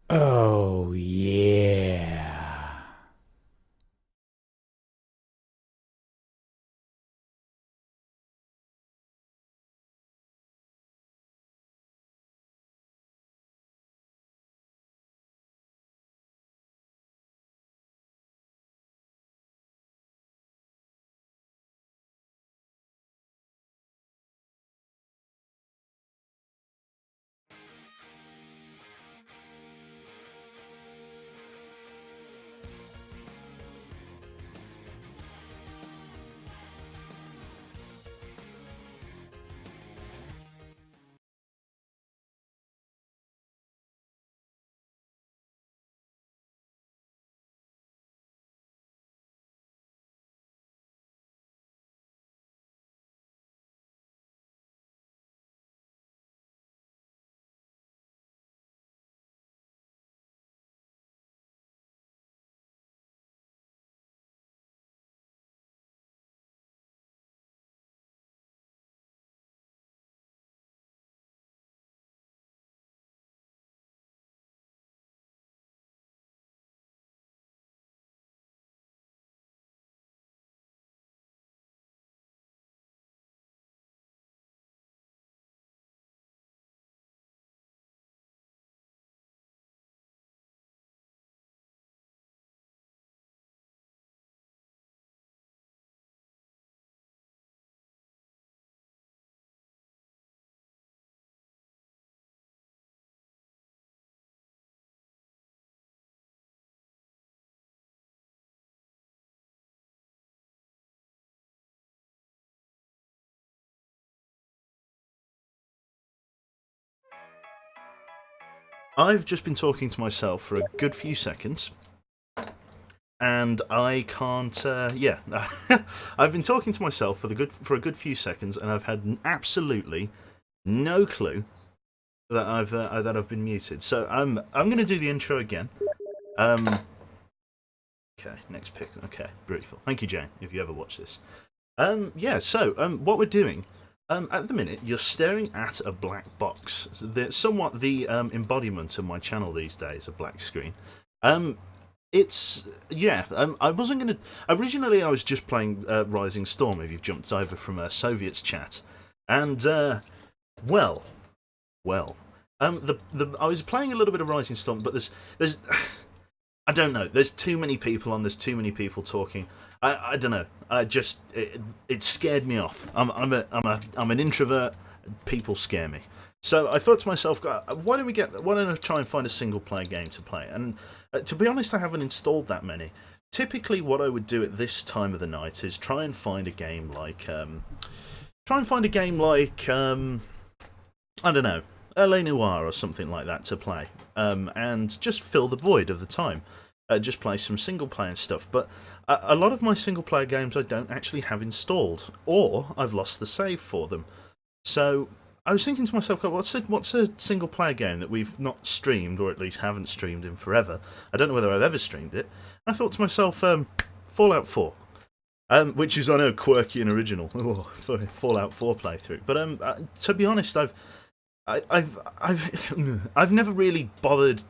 Oh, yeah. I've just been talking to myself for a good few seconds, and I can't. Yeah, I've been talking to myself for a good few seconds, and I've had absolutely no clue that I've been muted. So I'm going to do the intro again. Um, okay, next pick. Okay, beautiful. Thank you, Jane. If you ever watch this. Yeah. So what we're doing. At the minute, you're staring at a black box. Somewhat the embodiment of my channel these days, a black screen. Um, It's yeah. I wasn't gonna. Originally, I was just playing Rising Storm. If you've jumped over from Soviets chat, and well, well, the I was playing a little bit of Rising Storm, but there's I don't know. There's too many people on. There's too many people talking. I don't know. It scared me off. I'm an introvert. People scare me. So I thought to myself, why don't I try and find a single player game to play? And to be honest, I haven't installed that many. Typically, what I would do at this time of the night is try and find a game like I don't know, LA Noire or something like that to play, and just fill the void of the time. Just play some single player stuff, but a lot of my single player games I don't actually have installed, or I've lost the save for them. So I was thinking to myself, "God, what's a single player game that we've not streamed, or at least haven't streamed in forever? I don't know whether I've ever streamed it." And I thought to myself, Fallout 4. Which is, I know, quirky and original. Oh, Fallout 4 playthrough. But to be honest, I've never really bothered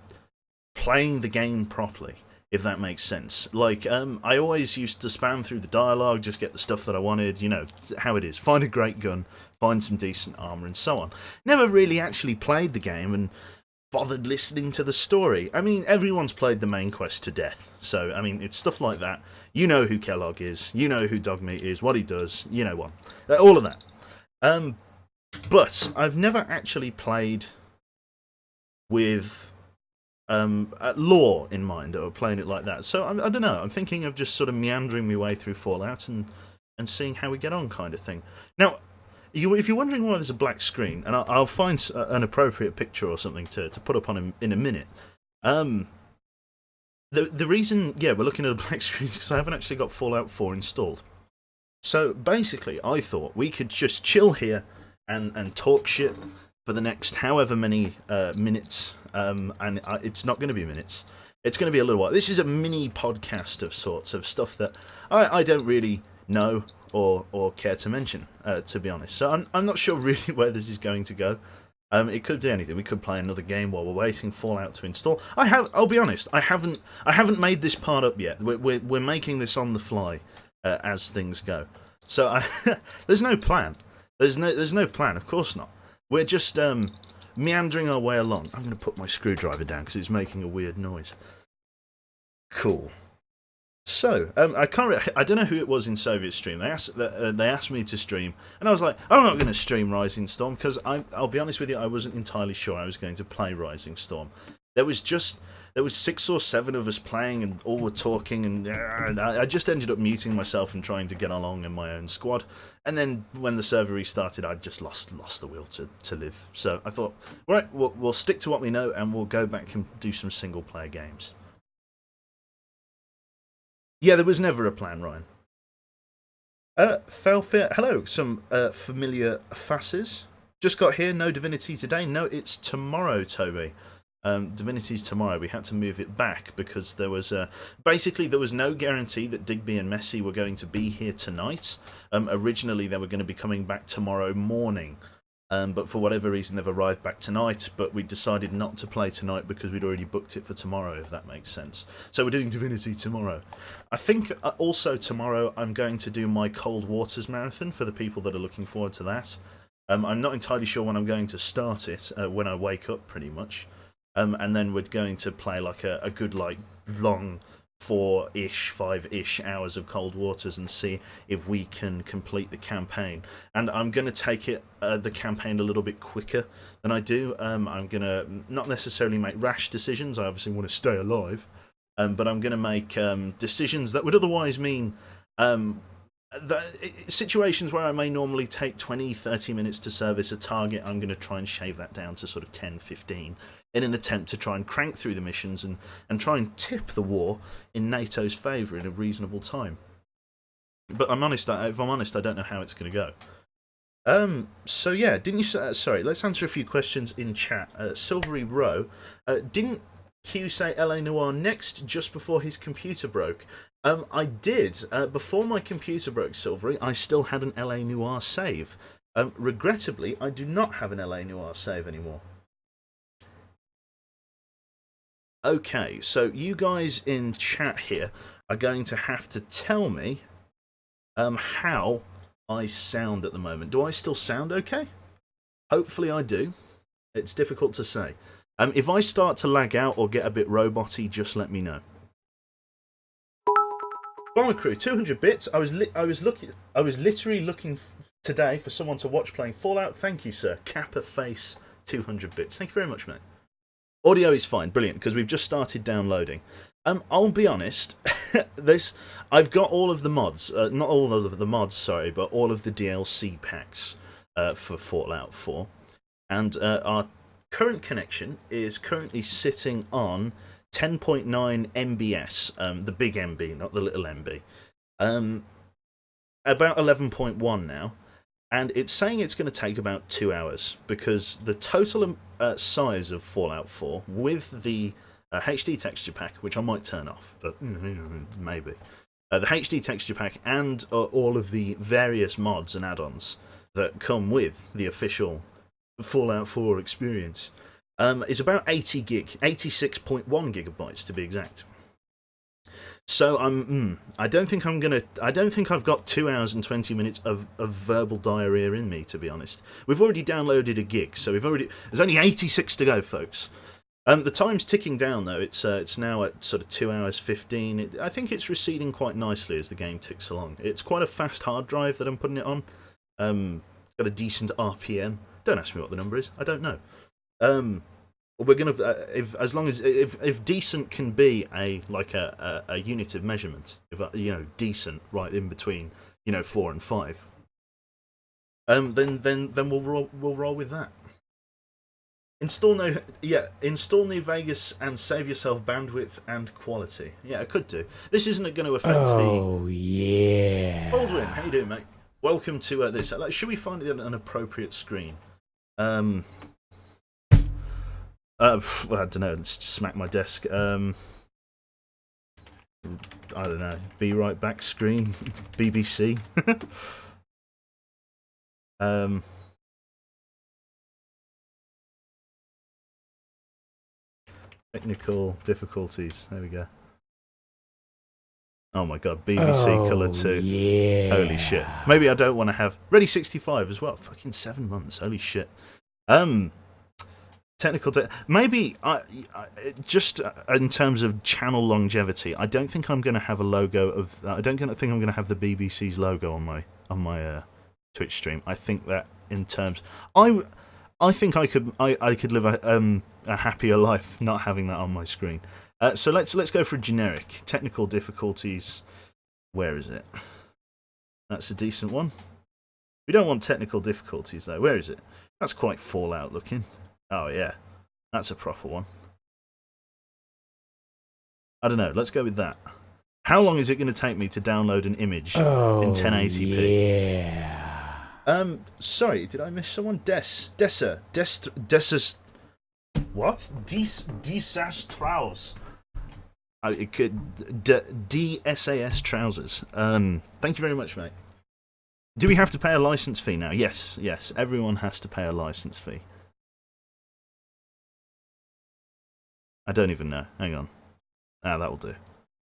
playing the game properly, if that makes sense. Like, I always used to spam through the dialogue, just get the stuff that I wanted, you know, how it is. Find a great gun, find some decent armour, and so on. Never really actually played the game and bothered listening to the story. I mean, everyone's played the main quest to death, so, I mean, it's stuff like that. You know who Kellogg is, you know who Dogmeat is, what he does, you know what. All of that. Um, but I've never actually played with lore in mind or playing it like that. So I don't know. I'm thinking of just sort of meandering my way through Fallout and seeing how we get on, kind of thing. Now, if you're wondering why there's a black screen, and I'll find an appropriate picture or something to put up on in a minute. The reason, yeah, we're looking at a black screen is because I haven't actually got Fallout 4 installed. So basically, I thought we could just chill here and talk shit for the next however many minutes. And it's not going to be minutes. It's going to be a little while. This is a mini podcast of sorts of stuff that I don't really know or care to mention, to be honest. So I'm not sure really where this is going to go. It could do anything. We could play another game while we're waiting Fallout to install. I'll be honest. I haven't made this part up yet. We're making this on the fly as things go. So there's no plan. There's no plan. Of course not. We're just meandering our way along. I'm going to put my screwdriver down because it's making a weird noise. Cool. So, I don't know who it was in Soviet Stream. They asked me to stream, and I was like, I'm not going to stream Rising Storm because I'll be honest with you, I wasn't entirely sure I was going to play Rising Storm. There was 6 or 7 of us playing, and all were talking, and I just ended up muting myself and trying to get along in my own squad. And then when the server restarted, I just lost the will to live. So I thought, right, we'll stick to what we know, and we'll go back and do some single player games. Yeah, there was never a plan, Ryan. Thelfir, hello, some familiar faces. Just got here, no Divinity today. No, it's tomorrow, Toby. Divinity's tomorrow. We had to move it back because there was basically there was no guarantee that Digby and Messi were going to be here tonight. Originally, they were going to be coming back tomorrow morning. But for whatever reason, they've arrived back tonight, but we decided not to play tonight because we'd already booked it for tomorrow, if that makes sense. So we're doing Divinity tomorrow. I think also tomorrow I'm going to do my Cold Waters Marathon for the people that are looking forward to that. I'm not entirely sure when I'm going to start it, when I wake up, pretty much. And then we're going to play like a good, like, long 4-ish, 5-ish hours of Cold Waters and see if we can complete the campaign. And I'm going to take the campaign a little bit quicker than I do. I'm going to not necessarily make rash decisions. I obviously want to stay alive. But I'm going to make decisions that would otherwise mean situations where I may normally take 20-30 minutes to service a target. I'm going to try and shave that down to sort of 10-15 in an attempt to try and crank through the missions and try and tip the war in NATO's favour in a reasonable time. But if I'm honest, I don't know how it's going to go. So yeah, didn't you? Sorry, let's answer a few questions in chat. Silvery Row, didn't Hugh say LA Noire next just before his computer broke? I did. Before my computer broke, Silvery, I still had an LA Noire save. Regrettably, I do not have an LA Noire save anymore. Okay, so you guys in chat here are going to have to tell me how I sound at the moment. Do I still sound okay? Hopefully I do. It's difficult to say. If I start to lag out or get a bit roboty, just let me know. Bomber Crew, 200 bits. I was literally looking today for someone to watch playing Fallout. Thank you, sir. Kappa Face, 200 bits. Thank you very much, mate. Audio is fine, brilliant, because we've just started downloading. I'll be honest, I've got all of the mods, not all of the mods, sorry, but all of the DLC packs for Fallout 4. And our current connection is currently sitting on 10.9 MBS, the big MB, not the little MB. About 11.1 now. And it's saying it's going to take about 2 hours because the total size of Fallout 4 with the HD texture pack, which I might turn off, but maybe. The HD texture pack and all of the various mods and add-ons that come with the official Fallout 4 experience is about 80 gig, 86.1 gigabytes to be exact. So I don't think I've got 2 hours and 20 minutes of verbal diarrhea in me, to be honest. We've already downloaded a gig, so there's only 86 to go, folks. The time's ticking down though. It's now at sort of 2 hours 15. I think it's receding quite nicely as the game ticks along. It's quite a fast hard drive that I'm putting it on. Got a decent RPM. Don't ask me what the number is. I don't know. We're gonna if decent can be a unit of measurement, if decent right in between 4 and 5, then we'll roll with that. Install New Vegas and save yourself bandwidth and quality. Yeah, I could do. This isn't going to affect yeah. Baldwin, how you doing, mate? Welcome to this. Should we find an appropriate screen? Well, I don't know. Let's just smack my desk. I don't know. Be right back screen. BBC. Technical difficulties. There we go. Oh my god, BBC Colour 2. Yeah. Holy shit. Maybe I don't want to have... Ready 65 as well. Fucking 7 months. Holy shit. Technical... Maybe, just in terms of channel longevity, I don't think I'm going to have a logo of... I don't think I'm going to have the BBC's logo on my Twitch stream. I think that in terms... I think I could live a happier life not having that on my screen. So let's go for a generic. Technical difficulties. Where is it? That's a decent one. We don't want technical difficulties though. Where is it? That's quite Fallout looking. Oh yeah, that's a proper one. I don't know. Let's go with that. How long is it going to take me to download an image in 1080p? Yeah. Sorry, did I miss someone? Desas. What? Desastrous. It could DSAS trousers. Thank you very much, mate. Do we have to pay a license fee now? Yes. Everyone has to pay a license fee. I don't even know. Hang on. That'll do.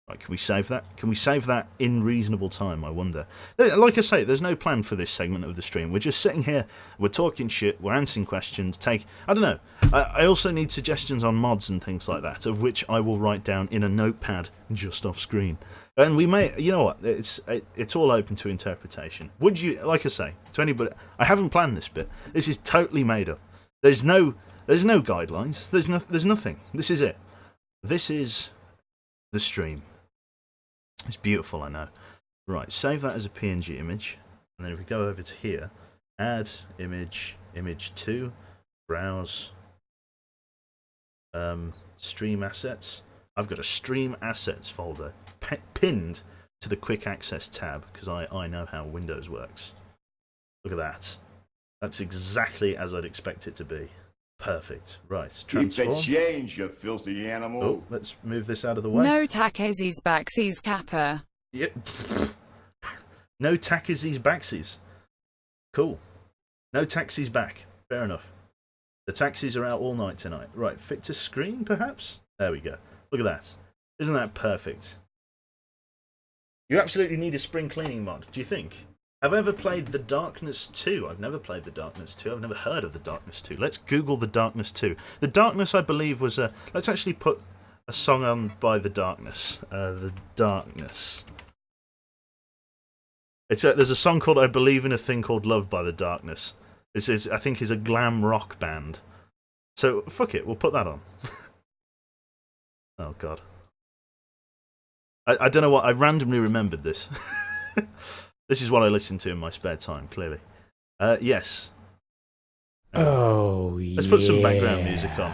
Right, can we save that? Can we save that in reasonable time, I wonder? Like I say, there's no plan for this segment of the stream. We're just sitting here, we're talking shit, we're answering questions, I don't know. I also need suggestions on mods and things like that, of which I will write down in a notepad just off screen. And we may, you know what, it's all open to interpretation. Would you, like I say, to anybody, I haven't planned this bit. This is totally made up. There's no guidelines. There's nothing. This is it. This is the stream. It's beautiful, I know. Right, save that as a PNG image. And then if we go over to here, add image, image 2, browse, stream assets. I've got a stream assets folder pinned to the quick access tab because I know how Windows works. Look at that. That's exactly as I'd expect it to be. Perfect. Right, transform. Keep the change, you filthy animal. Oh, let's move this out of the way. No takezis backsies kappa. Yep. No taxis backsies. Cool. No taxis back. Fair enough. The taxis are out all night tonight. Right, fit to screen, perhaps? There we go. Look at that. Isn't that perfect? You absolutely need a spring cleaning mod, do you think? Have I ever played The Darkness 2? I've never played The Darkness 2. I've never heard of The Darkness 2. Let's Google The Darkness 2. The Darkness, I believe, was a... Let's actually put a song on by The Darkness. The Darkness. There's a song called I Believe in a Thing Called Love by The Darkness. This is, I think, is a glam rock band. So, fuck it. We'll put that on. Oh, God. I don't know what... I randomly remembered this. This is what I listen to in my spare time, clearly. Yes. Let's put some background music on.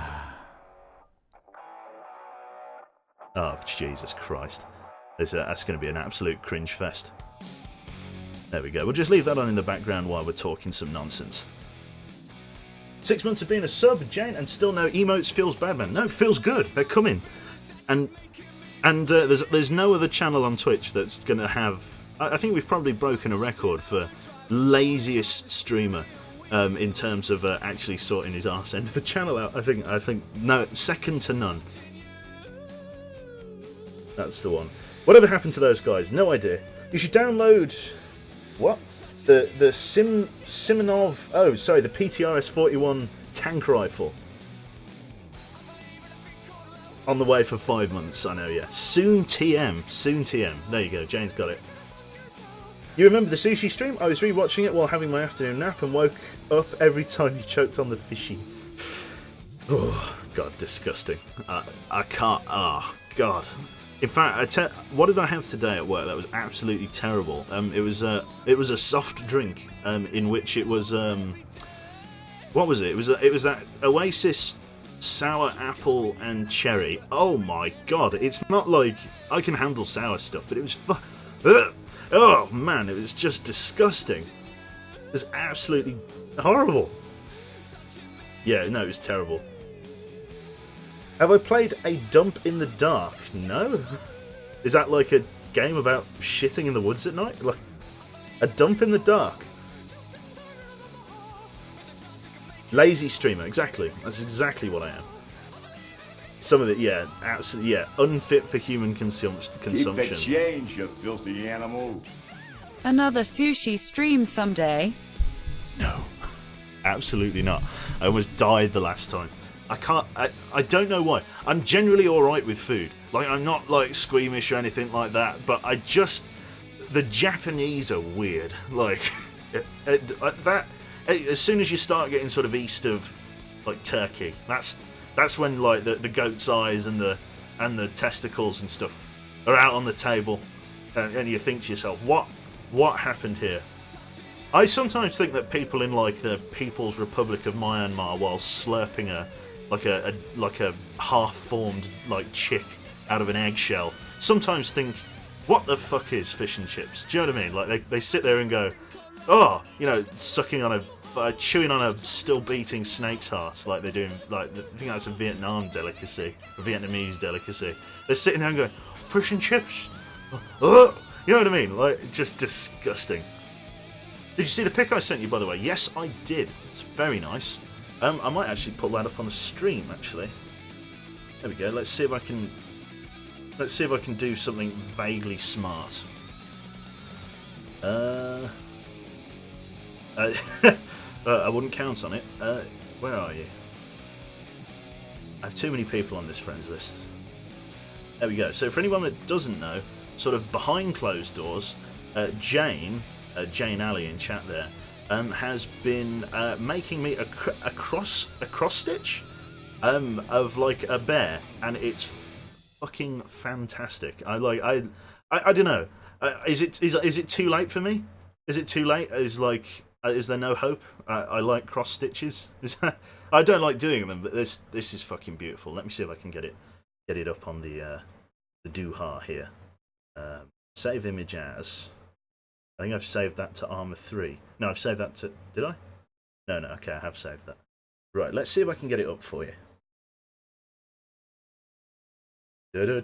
Oh, Jesus Christ. That's going to be an absolute cringe fest. There we go. We'll just leave that on in the background while we're talking some nonsense. 6 months of being a sub, Jane, and still no emotes. Feels bad, man. No, feels good. They're coming. And there's no other channel on Twitch that's going to have... I think we've probably broken a record for laziest streamer in terms of actually sorting his arse end of the channel out. I think no, second to none. That's the one. Whatever happened to those guys? No idea. You should download what? The Simonov. Oh, sorry, the PTRS-41 tank rifle. On the way for 5 months. I know, yeah. Soon TM. Soon TM. There you go. Jane's got it. You remember the sushi stream? I was rewatching it while having my afternoon nap and woke up every time you choked on the fishy. Oh, God, disgusting. I can't... Oh, God. In fact, what did I have today at work that was absolutely terrible? It was a soft drink in which it was... what was it? It was that Oasis sour apple and cherry. Oh, my God. It's not like... I can handle sour stuff, but it was... Oh, man, it was just disgusting. It was absolutely horrible. Yeah, no, it was terrible. Have I played A Dump in the Dark? No. Is that like a game about shitting in the woods at night? Like a dump in the dark? Lazy streamer, exactly. That's exactly what I am. some of the yeah, absolutely yeah, unfit for human consumption. Keep the change, you filthy animal. Another sushi stream someday. No, absolutely not. I almost died the last time. I can't. I don't know why. I'm generally all right with food. Like I'm not like squeamish or anything like that. But I just the Japanese are weird. Like that. As soon as you start getting sort of east of like Turkey, that's when like the goat's eyes and the testicles and stuff are out on the table, and you think to yourself, what happened here? I sometimes think that people in like the People's Republic of Myanmar, while slurping a half-formed like chick out of an eggshell, sometimes think, what the fuck is fish and chips? Do you know what I mean? Like they sit there and go, oh, you know, chewing on a still beating snake's heart, like they're doing. Like I think that's a Vietnam delicacy, a Vietnamese delicacy. They're sitting there and going, fish and chips. You know what I mean? Like just disgusting. Did you see the pic I sent you, by the way? Yes, I did. It's very nice. I might actually pull that up on the stream. Actually, there we go. Let's see if I can do something vaguely smart. I wouldn't count on it. Where are you? I have too many people on this friends list. There we go. So for anyone that doesn't know, sort of behind closed doors, Jane Alley in chat there, has been making me a cross stitch of like a bear, and it's fucking fantastic. I don't know. Is it too late for me? Is it too late? Is there no hope? I like cross stitches. I don't like doing them, but this is fucking beautiful. Let me see if I can get it up on the dooha here. Save image as. I think I've saved that to Armor 3. No, I've saved that to... Did I? No, okay, I have saved that. Right, let's see if I can get it up for you. Where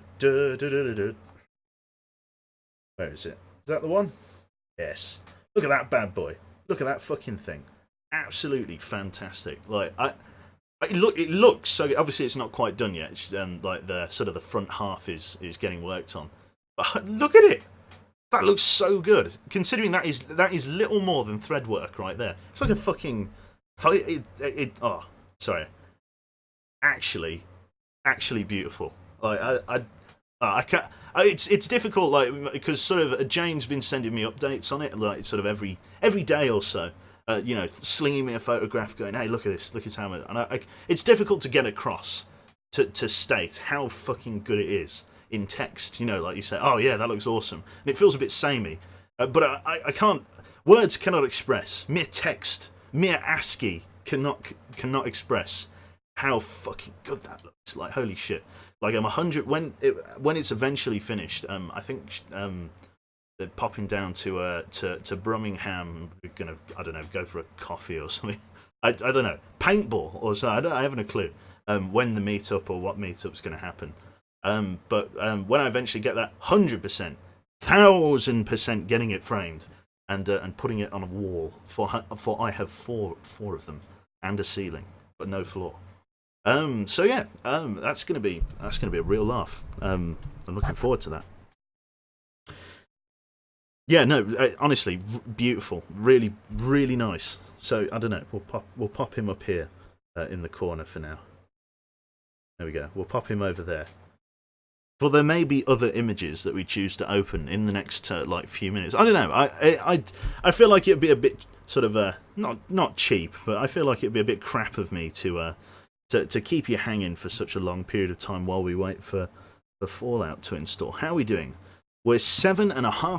is it? Is that the one? Yes. Look at that bad boy. Look at that fucking thing. Absolutely fantastic. Like, it looks so good. Obviously, it's not quite done yet. It's, like, the sort of the front half is getting worked on. But look at it. That looks so good, considering that is little more than thread work right there. It's like a fucking... oh, sorry. Actually beautiful. Like I can't. It's difficult, like because sort of Jane's been sending me updates on it, like sort of every day or so. You know, slinging me a photograph, going, "Hey, look at this, look at how much." And it's difficult to get across to state how fucking good it is in text. You know, like you say, "Oh yeah, that looks awesome," and it feels a bit samey. But I can't. Words cannot express. Mere text, mere ASCII cannot express how fucking good that looks. Like holy shit. Like I'm 100 when it's eventually finished. I think they're popping down to Birmingham. We're gonna, I don't know, go for a coffee or something. I don't know, paintball or something. I haven't a clue when the meetup or what meetup's going to happen. But when I eventually get that 100%, 1000% getting it framed and putting it on a wall for I have four of them and a ceiling but no floor. So yeah, that's gonna be a real laugh. I'm looking forward to that. Yeah, no, honestly, beautiful, really, really nice. So I don't know, we'll pop him up here in the corner for now. There we go. We'll pop him over there. For there may be other images that we choose to open in the next like few minutes. I don't know. I feel like it'd be a bit sort of not cheap, but I feel like it'd be a bit crap of me to keep you hanging for such a long period of time while we wait for the Fallout to install. How are we doing? We're 7.5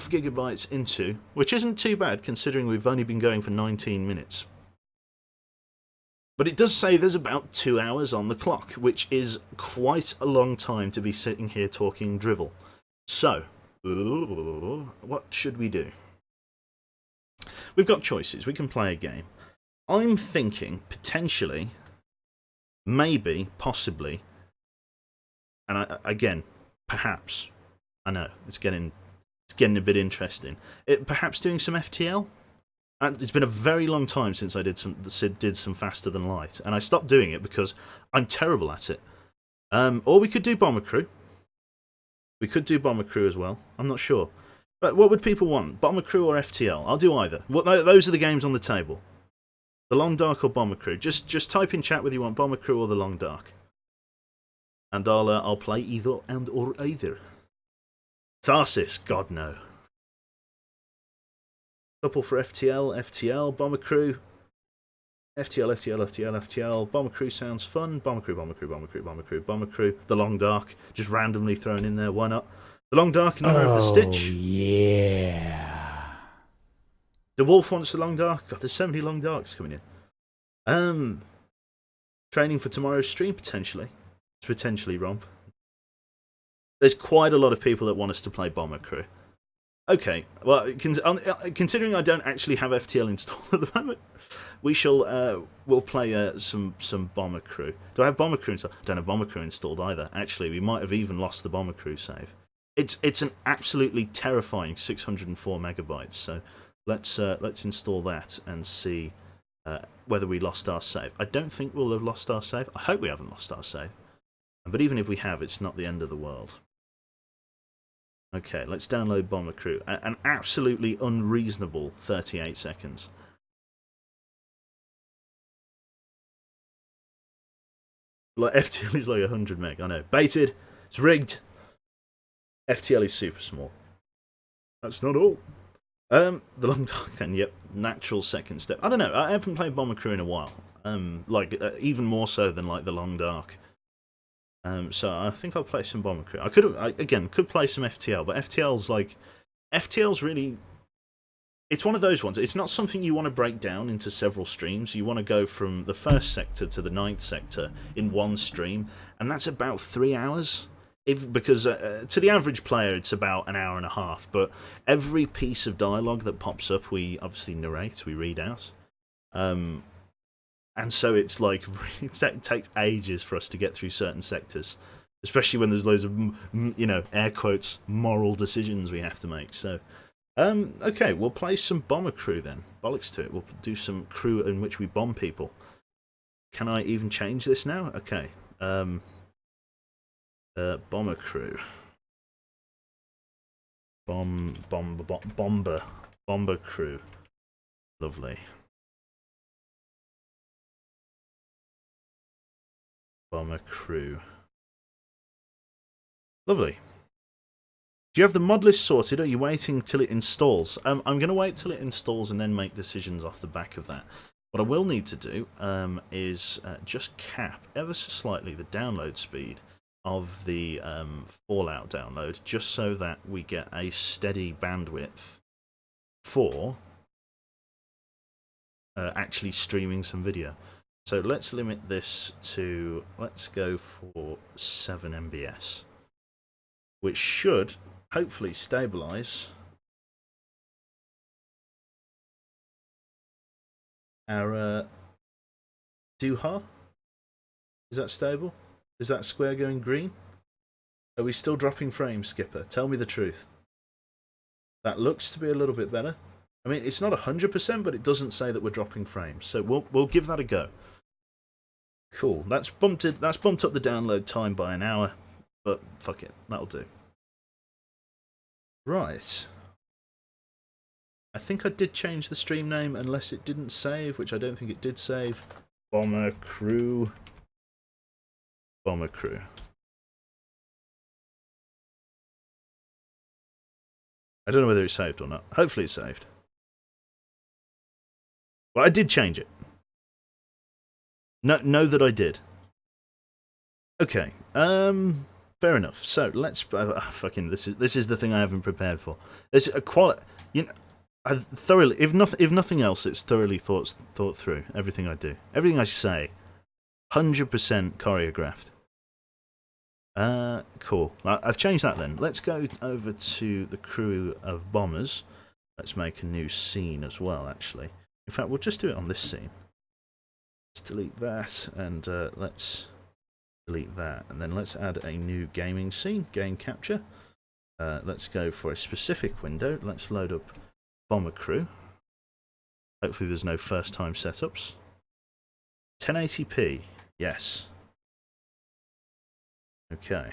gigabytes into, which isn't too bad considering we've only been going for 19 minutes. But it does say there's about 2 hours on the clock, which is quite a long time to be sitting here talking drivel. So, what should we do? We've got choices. We can play a game. I'm thinking, potentially, maybe, possibly, and again, perhaps, I know, it's getting a bit interesting. Perhaps doing some FTL? It's been a very long time since I did some faster than light, and I stopped doing it because I'm terrible at it. Or we could do Bomber Crew. We could do Bomber Crew as well. I'm not sure. But what would people want? Bomber Crew or FTL? I'll do either. Those are the games on the table. The Long Dark or Bomber Crew. Just type in chat whether you want Bomber Crew or the Long Dark. And I'll play either and or either. Tharsis, God no. Couple for FTL, Bomber Crew. FTL, Bomber Crew sounds fun. Bomber Crew. The Long Dark, just randomly thrown in there, why not? The Long Dark in honour of the Stitch. Yeah. The Wolf wants the Long Dark. God, there's so many Long Darks coming in. Training for tomorrow's stream, potentially. Potentially, Romp. There's quite a lot of people that want us to play Bomber Crew. Okay, well, considering I don't actually have FTL installed at the moment, we'll play some Bomber Crew. Do I have Bomber Crew installed? I don't have Bomber Crew installed either. Actually, we might have even lost the Bomber Crew save. It's an absolutely terrifying 604 megabytes. So let's install that and see whether we lost our save. I don't think we'll have lost our save. I hope we haven't lost our save. But even if we have, it's not the end of the world. Okay, let's download Bomber Crew. An absolutely unreasonable 38 seconds. Like FTL is like 100 meg, I know. Baited, it's rigged. FTL is super small. That's not all. The Long Dark then, yep, natural second step. I don't know, I haven't played Bomber Crew in a while. Even more so than like the Long Dark. So I think I'll play some Bomber Crew. I could play some FTL, but FTL's really, it's one of those ones. It's not something you want to break down into several streams. You want to go from the first sector to the 9th sector in one stream, and that's about 3 hours. Because to the average player, it's about an hour and a half. But every piece of dialogue that pops up, we obviously narrate, we read out. And so it's like, it takes ages for us to get through certain sectors, especially when there's loads of, air quotes, moral decisions we have to make. So, okay, we'll play some Bomber Crew then. Bollocks to it. We'll do some crew in which we bomb people. Can I even change this now? Okay. Bomber Crew. Bomber Crew. Lovely. Bomber Crew. Lovely. Do you have the mod list sorted, or are you waiting till it installs? I'm going to wait till it installs and then make decisions off the back of that. What I will need to do is just cap ever so slightly the download speed of the Fallout download, just so that we get a steady bandwidth for actually streaming some video. So let's limit this to, let's go for 7 MBS, which should hopefully stabilize our Duha. Is that stable? Is that square going green? Are we still dropping frames, Skipper? Tell me the truth. That looks to be a little bit better. I mean, it's not 100%, but it doesn't say that we're dropping frames. So we'll give that a go. Cool. That's bumped up the download time by an hour, but fuck it, that'll do. Right. I think I did change the stream name, unless it didn't save, which I don't think it did save. Bomber Crew. Bomber Crew. I don't know whether it's saved or not. Hopefully it's saved. Well, I did change it. Know that I did. Okay. Fair enough. So let's fucking this is the thing I haven't prepared for. This a quality. I thoroughly, if nothing else, it's thoroughly thought through. Everything I do, everything I say, 100% choreographed. Cool. I've changed that then. Let's go over to the crew of bombers. Let's make a new scene as well. Actually, in fact, we'll just do it on this scene. Let's delete that, and let's delete that, and then let's add a new gaming scene, game capture. Let's go for a specific window. Let's load up Bomber Crew. Hopefully there's no first time setups. 1080p, yes. Okay.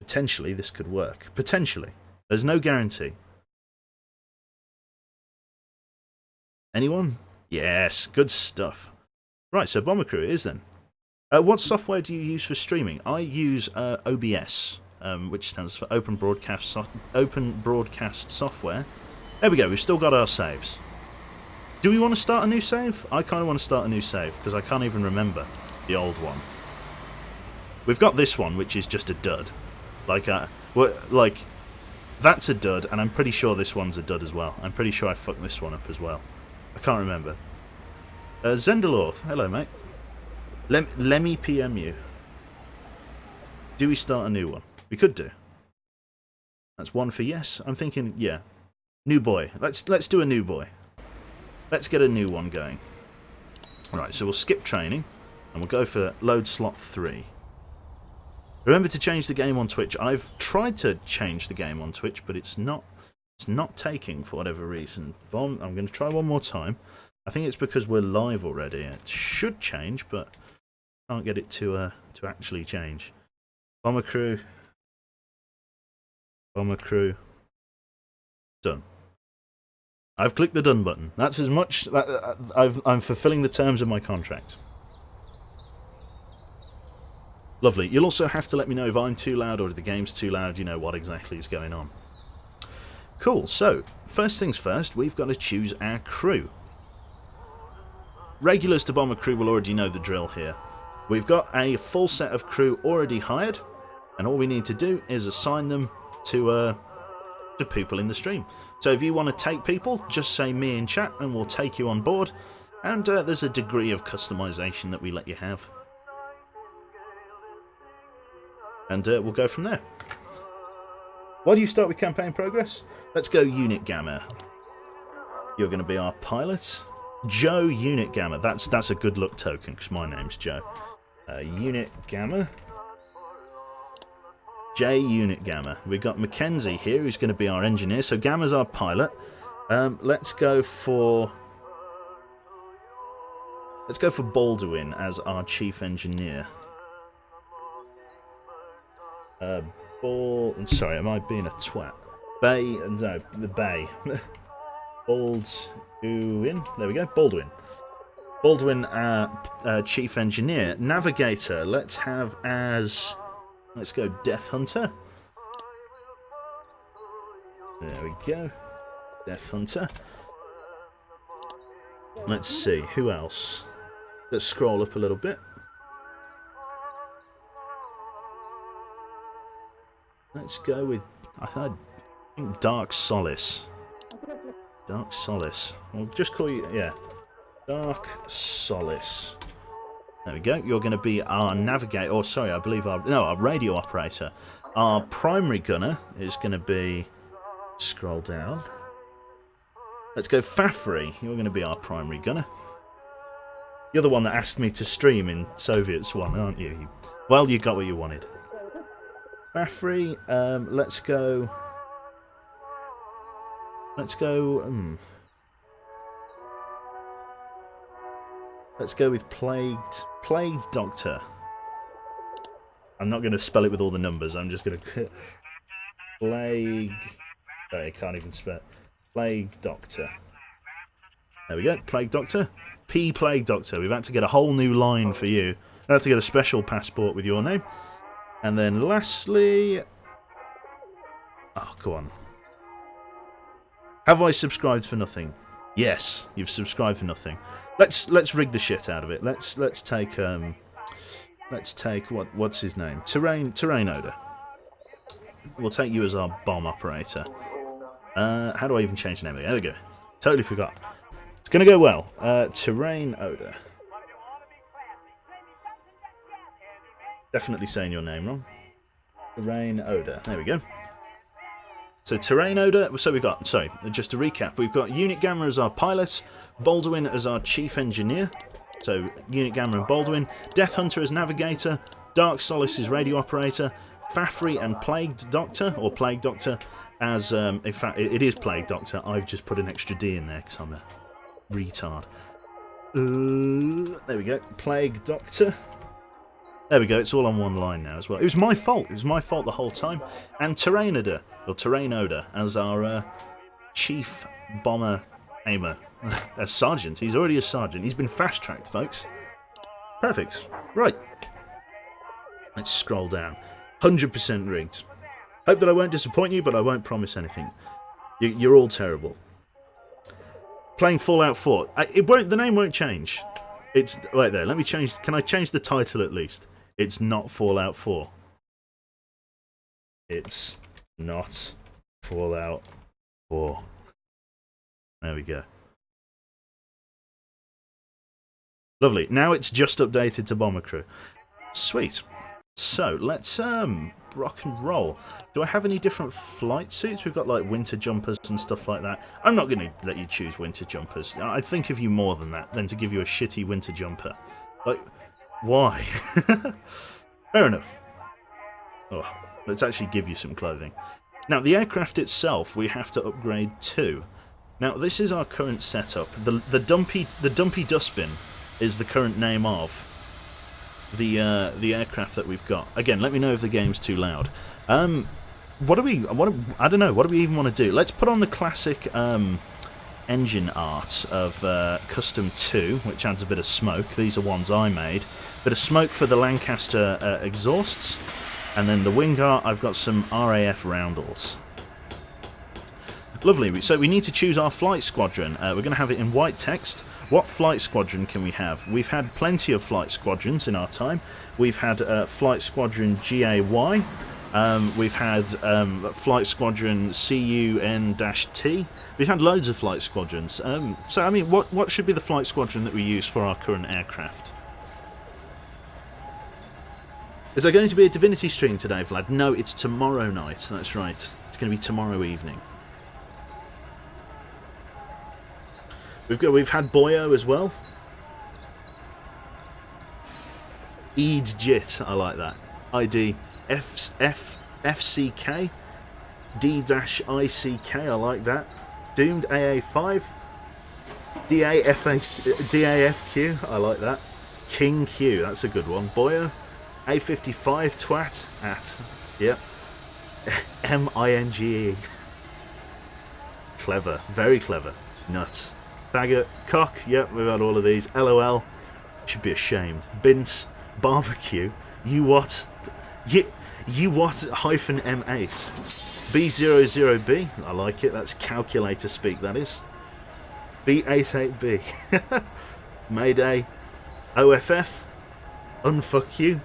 Potentially this could work. Potentially. There's no guarantee. Anyone? Yes, good stuff. Right, so Bomber Crew it is then. What software do you use for streaming? I use OBS, which stands for Open Broadcast Software. There we go, we've still got our saves. Do we want to start a new save? I kind of want to start a new save, because I can't even remember the old one. We've got this one, which is just a dud. Like, that's a dud, and I'm pretty sure this one's a dud as well. I'm pretty sure I fucked this one up as well. I can't remember. Zendalorth, hello mate. Let me PM you. Do we start a new one? We could do. That's one for yes. I'm thinking, yeah. New boy. Let's do a new boy. Let's get a new one going. Right, so we'll skip training, and we'll go for load slot 3. Remember to change the game on Twitch. I've tried to change the game on Twitch, but it's not taking for whatever reason. I'm going to try one more time. I think it's because we're live already. It should change, but can't get it to actually change. Bomber Crew. Bomber Crew. Done. I've clicked the done button. That's as much. I'm fulfilling the terms of my contract. Lovely. You'll also have to let me know if I'm too loud or if the game's too loud, you know what exactly is going on. Cool, so, first things first, we've got to choose our crew. Regulars to Bomber Crew will already know the drill here. We've got a full set of crew already hired, and all we need to do is assign them to people in the stream. So if you want to take people, just say me in chat and we'll take you on board, and there's a degree of customization that we let you have. And we'll go from there. Why do you start with campaign progress? Let's go Unit Gamma. You're going to be our pilot. Joe Unit Gamma. That's a good luck token because my name's Joe. Unit Gamma. J Unit Gamma. We've got Mackenzie here who's going to be our engineer. So Gamma's our pilot. Let's go for Baldwin as our chief engineer. I'm sorry, am I being a twat? No, the Bay. Baldwin. There we go. Baldwin. Baldwin, chief engineer. Navigator. Let's go Death Hunter. There we go. Death Hunter. Let's see, who else? Let's scroll up a little bit. Let's go with, I think Dark Solace. Dark Solace. I'll just call you, yeah. Dark Solace. There we go. You're going to be our navigator, or sorry, I believe our radio operator. Our primary gunner is going to be, scroll down. Let's go Fafri. You're going to be our primary gunner. You're the one that asked me to stream in Soviets 1, aren't you? Well, you got what you wanted. Fafri, let's go with Plagued Doctor. I'm not going to spell it with all the numbers, I'm just going to Plague, sorry, I can't even spell it. Plague Doctor. There we go, Plague Doctor. P Plague Doctor. We've had to get a whole new line for you. I have to get a special passport with your name. And then lastly... Oh, go on. Have I subscribed for nothing? Yes, you've subscribed for nothing. Let's rig the shit out of it. Let's take what's his name? Terrain Odor. We'll take you as our bomb operator. How do I even change the name? There we go. Totally forgot. It's gonna go well. Terrain Odor. Definitely saying your name wrong. Terrain Odor. There we go. So Terrain Odor. So we've got, sorry, just to recap, we've got Unit Gamma as our pilot, Baldwin as our chief engineer. So Unit Gamma and Baldwin. Death Hunter as navigator. Dark Solace as radio operator. Fafri and Plagued Doctor, or Plague Doctor, as, in fact, it is Plague Doctor. I've just put an extra D in there because I'm a retard. There we go. Plague Doctor. There we go, it's all on one line now as well. It was my fault. It was my fault the whole time. And Terrainoda, as our chief bomber aimer. As sergeant. He's already a sergeant. He's been fast-tracked, folks. Perfect. Right. Let's scroll down. 100% rigged. Hope that I won't disappoint you, but I won't promise anything. You're all terrible. Playing Fallout 4. The name won't change. It's... Wait there, let me change... Can I change the title at least? It's not Fallout 4. It's not Fallout 4. There we go. Lovely. Now it's just updated to Bomber Crew. Sweet. So, let's rock and roll. Do I have any different flight suits? We've got like winter jumpers and stuff like that. I'm not going to let you choose winter jumpers. I think of you more than that, than to give you a shitty winter jumper. Like, why? Fair enough. Oh, let's actually give you some clothing. Now, the aircraft itself, we have to upgrade to. Now, this is our current setup. The dumpy dustbin is the current name of the aircraft that we've got. Again, let me know if the game's too loud. I don't know. What do we even want to do? Let's put on the classic engine art of Custom 2, which adds a bit of smoke. These are ones I made. Bit of smoke for the Lancaster exhausts. And then the wing art, I've got some RAF roundels. Lovely. So we need to choose our flight squadron. We're going to have it in white text. What flight squadron can we have? We've had plenty of flight squadrons in our time. We've had Flight Squadron GAY. We've had Flight Squadron CUN-T. We've had loads of flight squadrons. So, I mean, what should be the flight squadron that we use for our current aircraft? Is there going to be a Divinity stream today, Vlad? No, it's tomorrow night. That's right. It's going to be tomorrow evening. We've had Boyo as well. Eid Jit, I like that. ID FCK D-ICK, I like that. Doomed AA5 DAFQ, I like that. King Q, that's a good one. Boyo A55 twat at, yep. MINGE. Clever, very clever. Nuts. Faggot, cock, yep, we've had all of these. LOL, should be ashamed. Bint, barbecue, you what? You what hyphen M8. B00B, I like it, that's calculator speak, that is. B88B. Mayday, OFF, unfuck you.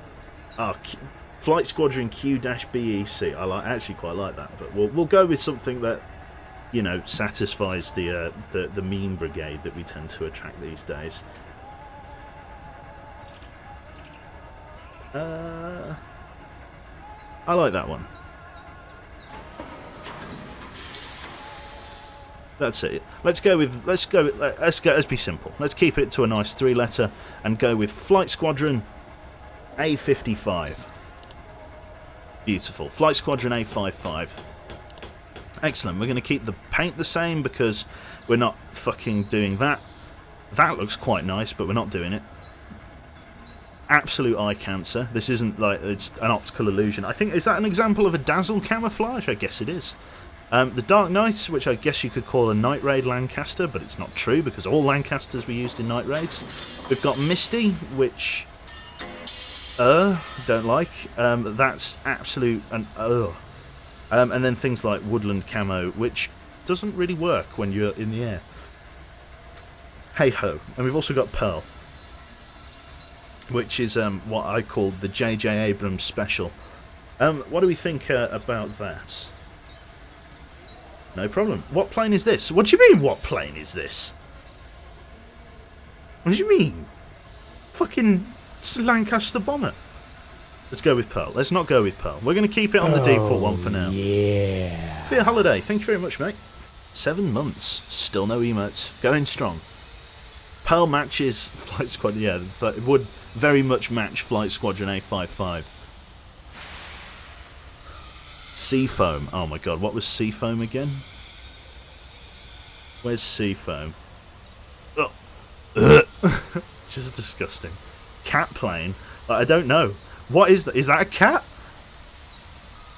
Flight Squadron Q-BEC, I actually quite like that, but we'll go with something that, you know, satisfies the meme brigade that we tend to attract these days. I like that one. That's it. Let's be simple. Let's keep it to a nice 3-letter and go with Flight Squadron A55. Beautiful. Flight Squadron A55. Excellent. We're going to keep the paint the same because we're not fucking doing that. That looks quite nice, but we're not doing it. Absolute eye cancer. This isn't like it's an optical illusion. I think, is that an example of a dazzle camouflage? I guess it is. The Dark Knight, which I guess you could call a Night Raid Lancaster, but it's not true because all Lancasters were used in Night Raids. We've got Misty, which don't like. That's absolute and and then things like Woodland Camo, which doesn't really work when you're in the air. Hey ho. And we've also got Pearl, which is what I called the J.J. Abrams special. What do we think about that? No problem. What plane is this? What do you mean, what plane is this? What do you mean? Fucking Lancaster bomber. Let's go with Pearl. Let's not go with Pearl. We're going to keep it on the default one for now. Yeah. Fear Holiday, thank you very much, mate. 7 months. Still no emotes. Going strong. Pearl matches Flight Squadron, yeah, but it would very much match Flight Squadron A55. Seafoam. Oh my god, what was Seafoam again? Where's Seafoam? Oh. Just disgusting. Cat plane? I don't know. What is that? Is that a cat?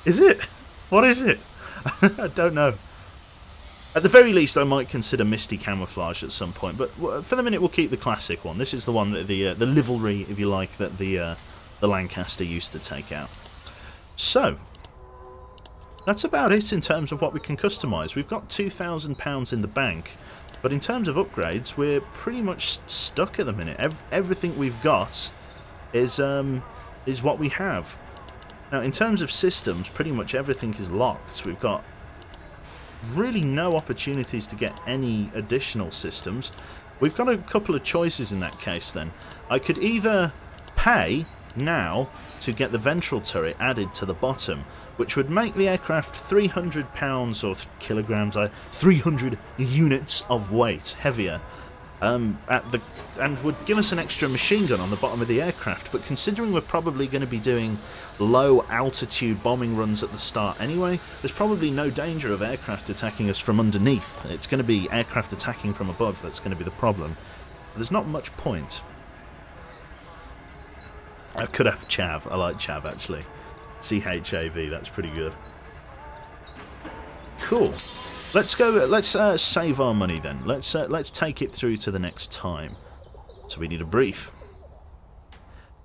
Is it? What is it? I don't know. At the very least, I might consider Misty Camouflage at some point, but for the minute we'll keep the classic one. This is the one that the livery, if you like, that the Lancaster used to take out. So, that's about it in terms of what we can customise. We've got £2,000 in the bank, but in terms of upgrades, we're pretty much stuck at the minute. Everything we've got is what we have. Now, in terms of systems, pretty much everything is locked. We've got really no opportunities to get any additional systems. We've got a couple of choices in that case then. I could either pay now to get the ventral turret added to the bottom, which would make the aircraft £300 or kilograms, 300 units of weight heavier, and would give us an extra machine gun on the bottom of the aircraft. But considering we're probably going to be doing low altitude bombing runs at the start anyway, there's probably no danger of aircraft attacking us from underneath. It's going to be aircraft attacking from above that's going to be the problem. There's not much point. I could have Chav. I like Chav actually. C-H-A-V, that's pretty good. Cool. Let's go. Let's save our money then. Let's take it through to the next time. So we need a brief.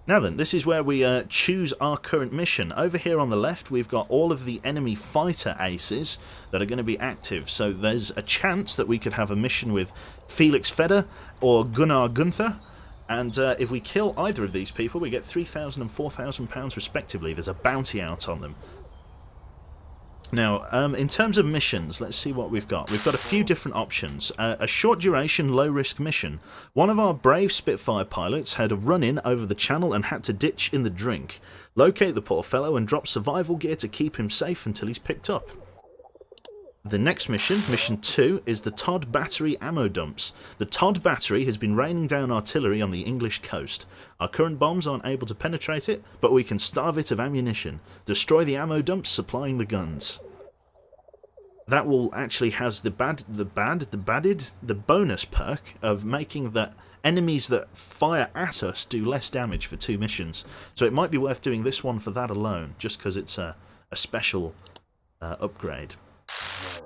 Now then, this is where we choose our current mission. Over here on the left, we've got all of the enemy fighter aces that are going to be active. So there's a chance that we could have a mission with Felix Feder or Gunnar Gunther. And if we kill either of these people, we get £3,000 and £4,000 respectively. There's a bounty out on them. Now, in terms of missions, let's see what we've got. We've got a few different options. A short duration, low risk mission. One of our brave Spitfire pilots had a run-in over the channel and had to ditch in the drink. Locate the poor fellow and drop survival gear to keep him safe until he's picked up. The next mission, Mission 2, is the Todd Battery ammo dumps. The Todd Battery has been raining down artillery on the English coast. Our current bombs aren't able to penetrate it, but we can starve it of ammunition. Destroy the ammo dumps supplying the guns. That will actually has the bonus perk of making the enemies that fire at us do less damage for 2 missions. So it might be worth doing this one for that alone, just because it's a special upgrade.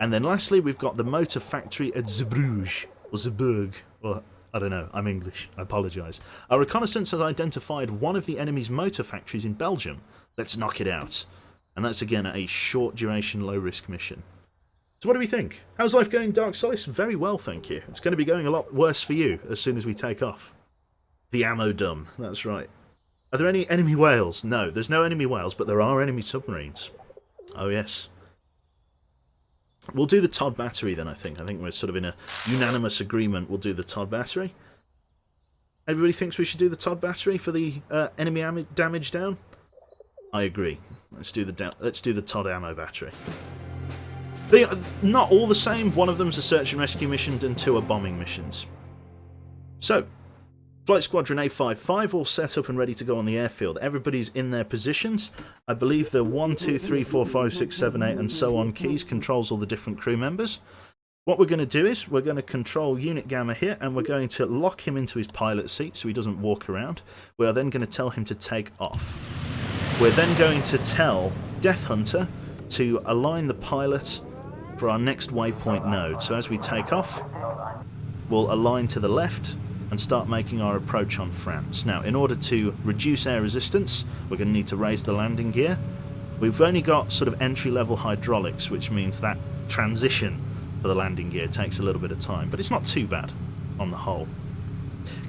And then lastly, we've got the motor factory at Zeebrugge, or Zeeburg, or I don't know, I'm English, I apologise. Our reconnaissance has identified one of the enemy's motor factories in Belgium. Let's knock it out. And that's again a short duration, low risk mission. So what do we think? How's life going, Dark Solace? Very well, thank you. It's going to be going a lot worse for you as soon as we take off. The ammo dump, that's right. Are there any enemy whales? No, there's no enemy whales, but there are enemy submarines. Oh yes. We'll do the Todd Battery then, I think. I think we're sort of in a unanimous agreement we'll do the Todd Battery. Everybody thinks we should do the Todd Battery for the enemy damage down? I agree. Let's do the Todd Ammo Battery. They are not all the same. One of them's a search and rescue mission and 2 are bombing missions. So, Flight Squadron A55 all set up and ready to go on the airfield. Everybody's in their positions. I believe the 1, 2, 3, 4, 5, 6, 7, 8 and so on keys controls all the different crew members. What we're going to do is we're going to control Unit Gamma here and we're going to lock him into his pilot seat so he doesn't walk around. We are then going to tell him to take off. We're then going to tell Death Hunter to align the pilot for our next waypoint node. So as we take off, we'll align to the left and start making our approach on France. Now, in order to reduce air resistance, we're going to need to raise the landing gear. We've only got sort of entry-level hydraulics, which means that transition for the landing gear takes a little bit of time, but it's not too bad on the whole.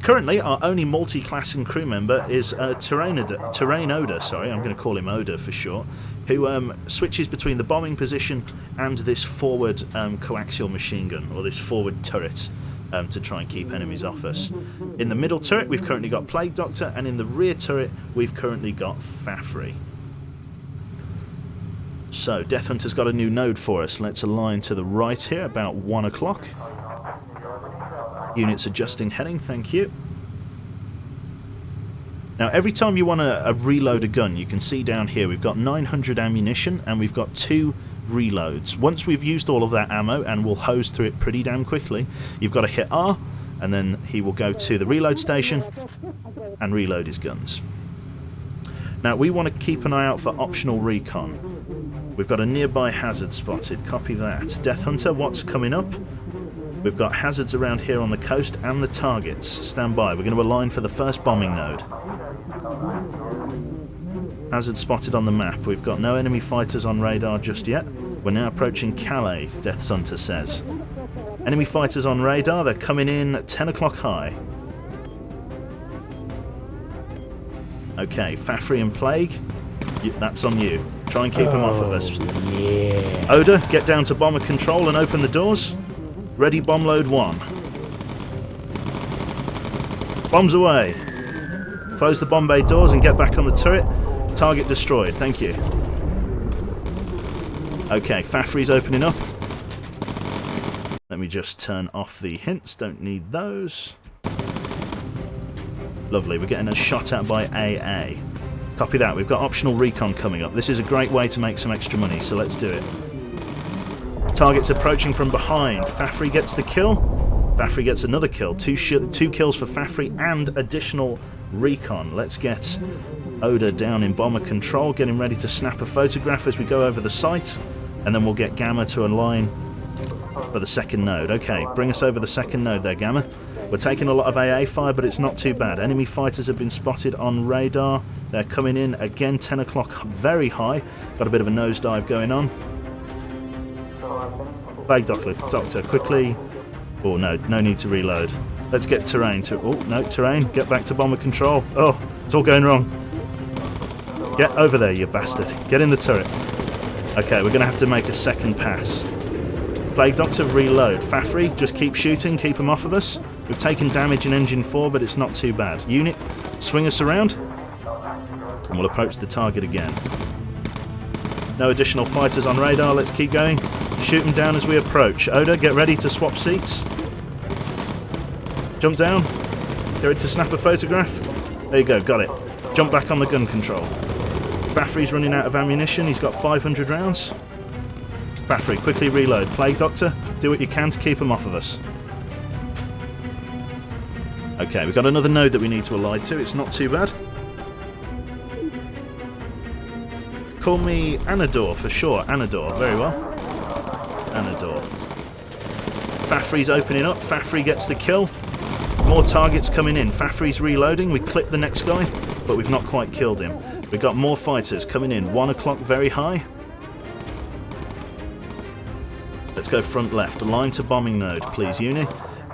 Currently, our only multi-classing crew member is Terrain Oda, sorry, I'm going to call him Oda for short, who switches between the bombing position and this forward coaxial machine gun, or this forward turret, to try and keep enemies off us. In the middle turret, we've currently got Plague Doctor, and in the rear turret, we've currently got Fafry. So, Death Hunter's got a new node for us. Let's align to the right here, about 1 o'clock. Units adjusting heading, thank you. Now, every time you want to reload a gun, you can see down here we've got 900 ammunition and we've got 2 reloads. Once we've used all of that ammo, and we'll hose through it pretty damn quickly, you've got to hit R, and then he will go to the reload station and reload his guns. Now, we want to keep an eye out for optional recon. We've got a nearby hazard spotted. Copy that. Death Hunter, what's coming up? We've got hazards around here on the coast and the targets. Stand by. We're going to align for the first bombing node. Hazard spotted on the map. We've got no enemy fighters on radar just yet. We're now approaching Calais, Death Hunter says. Enemy fighters on radar. They're coming in at 10 o'clock high. Okay, Fafri and Plague. That's on you. Try and keep them off of us. Yeah. Oda, get down to bomber control and open the doors. Ready, bomb load 1. Bombs away. Close the bomb bay doors and get back on the turret. Target destroyed. Thank you. Okay, Fafri's opening up. Let me just turn off the hints. Don't need those. Lovely. We're getting a shot at by AA. Copy that. We've got optional recon coming up. This is a great way to make some extra money, so let's do it. Target's approaching from behind. Fafri gets the kill. Fafri gets another kill. Two kills for Fafri and additional recon. Let's get Oda down in bomber control, getting ready to snap a photograph as we go over the site, and then we'll get Gamma to align for the second node. Okay, bring us over the second node there, Gamma. We're taking a lot of AA fire, but it's not too bad. Enemy fighters have been spotted on radar. They're coming in again, 10 o'clock, very high. Got a bit of a nosedive going on. Plague Doctor, quickly. Oh, no need to reload. Let's get terrain to... Oh, no, terrain. Get back to bomber control. Oh, it's all going wrong. Get over there, you bastard. Get in the turret. Okay, we're going to have to make a second pass. Plague Doctor, reload. Fafri, just keep shooting, keep them off of us. We've taken damage in Engine 4, but it's not too bad. Unit, swing us around, and we'll approach the target again. No additional fighters on radar, let's keep going. Shoot them down as we approach. Oda, get ready to swap seats. Jump down. Get ready to snap a photograph. There you go, got it. Jump back on the gun control. Fafri's running out of ammunition, he's got 500 rounds. Fafri, quickly reload. Plague Doctor, do what you can to keep them off of us. Okay, we've got another node that we need to align to. It's not too bad. Call me Anador for sure. Anador, very well. Anador. Fafri's opening up. Fafri gets the kill. More targets coming in. Fafri's reloading. We clip the next guy, but we've not quite killed him. We've got more fighters coming in. 1 o'clock, very high. Let's go front left. Align to bombing node, please, Uni.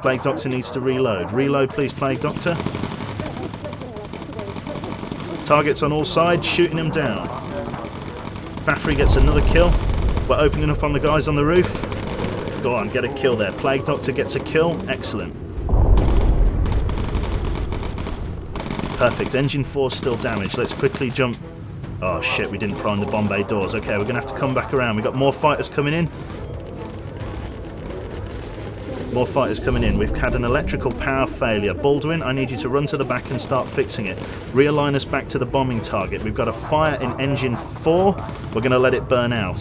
Plague Doctor needs to reload. Reload, please, Plague Doctor. Targets on all sides, shooting them down. Fafri gets another kill. We're opening up on the guys on the roof. Go on, get a kill there. Plague Doctor gets a kill. Excellent. Perfect. Engine 4 still damaged. Let's quickly jump. Oh shit, we didn't prime the bomb bay doors. Okay, we're going to have to come back around. We've got more fighters coming in. More fighters coming in. We've had an electrical power failure. Baldwin, I need you to run to the back and start fixing it. Realign us back to the bombing target. We've got a fire in engine 4. We're going to let it burn out.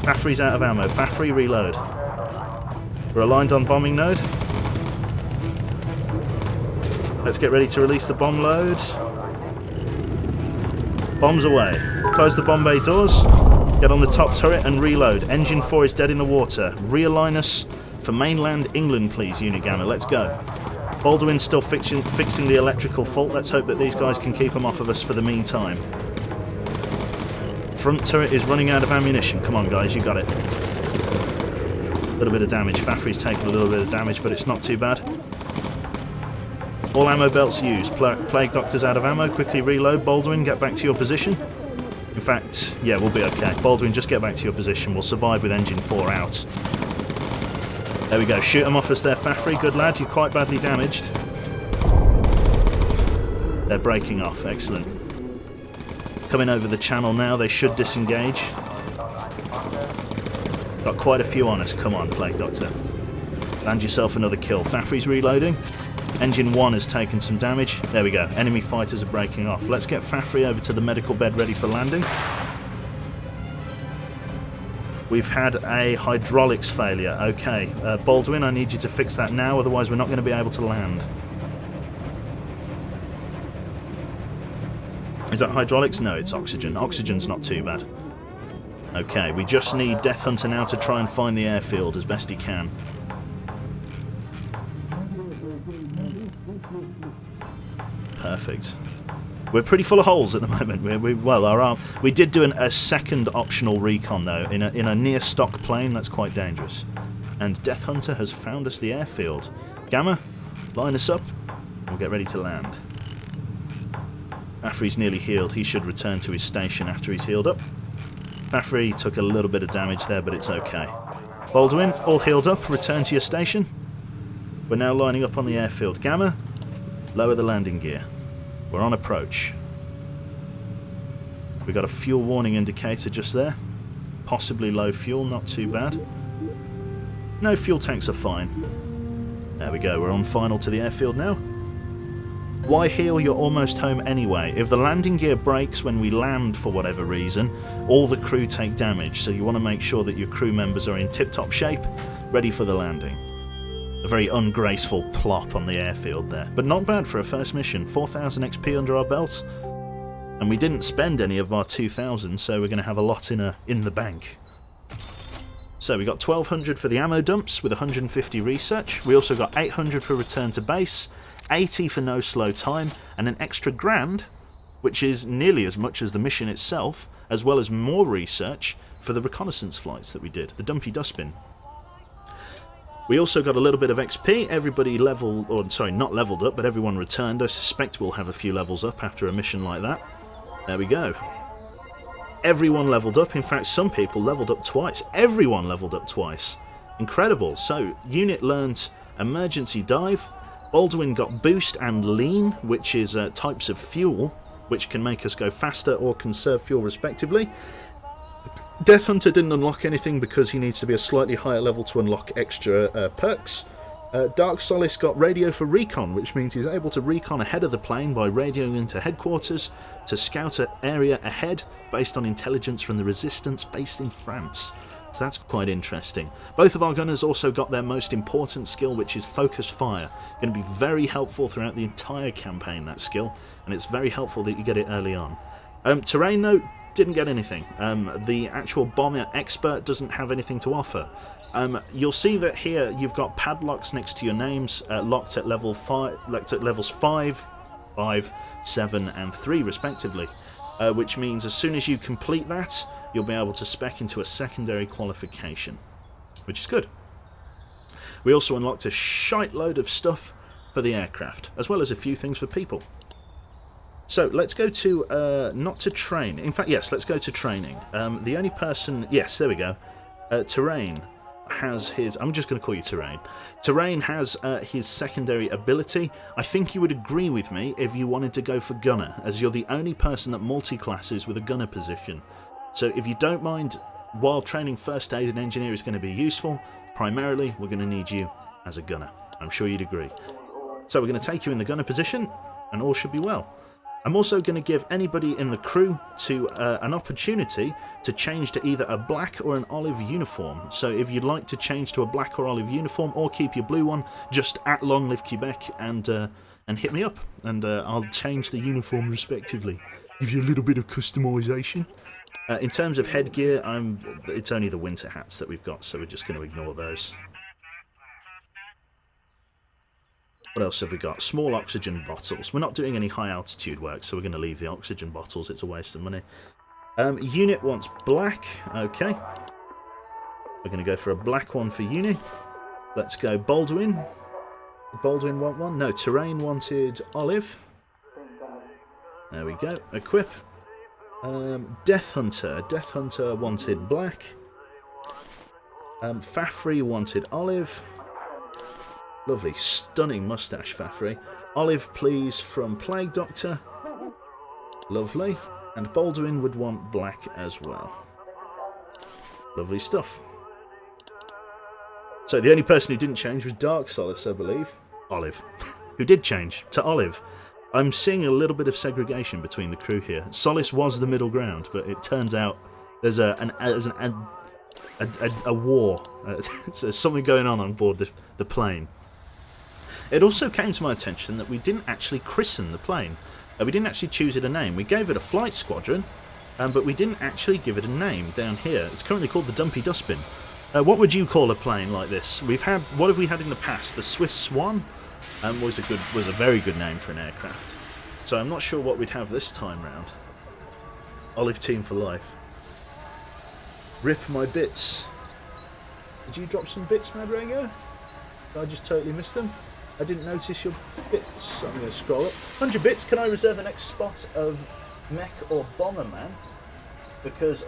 Fafri's out of ammo. Fafri, reload. We're aligned on bombing node. Let's get ready to release the bomb load. Bombs away. Close the bomb bay doors. Get on the top turret and reload. Engine 4 is dead in the water. Realign us for mainland England, please, Unigamma. Let's go. Baldwin's still fixing the electrical fault. Let's hope that these guys can keep them off of us for the meantime. Front turret is running out of ammunition. Come on, guys, you got it. A little bit of damage. Fafri's taken a little bit of damage, but it's not too bad. All ammo belts used. Plague Doctor's out of ammo. Quickly reload. Baldwin, get back to your position. In fact, yeah, we'll be okay. Baldwin, just get back to your position. We'll survive with engine 4 out. There we go. Shoot them off us there, Fafri. Good lad. You're quite badly damaged. They're breaking off. Excellent. Coming over the channel now. They should disengage. Got quite a few on us. Come on, Plague Doctor. Land yourself another kill. Fafri's reloading. Engine 1 has taken some damage. There we go. Enemy fighters are breaking off. Let's get Fafri over to the medical bed ready for landing. We've had a hydraulics failure. Okay. Baldwin, I need you to fix that now, otherwise we're not going to be able to land. Is that hydraulics? No, it's oxygen. Oxygen's not too bad. Okay, we just need Death Hunter now to try and find the airfield as best he can. Perfect. We're pretty full of holes at the moment. We did do a second optional recon though in a near stock plane. That's quite dangerous. And Death Hunter has found us the airfield. Gamma, line us up. We'll get ready to land. Fafry's nearly healed. He should return to his station after he's healed up. Fafry took a little bit of damage there, but it's okay. Baldwin, all healed up. Return to your station. We're now lining up on the airfield. Gamma, lower the landing gear. We're on approach. We got a fuel warning indicator just there. Possibly low fuel, not too bad. No, fuel tanks are fine. There we go, we're on final to the airfield now. Why heal? You're almost home anyway. If the landing gear breaks when we land for whatever reason, all the crew take damage, so you want to make sure that your crew members are in tip-top shape, ready for the landing. A very ungraceful plop on the airfield there, but not bad for a first mission. 4,000 XP under our belt, and we didn't spend any of our 2,000, so we're going to have a lot in the bank. So we got 1,200 for the ammo dumps with 150 research. We also got 800 for return to base, 80 for no slow time, and an extra grand, which is nearly as much as the mission itself, as well as more research for the reconnaissance flights that we did, the dumpy dustbin. We also got a little bit of XP. Everybody leveled, or sorry, not leveled up, but everyone returned. I suspect we'll have a few levels up after a mission like that. There we go. Everyone leveled up. In fact, some people leveled up twice. Everyone leveled up twice. Incredible. So, unit learned emergency dive. Baldwin got boost and lean, which is types of fuel, which can make us go faster or conserve fuel respectively. Death Hunter didn't unlock anything because he needs to be a slightly higher level to unlock extra perks. Dark Solace got radio for recon, which means he's able to recon ahead of the plane by radioing into headquarters to scout an area ahead based on intelligence from the Resistance based in France. So that's quite interesting. Both of our gunners also got their most important skill, which is focus fire. Going to be very helpful throughout the entire campaign, that skill, and it's very helpful that you get it early on. Terrain though, didn't get anything. The actual bomber expert doesn't have anything to offer. You'll see that here you've got padlocks next to your names, locked at levels 5, 7 and 3 respectively, which means as soon as you complete that, you'll be able to spec into a secondary qualification, which is good. We also unlocked a shite load of stuff for the aircraft, as well as a few things for people. So let's go to, not to train, in fact yes, let's go to training. The only person, yes, there we go, Terrain has his, I'm just going to call you Terrain. Terrain has his secondary ability. I think you would agree with me if you wanted to go for Gunner, as you're the only person that multi-classes with a Gunner position. So if you don't mind, while training First Aid and Engineer is going to be useful, primarily we're going to need you as a Gunner. I'm sure you'd agree. So we're going to take you in the Gunner position, and all should be well. I'm also going to give anybody in the crew an opportunity to change to either a black or an olive uniform. So if you'd like to change to a black or olive uniform, or keep your blue one, just at Long Live Quebec and hit me up, and I'll change the uniform respectively. Give you a little bit of customization. In terms of headgear, it's only the winter hats that we've got, so we're just going to ignore those. What else have we got? Small oxygen bottles. We're not doing any high altitude work, so we're going to leave the oxygen bottles. It's a waste of money. Unit wants black. Okay. We're going to go for a black one for Uni. Let's go Baldwin. Baldwin want one? No, Terrain wanted olive. There we go. Equip. Death Hunter. Death Hunter wanted black. Fafry wanted olive. Lovely, stunning moustache, Fafry. Olive, please, from Plague Doctor. Lovely. And Baldwin would want black as well. Lovely stuff. So the only person who didn't change was Dark Solace, I believe. Olive. Who did change to olive. I'm seeing a little bit of segregation between the crew here. Solace was the middle ground, but it turns out there's a war. There's something going on board the plane. It also came to my attention that we didn't actually christen the plane. We didn't actually choose it a name. We gave it a flight squadron, but we didn't actually give it a name down here. It's currently called the Dumpy Dustbin. What would you call a plane like this? What have we had in the past? The Swiss Swan was a very good name for an aircraft. So I'm not sure what we'd have this time round. Olive Team for life. Rip my bits. Did you drop some bits, Madrego? Did I just totally miss them? I didn't notice your bits. I'm going to scroll up. 100 bits. Can I reserve the next spot of Mech or Bomberman? Because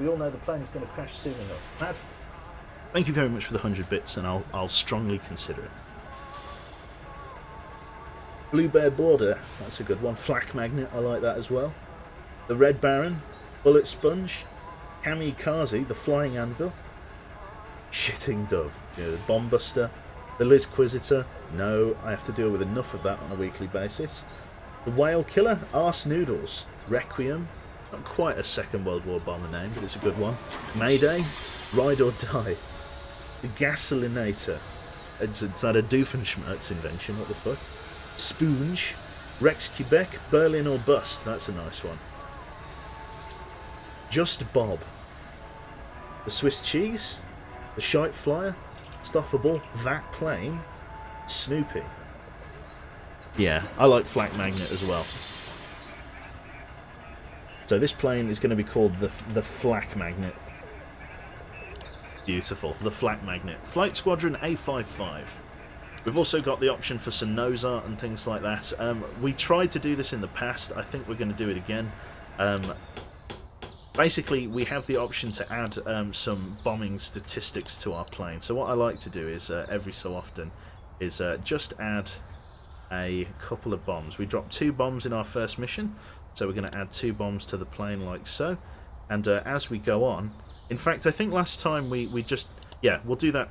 we all know the plane is going to crash soon enough. Mad, thank you very much for the 100 bits, and I'll strongly consider it. Blue Bear Border, that's a good one. Flak Magnet, I like that as well. The Red Baron, Bullet Sponge, Kamikaze, the Flying Anvil, Shitting Dove, the Bomb Buster, the Lizquisitor. No, I have to deal with enough of that on a weekly basis. The Whale Killer, Arse Noodles, Requiem, not quite a Second World War bomber name, but it's a good one. Mayday, Ride or Die, the Gasolinator. It's that a Doofenshmirtz invention, what the fuck? Spoonge, Rex Quebec, Berlin or Bust, that's a nice one. Just Bob, the Swiss Cheese, the Shite Flyer, Stoppable, That Plane, Snoopy. Yeah, I like Flak Magnet as well. So this plane is going to be called the Flak Magnet. Beautiful, the Flak Magnet. Flight Squadron A55. We've also got the option for some nose art and things like that. We tried to do this in the past. I think we're going to do it again. Basically, we have the option to add some bombing statistics to our plane. So what I like to do is, every so often, is just add a couple of bombs. We dropped 2 bombs in our first mission, so we're going to add 2 bombs to the plane like so. And as we go on, in fact, I think last time we just, yeah, we'll do that.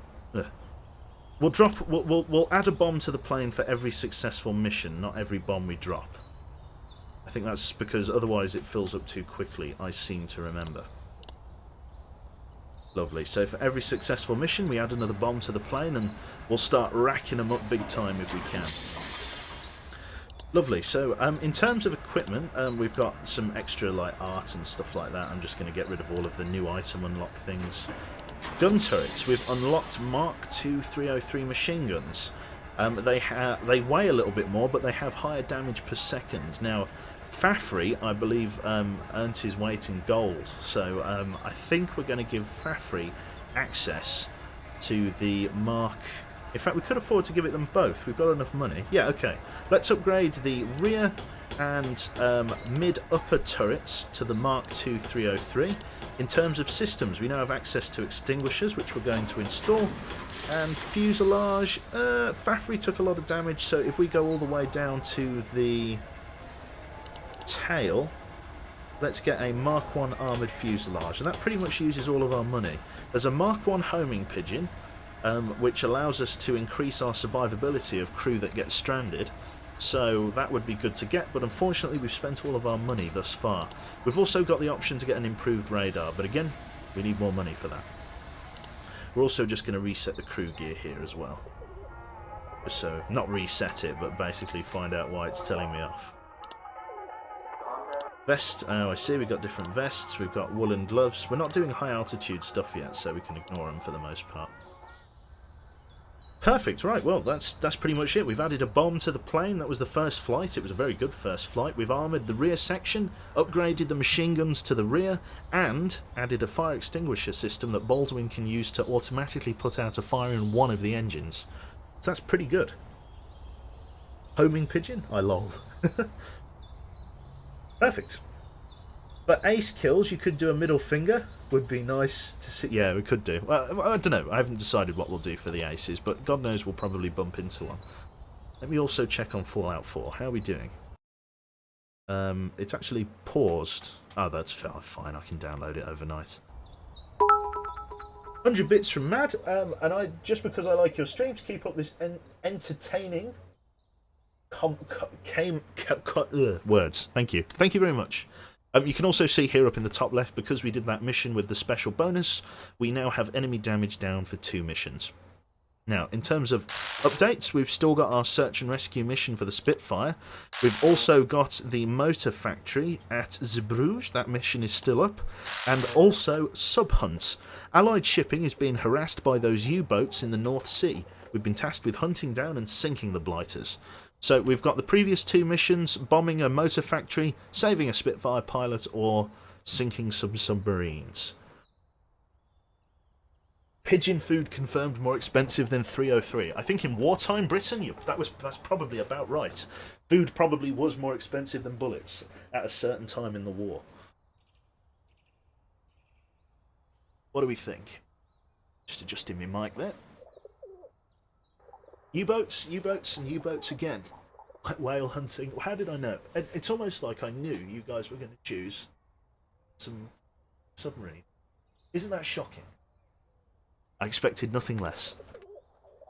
We'll add a bomb to the plane for every successful mission, not every bomb we drop. I think that's because otherwise it fills up too quickly, I seem to remember. Lovely. So for every successful mission, we add another bomb to the plane, and we'll start racking them up big time if we can. Lovely. So in terms of equipment, we've got some extra like art and stuff like that. I'm just going to get rid of all of the new item unlock things. Gun turrets. We've unlocked Mark II 303 machine guns. They weigh a little bit more, but they have higher damage per second. Now, Fafri, I believe, earned his weight in gold, so I think we're going to give Fafri access to the Mark. In fact, we could afford to give it them both. We've got enough money. Yeah, okay. Let's upgrade the rear and mid-upper turrets to the Mark II 303. In terms of systems, we now have access to extinguishers, which we're going to install, and fuselage. Fafri took a lot of damage, so if we go all the way down to the tail, let's get a Mark I armoured fuselage, and that pretty much uses all of our money. There's a Mark I homing pigeon, which allows us to increase our survivability of crew that get stranded, so that would be good to get, but unfortunately we've spent all of our money thus far. We've also got the option to get an improved radar, but again, we need more money for that. We're also just going to reset the crew gear here as well. So, not reset it, but basically find out why it's telling me off. Vest, oh I see, we've got different vests, we've got woolen gloves. We're not doing high altitude stuff yet, so we can ignore them for the most part. Perfect, right, well that's pretty much it. We've added a bomb to the plane. That was the first flight. It was a very good first flight. We've armoured the rear section, upgraded the machine guns to the rear, and added a fire extinguisher system that Baldwin can use to automatically put out a fire in one of the engines. So that's pretty good. Homing pigeon? I lol. Perfect. But ace kills, you could do a middle finger. Would be nice to see. Yeah, we could do. Well, I don't know. I haven't decided what we'll do for the aces, but God knows we'll probably bump into one. Let me also check on Fallout 4. How are we doing? It's actually paused. Oh, that's fine. I can download it overnight. 100 bits from Mad, and just because I like your stream, to keep up this entertaining words. Thank you. Thank you very much. You can also see here up in the top left, because we did that mission with the special bonus, we now have enemy damage down for 2 missions. Now, in terms of updates, we've still got our search and rescue mission for the Spitfire. We've also got the motor factory at Zeebrugge. That mission is still up. And also sub-hunts. Allied shipping is being harassed by those U-boats in the North Sea. We've been tasked with hunting down and sinking the blighters. So we've got the previous 2 missions, bombing a motor factory, saving a Spitfire pilot, or sinking some submarines. Pigeon food confirmed more expensive than 303. I think in wartime Britain, that's probably about right. Food probably was more expensive than bullets at a certain time in the war. What do we think? Just adjusting my mic there. U-boats, U-boats, and U-boats again. Like whale hunting. How did I know? It's almost like I knew you guys were going to choose some submarine. Isn't that shocking? I expected nothing less.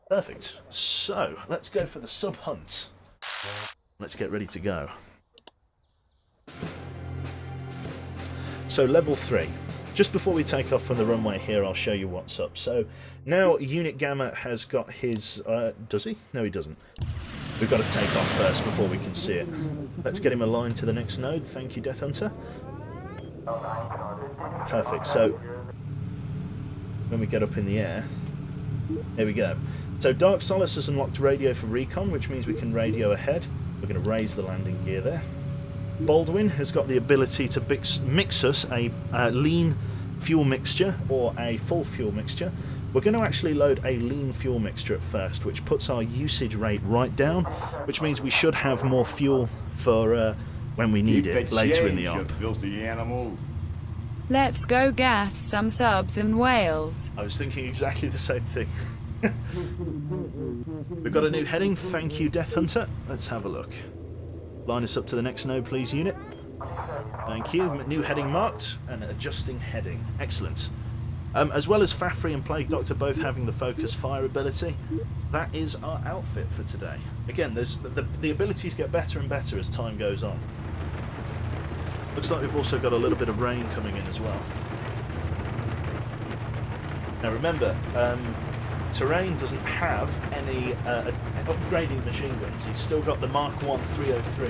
Perfect. So, let's go for the sub-hunt. Let's get ready to go. So, level 3. Just before we take off from the runway here, I'll show you what's up. So, now Unit Gamma has got his... does he? No, he doesn't. We've got to take off first before we can see it. Let's get him aligned to the next node. Thank you, Death Hunter. Perfect. So, when we get up in the air, here we go. So Dark Solace has unlocked radio for recon, which means we can radio ahead. We're going to raise the landing gear there. Baldwin has got the ability to mix us a lean fuel mixture or a full fuel mixture. We're going to actually load a lean fuel mixture at first, which puts our usage rate right down, which means we should have more fuel for when we need it later in the op. Filthy animal. Let's go gas some subs and whales. I was thinking exactly the same thing. We've got a new heading. Thank you, Death Hunter. Let's have a look. Line us up to the next node, please, unit. Thank you. New heading marked and adjusting heading. Excellent. As well as Fafhree and Plague Doctor both having the focus fire ability, that is our outfit for today. Again, the abilities get better and better as time goes on. Looks like we've also got a little bit of rain coming in as well. Now remember, Terrain doesn't have any upgrading machine guns. He's still got the Mark 1 303.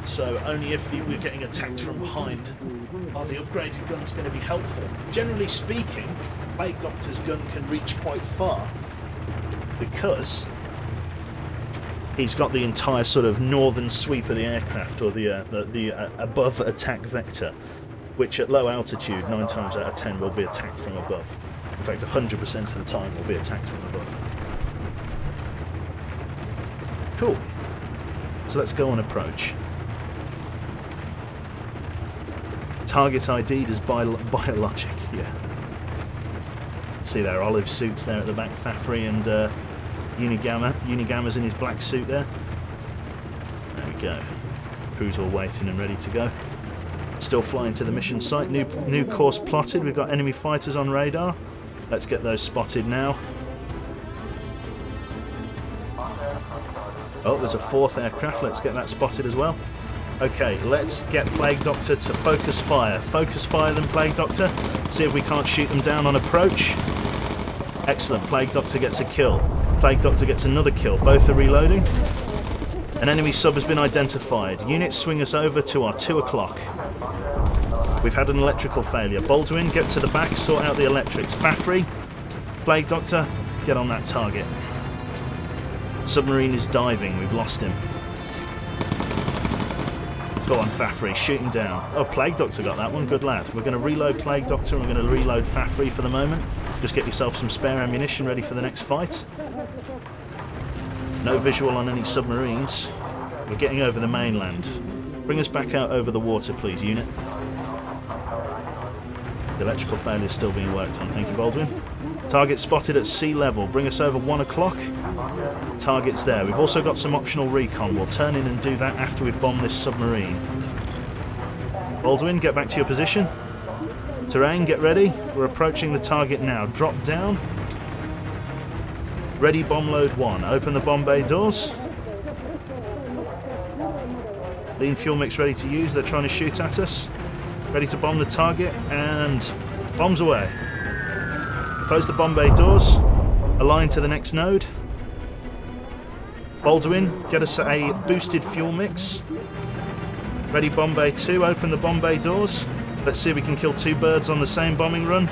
So only if we're getting attacked from behind are the upgraded guns going to be helpful. Generally speaking, Plague Doctor's gun can reach quite far because he's got the entire sort of northern sweep of the aircraft, or the above attack vector, which at low altitude 9 times out of 10 will be attacked from above. In fact, 100% of the time will be attacked from above. Cool. So let's go on approach. Target ID'd as biologic, yeah. See their olive suits there at the back, Fafhree and Unigamma. Unigamma's in his black suit there. There we go. Crew's all waiting and ready to go. Still flying to the mission site. New course plotted. We've got enemy fighters on radar. Let's get those spotted now. Oh, there's a 4th aircraft. Let's get that spotted as well. Okay, let's get Plague Doctor to focus fire. Focus fire them, Plague Doctor. See if we can't shoot them down on approach. Excellent. Plague Doctor gets a kill. Plague Doctor gets another kill. Both are reloading. An enemy sub has been identified. Units swing us over to our 2 o'clock. We've had an electrical failure. Baldwin, get to the back, sort out the electrics. Fafhree, Plague Doctor, get on that target. Submarine is diving. We've lost him. Go on, Fafhree, shoot him down. Oh, Plague Doctor got that one. Good lad. We're going to reload Plague Doctor and we're going to reload Fafhree for the moment. Just get yourself some spare ammunition ready for the next fight. No visual on any submarines. We're getting over the mainland. Bring us back out over the water, please, unit. The electrical failure is still being worked on. Thank you, Baldwin. Target spotted at sea level. Bring us over 1 o'clock. Target's there. We've also got some optional recon. We'll turn in and do that after we've bombed this submarine. Baldwin, get back to your position. Terrain, get ready. We're approaching the target now. Drop down. Ready, bomb load 1. Open the bomb bay doors. Lean fuel mix ready to use. They're trying to shoot at us. Ready to bomb the target, and bombs away. Close the bomb bay doors. Align to the next node. Baldwin, get us a boosted fuel mix. Ready Bombay 2, open the Bombay doors. Let's see if we can kill 2 birds on the same bombing run.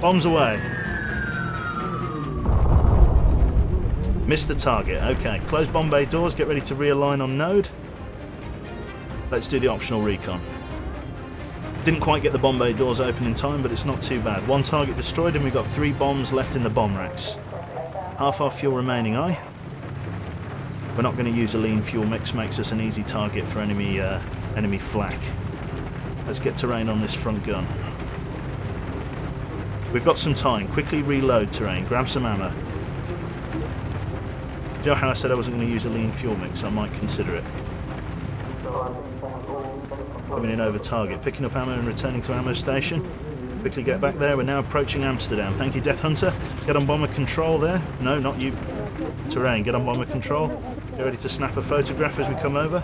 Bombs away. Missed the target. Okay, close Bombay doors, get ready to realign on node. Let's do the optional recon. Didn't quite get the Bombay doors open in time, but it's not too bad. 1 target destroyed and we've got 3 bombs left in the bomb racks. Half our fuel remaining, aye? We're not going to use a lean fuel mix, makes us an easy target for enemy flak. Let's get terrain on this front gun. We've got some time. Quickly reload terrain. Grab some ammo. Do you know how I said I wasn't going to use a lean fuel mix? I might consider it. Coming in over target. Picking up ammo and returning to ammo station. Quickly get back there. We're now approaching Amsterdam. Thank you, Death Hunter. Get on bomber control there. No, not you. Terrain. Get on bomber control. Get ready to snap a photograph as we come over.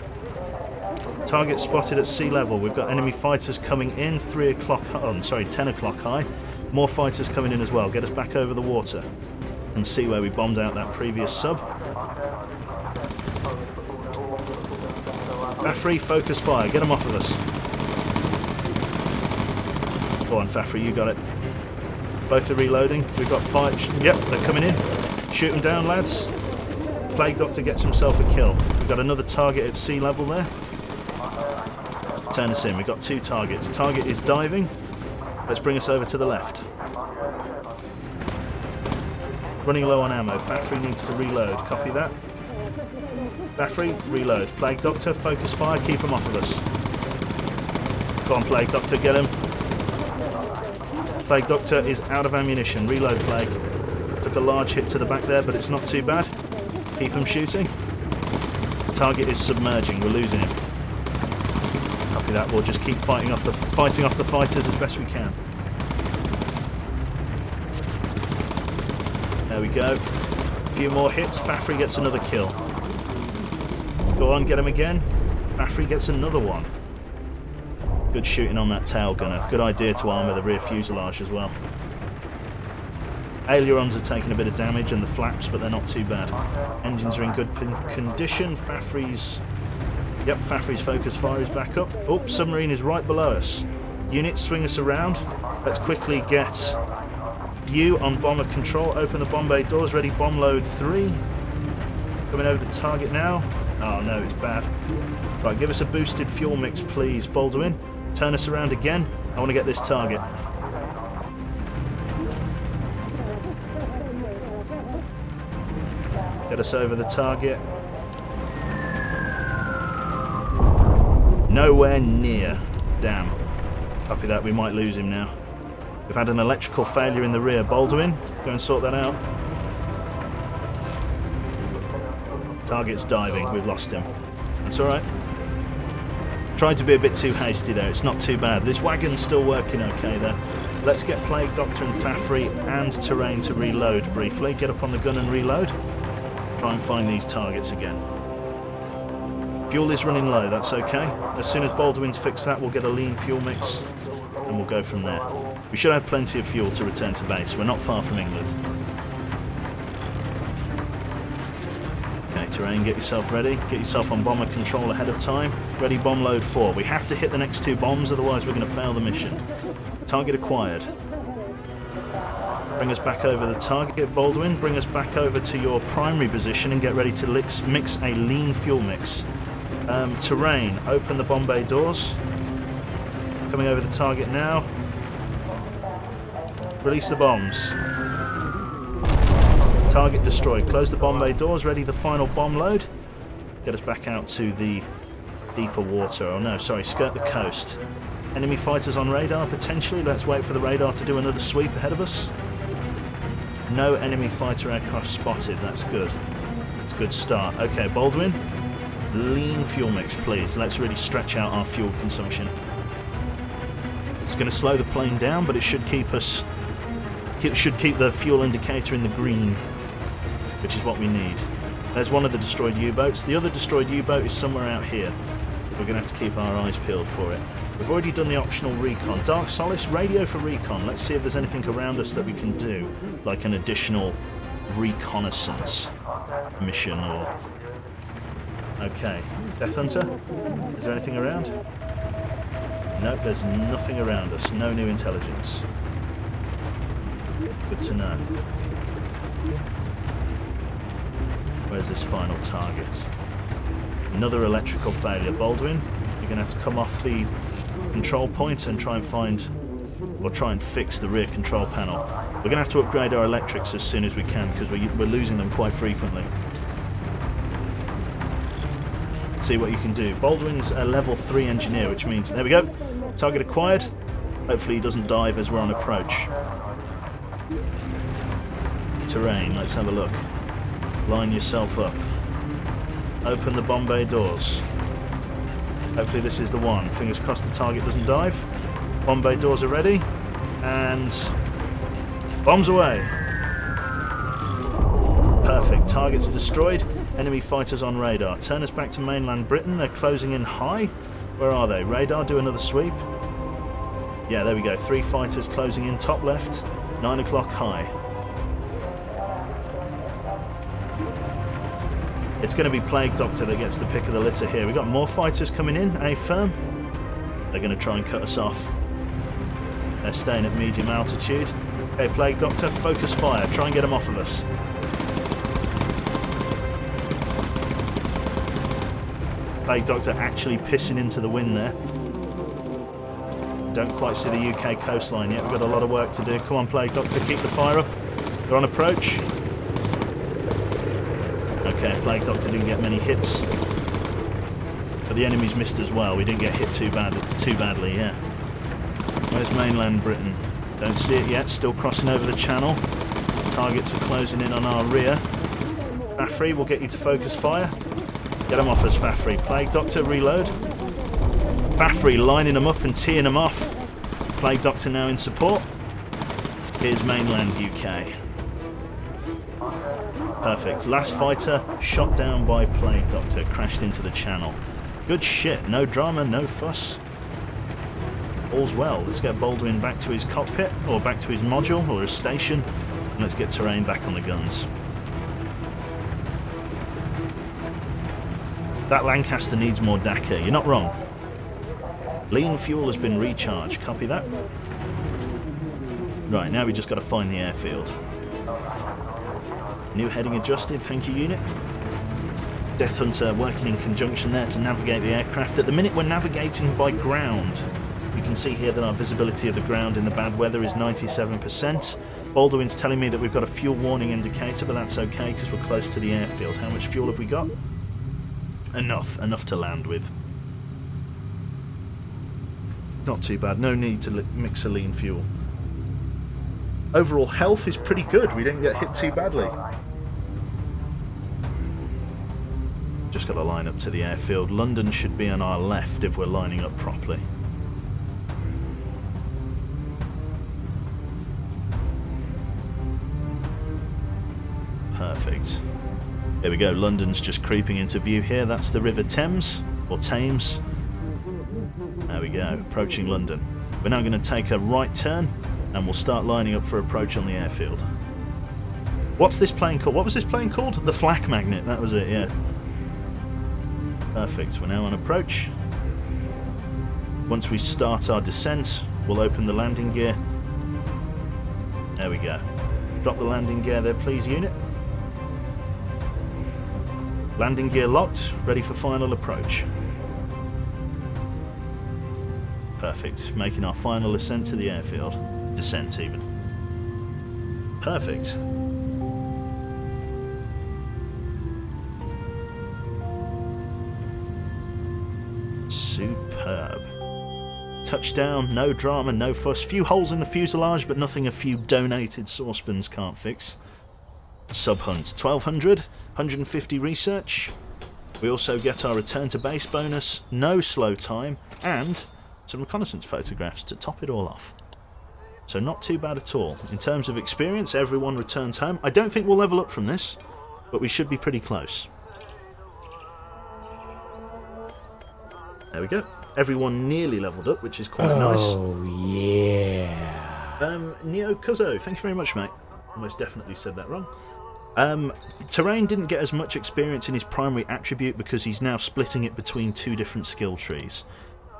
Target spotted at sea level. We've got enemy fighters coming in. 10 o'clock high. More fighters coming in as well. Get us back over the water and see where we bombed out that previous sub. Fafri, focus fire. Get them off of us. Go on, Fafri, you got it. Both are reloading. We've got 5. Yep, they're coming in. Shoot them down, lads. Plague Doctor gets himself a kill. We've got another target at sea level there. Turn us in. We've got 2 targets. Target is diving. Let's bring us over to the left. Running low on ammo. Fafri needs to reload. Copy that. Fafri, reload. Plague Doctor, focus fire. Keep him off of us. Go on, Plague Doctor, get him. Plague Doctor is out of ammunition. Reload, Plague. Took a large hit to the back there, but it's not too bad. Keep him shooting. Target is submerging. We're losing him. Copy that. We'll just keep fighting off the fighters as best we can. There we go. A few more hits. Fafri gets another kill. Go on, get him again. Fafri gets another one. Good shooting on that tail gunner. Good idea to armour the rear fuselage as well. Ailerons are taking a bit of damage and the flaps, but they're not too bad. Engines are in good condition. Fafri's focus fire is back up. Oh, submarine is right below us. Units, swing us around. Let's quickly get you on bomber control. Open the Bombay doors. Ready, bomb load 3. Coming over the target now. Oh no, it's bad. Right, give us a boosted fuel mix, please, Baldwin. Turn us around again. I want to get this target. Get us over the target. Nowhere near. Damn. Copy that, we might lose him now. We've had an electrical failure in the rear. Baldwin, go and sort that out. Target's diving, we've lost him. That's alright. Tried to be a bit too hasty there, it's not too bad. This wagon's still working okay there. Let's get Plague Doctor and Fafri and Terrain to reload briefly. Get up on the gun and reload. Try and find these targets again. Fuel is running low, that's okay. As soon as Baldwin's fixed that, we'll get a lean fuel mix and we'll go from there. We should have plenty of fuel to return to base. We're not far from England. Okay, Terrain, get yourself ready. Get yourself on bomber control ahead of time. Ready, bomb load 4. We have to hit the next 2 bombs, otherwise we're going to fail the mission. Target acquired. Bring us back over the target, Baldwin. Bring us back over to your primary position and get ready to mix a lean fuel mix. Terrain, open the Bombay doors. Coming over the target now. Release the bombs. Target destroyed. Close the Bombay doors. Ready the final bomb load. Get us back out to the deeper water. Oh no, sorry, skirt the coast. Enemy fighters on radar, potentially. Let's wait for the radar to do another sweep ahead of us. No enemy fighter aircraft spotted. That's good. It's a good start. Okay, Baldwin. Lean fuel mix, please. Let's really stretch out our fuel consumption. It's going to slow the plane down, but it should keep us... It should keep the fuel indicator in the green, which is what we need. There's one of the destroyed U-boats. The other destroyed U-boat is somewhere out here. We're going to have to keep our eyes peeled for it. We've already done the optional recon. Dark Solace, radio for recon. Let's see if there's anything around us that we can do, like an additional reconnaissance mission or... Okay, Death Hunter, is there anything around? Nope, there's nothing around us, no new intelligence. Good to know. Where's this final target? Another electrical failure. Baldwin, you're going to have to come off the control point and try and find, or try and fix the rear control panel. We're going to have to upgrade our electrics as soon as we can because we're losing them quite frequently. See what you can do. Baldwin's a level 3 engineer, which means, there we go, target acquired. Hopefully he doesn't dive as we're on approach. Terrain, let's have a look. Line yourself up. Open the bomb bay doors. Hopefully this is the one. Fingers crossed the target doesn't dive. Bomb bay doors are ready. And bombs away. Perfect. Target's destroyed. Enemy fighters on radar. Turn us back to mainland Britain. They're closing in high. Where are they? Radar, do another sweep. Yeah, there we go. 3 fighters closing in top left. 9 o'clock high. It's going to be Plague Doctor that gets the pick of the litter here. We've got more fighters coming in, A-firm. They're going to try and cut us off. They're staying at medium altitude. Okay, Plague Doctor, focus fire. Try and get them off of us. Plague Doctor actually pissing into the wind there. Don't quite see the UK coastline yet. We've got a lot of work to do. Come on, Plague Doctor, keep the fire up. They're on approach. Okay, Plague Doctor didn't get many hits. But the enemies missed as well. We didn't get hit too badly, yeah. Where's mainland Britain? Don't see it yet. Still crossing over the channel. Targets are closing in on our rear. Fafri will get you to focus fire. Get them off us, Fafri. Plague Doctor, reload. Fafri lining them up and teeing them off. Plague Doctor now in support. Here's mainland UK. Perfect. Last fighter shot down by Plague Doctor. Crashed into the channel. Good shit. No drama, no fuss. All's well. Let's get Baldwin back to his cockpit, or back to his module, or his station, and let's get Terrain back on the guns. That Lancaster needs more DACA. You're not wrong. Lean fuel has been recharged. Copy that. Right, now we just got to find the airfield. New heading adjusted, thank you, unit. Death Hunter working in conjunction there to navigate the aircraft. At the minute we're navigating by ground. You can see here that our visibility of the ground in the bad weather is 97%. Baldwin's telling me that we've got a fuel warning indicator, but that's okay because we're close to the airfield. How much fuel have we got? Enough to land with. Not too bad, no need to mix a lean fuel. Overall health is pretty good, we didn't get hit too badly. Just got to line up to the airfield. London should be on our left if we're lining up properly. Perfect. Here we go, London's just creeping into view here. That's the River Thames, or Thames. There we go, approaching London. We're now going to take a right turn and we'll start lining up for approach on the airfield. What's this plane called? What was this plane called? The Flak Magnet, that was it, yeah. Perfect, we're now on approach. Once we start our descent, we'll open the landing gear. There we go. Drop the landing gear there, please, unit. Landing gear locked, ready for final approach. Perfect, making our final ascent to the airfield. Descent, even. Perfect. Superb. Touchdown, no drama, no fuss. Few holes in the fuselage, but nothing a few donated saucepans can't fix. Sub-hunt, 1200, 150 research. We also get our return to base bonus, no slow time, and some reconnaissance photographs to top it all off. So not too bad at all. In terms of experience, everyone returns home. I don't think we'll level up from this, but we should be pretty close. There we go. Everyone nearly leveled up, which is quite nice. Oh, yeah. Neo Kuzo, thank you very much, mate. Almost definitely said that wrong. Terrain didn't get as much experience in his primary attribute because he's now splitting it between 2 different skill trees.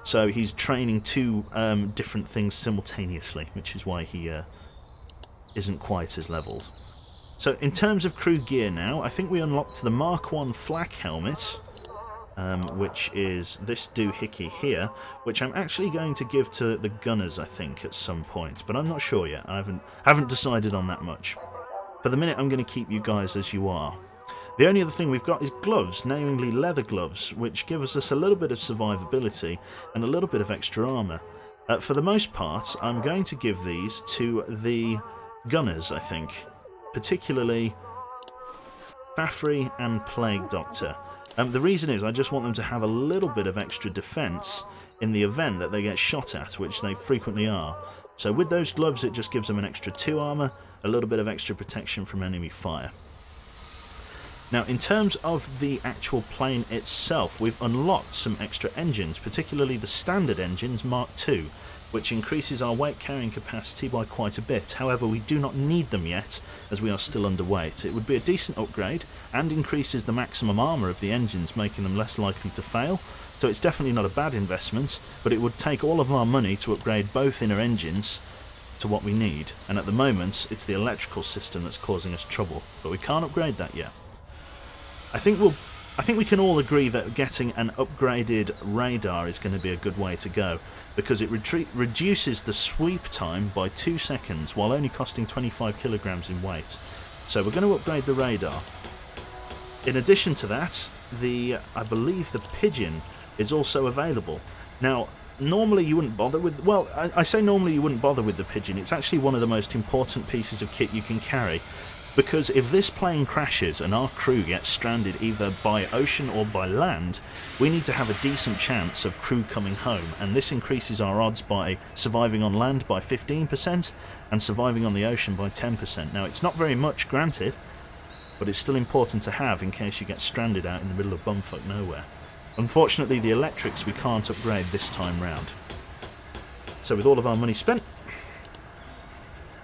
So he's training 2 different things simultaneously, which is why he isn't quite as leveled. So in terms of crew gear now, I think we unlocked the Mark 1 flak helmet, which is this doohickey here, which I'm actually going to give to the gunners, I think, at some point, but I'm not sure yet. I haven't decided on that much. For the minute, I'm going to keep you guys as you are. The only other thing we've got is gloves, namely leather gloves, which give us a little bit of survivability and a little bit of extra armour. For the most part, I'm going to give these to the gunners, I think. Particularly Fafry and Plague Doctor. The reason is I just want them to have a little bit of extra defence in the event that they get shot at, which they frequently are. So with those gloves it just gives them an extra 2 armour, a little bit of extra protection from enemy fire. Now in terms of the actual plane itself, we've unlocked some extra engines, particularly the standard engines Mark II, which increases our weight carrying capacity by quite a bit. However, we do not need them yet, as we are still underweight. It would be a decent upgrade, and increases the maximum armour of the engines, making them less likely to fail. So it's definitely not a bad investment, but it would take all of our money to upgrade both inner engines to what we need. And at the moment, it's the electrical system that's causing us trouble, but we can't upgrade that yet. I think we can all agree that getting an upgraded radar is going to be a good way to go, because it reduces the sweep time by 2 seconds while only costing 25 kilograms in weight. So we're going to upgrade the radar. In addition to that, I believe the Pigeon is also available. Now, normally you wouldn't bother with... Well, I say normally you wouldn't bother with the Pigeon. It's actually one of the most important pieces of kit you can carry. Because if this plane crashes and our crew gets stranded either by ocean or by land, we need to have a decent chance of crew coming home, and this increases our odds by surviving on land by 15% and surviving on the ocean by 10%. Now it's not very much, granted, but it's still important to have in case you get stranded out in the middle of bumfuck nowhere. Unfortunately the electrics we can't upgrade this time round. So with all of our money spent,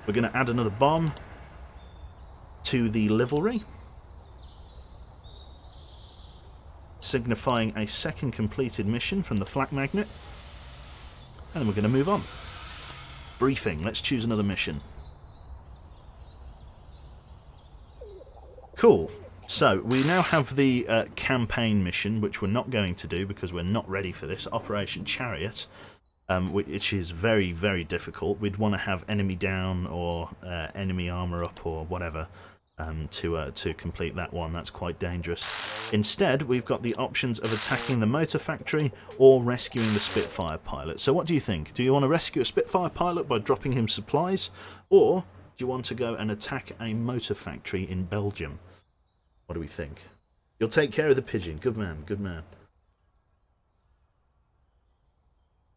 we're going to add another bomb to the livery, signifying a second completed mission from the flak magnet, and then we're going to move on. Briefing, let's choose another mission. Cool, so we now have the campaign mission, which we're not going to do because we're not ready for this, Operation Chariot, which is very, very difficult. We'd want to have enemy down or enemy armour up or whatever. To complete that one. That's quite dangerous. Instead, we've got the options of attacking the motor factory or rescuing the Spitfire pilot. So what do you think? Do you want to rescue a Spitfire pilot by dropping him supplies, or do you want to go and attack a motor factory in Belgium? What do we think? You'll take care of the Pigeon. Good man, good man.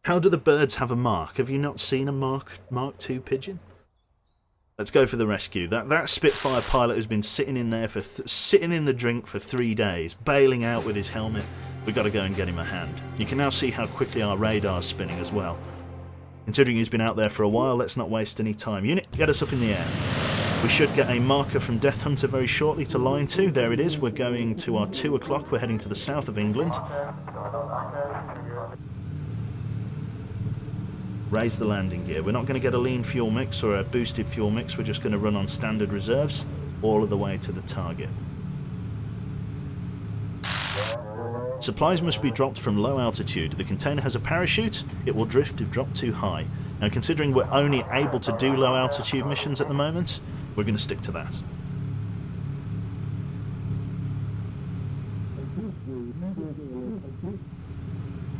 How do the birds have a mark? Have you not seen a Mark II Pigeon? Let's go for the rescue. That Spitfire pilot has been sitting in there for sitting in the drink for 3 days, bailing out with his helmet. We've got to go and get him a hand. You can now see how quickly our radar's spinning as well. Considering he's been out there for a while, let's not waste any time. Unit, get us up in the air. We should get a marker from Death Hunter very shortly to line 2. There it is. We're going to our 2 o'clock. We're heading to the south of England. Raise the landing gear. We're not going to get a lean fuel mix or a boosted fuel mix. We're just going to run on standard reserves all of the way to the target. Supplies must be dropped from low altitude. The container has a parachute. It will drift if dropped too high. Now, considering we're only able to do low altitude missions at the moment, we're going to stick to that.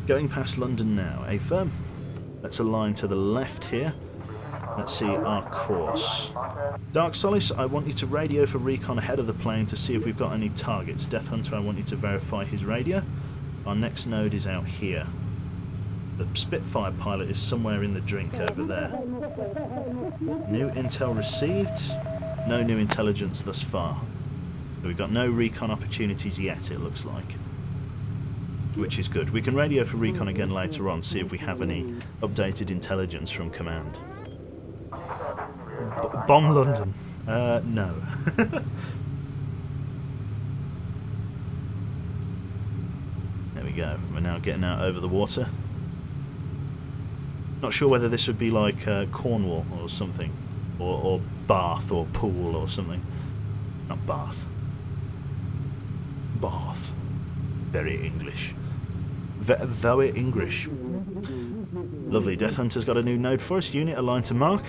Going past London now. A-firm. Let's align to the left here. Let's see our course. Dark Solace, I want you to radio for recon ahead of the plane to see if we've got any targets. Death Hunter, I want you to verify his radio. Our next node is out here. The Spitfire pilot is somewhere in the drink over there. New intel received. No new intelligence thus far. We've got no recon opportunities yet, it looks like. Which is good. We can radio for recon again later on, see if we have any updated intelligence from command. Bomb London. No. There we go. We're now getting out over the water. Not sure whether this would be like Cornwall or something. Or Bath or Poole or something. Not Bath. Bath. Very English. Very English. Lovely. Death Hunter's got a new node for us. Unit aligned to mark.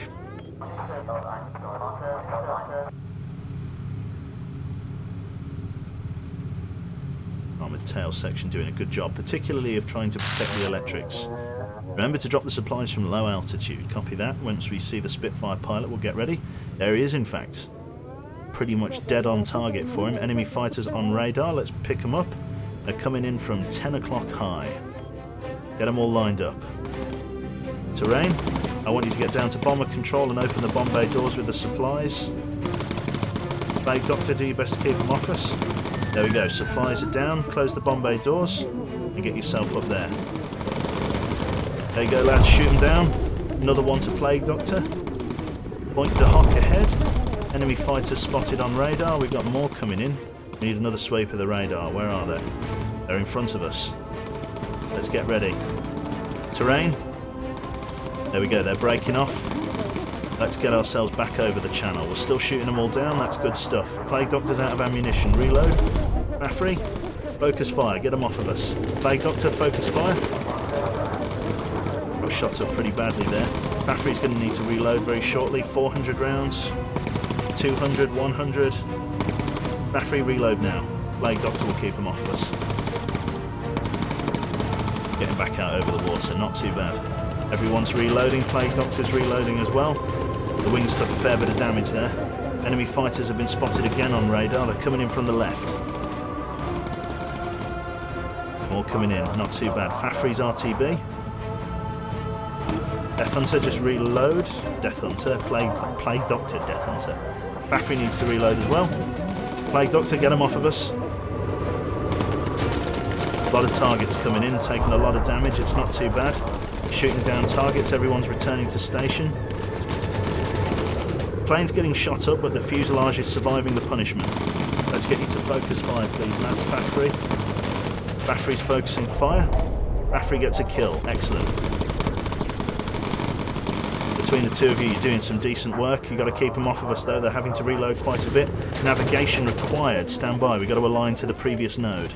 Armoured tail section doing a good job, particularly of trying to protect the electrics. Remember to drop the supplies from low altitude. Copy that. Once we see the Spitfire pilot, we'll get ready. There he is, in fact. Pretty much dead on target for him. Enemy fighters on radar. Let's pick them up. They're coming in from 10 o'clock high. Get them all lined up. Terrain. I want you to get down to bomber control and open the bomb bay doors with the supplies. Plague Doctor, do your best to keep them off us. There we go. Supplies are down. Close the bomb bay doors and get yourself up there. There you go, lads, shoot them down. Another one to Plague Doctor. Point the Hawk ahead. Enemy fighters spotted on radar. We've got more coming in. We need another sweep of the radar. Where are they? They're in front of us. Let's get ready. Terrain. There we go, they're breaking off. Let's get ourselves back over the channel. We're still shooting them all down. That's good stuff. Plague Doctor's out of ammunition. Reload. Baffrey. Focus fire. Get them off of us. Plague Doctor, focus fire. Got shot up pretty badly there. Baffrey's going to need to reload very shortly. 400 rounds. 200, 100. Baffrey, reload now. Plague Doctor will keep them off of us. Getting back out over the water. Not too bad. Everyone's reloading. Plague Doctor's reloading as well. The wings took a fair bit of damage there. Enemy fighters have been spotted again on radar. They're coming in from the left. All coming in. Not too bad. Fafrey's RTB. Death Hunter, just reload. Death Hunter. Plague Doctor, Death Hunter. Baffrey needs to reload as well. Plague Doctor, get him off of us. A lot of targets coming in, taking a lot of damage. It's not too bad. Shooting down targets. Everyone's returning to station. Plane's getting shot up, but the fuselage is surviving the punishment. Let's get you to focus fire, please, lads. Baffrey. Baffrey's focusing fire. Baffrey gets a kill. Excellent. Between the two of you, you're doing some decent work. You've got to keep them off of us, though. They're having to reload quite a bit. Navigation required. Stand by. We've got to align to the previous node.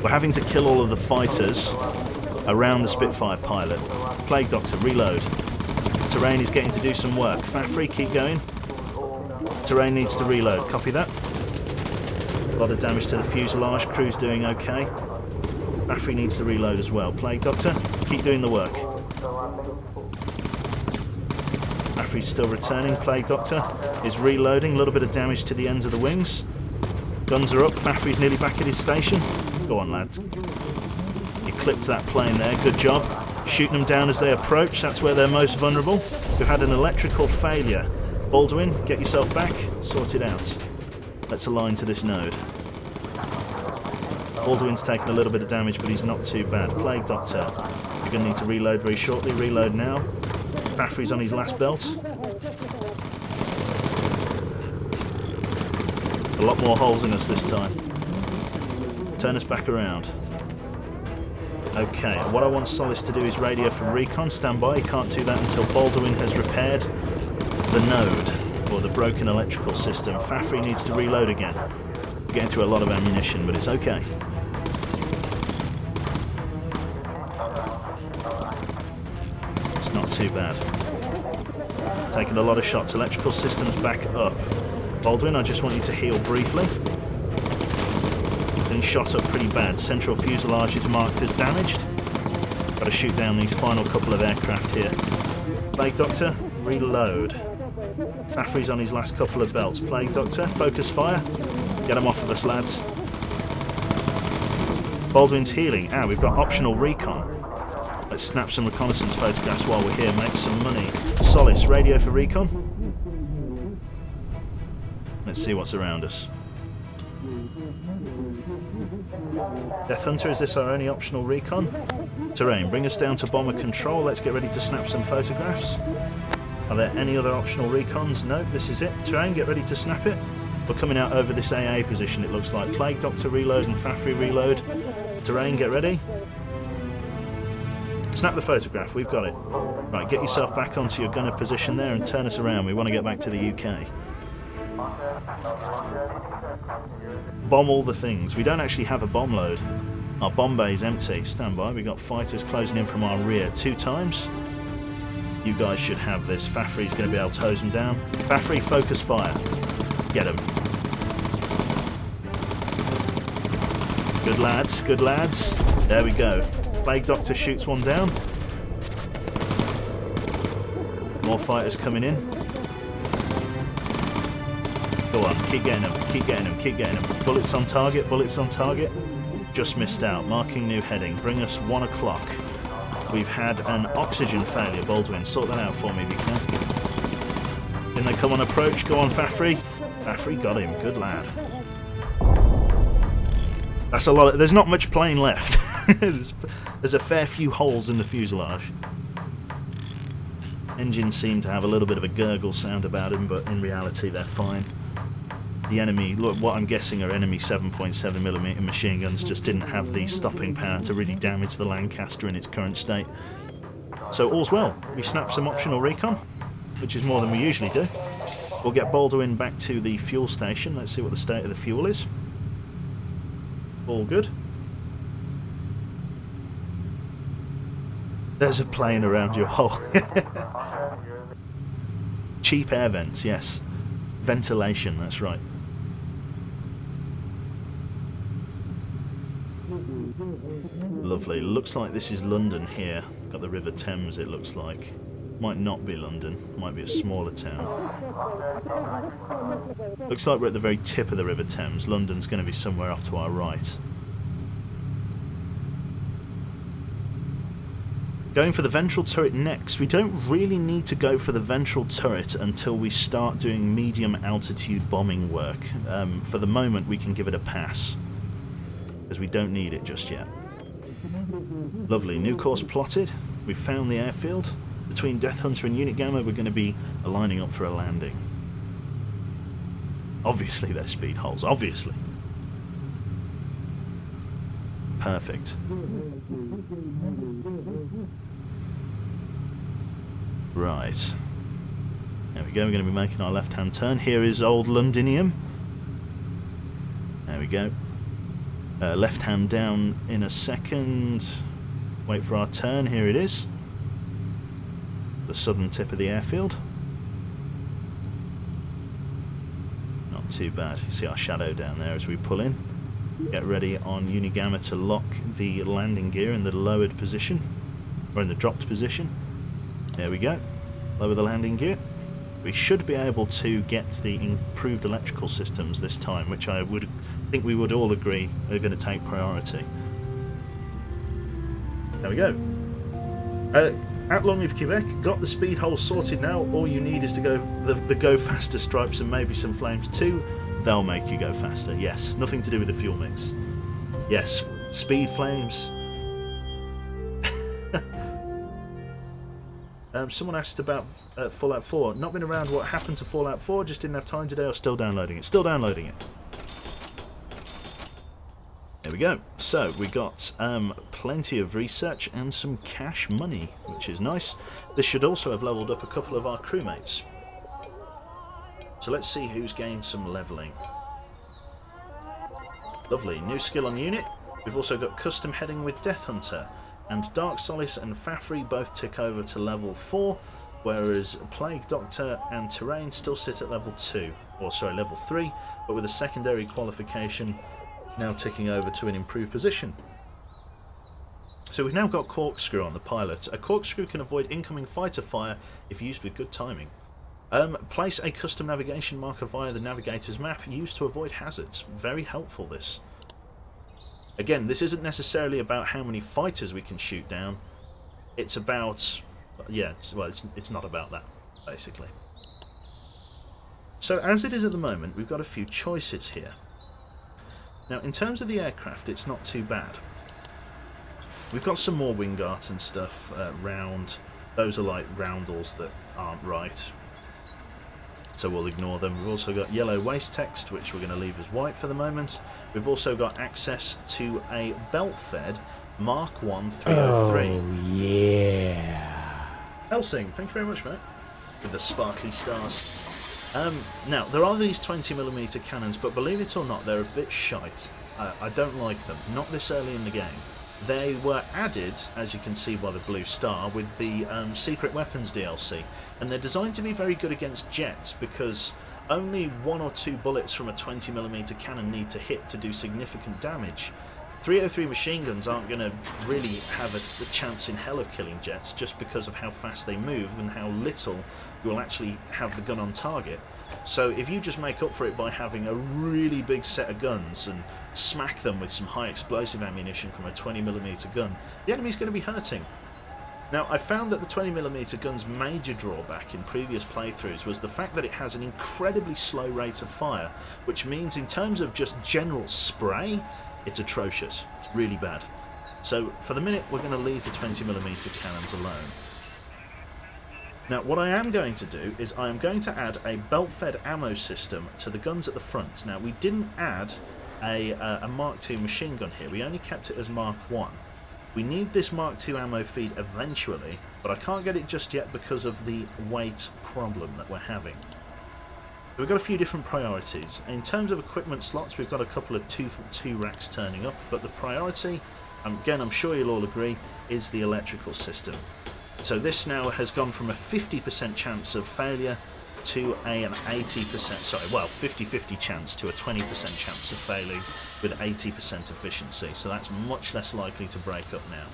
We're having to kill all of the fighters around the Spitfire pilot. Plague Doctor, reload. Terrain is getting to do some work. Faffrey, keep going. Terrain needs to reload. Copy that. A lot of damage to the fuselage. Crew's doing okay. Faffrey needs to reload as well. Plague Doctor, keep doing the work. Faffrey's still returning. Plague Doctor is reloading. A little bit of damage to the ends of the wings. Guns are up. Faffrey's nearly back at his station. Go on, lads. You clipped that plane there. Good job. Shooting them down as they approach. That's where they're most vulnerable. We've had an electrical failure. Baldwin, get yourself back. Sort it out. Let's align to this node. Baldwin's taken a little bit of damage, but he's not too bad. Plague Doctor, you're going to need to reload very shortly. Reload now. Baffrey's on his last belt. A lot more holes in us this time. Turn us back around. Okay, what I want Solace to do is radio for recon. Stand by. He can't do that until Baldwin has repaired the node, or the broken electrical system. Faffrey needs to reload again. We're getting through a lot of ammunition, but it's okay. It's not too bad. Taking a lot of shots. Electrical systems back up. Baldwin, I just want you to heal briefly. Been shot up pretty bad. Central fuselage is marked as damaged. Got to shoot down these final couple of aircraft here. Plague Doctor, reload. Faffrey's on his last couple of belts. Plague Doctor, focus fire. Get him off of us, lads. Baldwin's healing. Ah, we've got optional recon. Let's snap some reconnaissance photographs while we're here. Make some money. Solace, radio for recon. Let's see what's around us. Death Hunter, is this our only optional recon? Terrain, bring us down to bomber control. Let's get ready to snap some photographs. Are there any other optional recons? No, this is it. Terrain, get ready to snap it. We're coming out over this AA position, it looks like. Plague Doctor reload and Fafri reload. Terrain, get ready. Snap the photograph, we've got it. Right, get yourself back onto your gunner position there and turn us around. We want to get back to the UK. Bomb all the things. We don't actually have a bomb load. Our bomb bay is empty. Stand by. We've got fighters closing in from our rear 2 times. You guys should have this. Fafri's going to be able to hose them down. Fafri, focus fire. Get them. Good lads, good lads. There we go. Plague Doctor shoots one down. More fighters coming in. Go on, keep getting them, keep getting them, keep getting them. Bullets on target, bullets on target. Just missed out. Marking new heading. Bring us 1 o'clock. We've had an oxygen failure. Baldwin, sort that out for me if you can. Didn't they come on approach? Go on, Fafri. Fafri got him. Good lad. That's a lot. There's not much plane left. There's a fair few holes in the fuselage. Engines seem to have a little bit of a gurgle sound about them, but in reality they're fine. The enemy, look, what I'm guessing are enemy 7.7mm machine guns, just didn't have the stopping power to really damage the Lancaster in its current state. So all's well. We snapped some optional recon, which is more than we usually do. We'll get Baldwin back to the fuel station. Let's see what the state of the fuel is. All good. There's a plane around your hole. Cheap air vents, yes. Ventilation, that's right. Lovely. Looks like this is London here. Got the River Thames, it looks like. Might not be London. Might be a smaller town. Looks like we're at the very tip of the River Thames. London's going to be somewhere off to our right. Going for the ventral turret next. We don't really need to go for the ventral turret until we start doing medium altitude bombing work. For the moment we can give it a pass, because we don't need it just yet. Lovely. New course plotted. We've found the airfield. Between Death Hunter and Unit Gamma we're going to be lining up for a landing. Obviously they're speed holes. Obviously. Perfect. Right. There we go, we're going to be making our left-hand turn. Here is old Londinium. There we go. Left hand down in a second. Wait for our turn, here it is. The southern tip of the airfield. Not too bad. You see our shadow down there as we pull in. Get ready on Unigamma to lock the landing gear in the lowered position, or in the dropped position. There we go. Lower the landing gear. We should be able to get the improved electrical systems this time, which I would think we would all agree are going to take priority. There we go. At Longleaf, Quebec, got the speed holes sorted now. All you need is to go the go faster stripes and maybe some flames too. They'll make you go faster. Yes, nothing to do with the fuel mix. Yes, speed flames. Someone asked about Fallout 4. Not been around what happened to Fallout 4, just didn't have time today, or still downloading it. Still downloading it. There we go. So we got plenty of research and some cash money, which is nice. This should also have leveled up a couple of our crewmates. So let's see who's gained some levelling. Lovely. New skill on unit. We've also got custom heading with Death Hunter. And Dark Solace and Fafri both tick over to level 4, whereas Plague Doctor and Terrain still sit at level 2, or sorry, level 3, but with a secondary qualification now ticking over to an improved position. So we've now got Corkscrew on the pilot. A Corkscrew can avoid incoming fighter fire if used with good timing. Place a custom navigation marker via the navigator's map used to avoid hazards. Very helpful, this. Again, this isn't necessarily about how many fighters we can shoot down. It's about... yeah, it's not about that, basically. So as it is at the moment, we've got a few choices here. Now, in terms of the aircraft, it's not too bad. We've got some more wing arts and stuff round. Those are like roundels that aren't right. so we'll ignore them. We've also got yellow waste text, which we're going to leave as white for the moment. We've also got access to a belt-fed Mark 1 303. Oh, yeah. Helsing, thank you very much, mate, with the sparkly stars. Now, there are these 20mm cannons, but believe it or not, they're a bit shite. I don't like them, not this early in the game. They were added, as you can see by the blue star, with the Secret Weapons DLC, and they're designed to be very good against jets because only 1 or 2 bullets from a 20mm cannon need to hit to do significant damage. 303 machine guns aren't going to really have a chance in hell of killing jets just because of how fast they move and how little you'll actually have the gun on target. So if you just make up for it by having a really big set of guns and smack them with some high explosive ammunition from a 20mm gun, the enemy's going to be hurting. Now, I found that the 20mm gun's major drawback in previous playthroughs was the fact that it has an incredibly slow rate of fire, which means in terms of just general spray, it's atrocious. It's really bad. So for the minute, we're going to leave the 20mm cannons alone. Now, what I am going to do is I am going to add a belt-fed ammo system to the guns at the front. Now, we didn't add a Mark II machine gun here. We only kept it as Mark I. We need this Mark II ammo feed eventually, but I can't get it just yet because of the weight problem that we're having. We've got a few different priorities. In terms of equipment slots, we've got a couple of 2 racks turning up, but the priority, again, I'm sure you'll all agree, is the electrical system. So this now has gone from a 50% chance of failure to an 50-50 chance to a 20% chance of failing with 80% efficiency. So that's much less likely to break up now.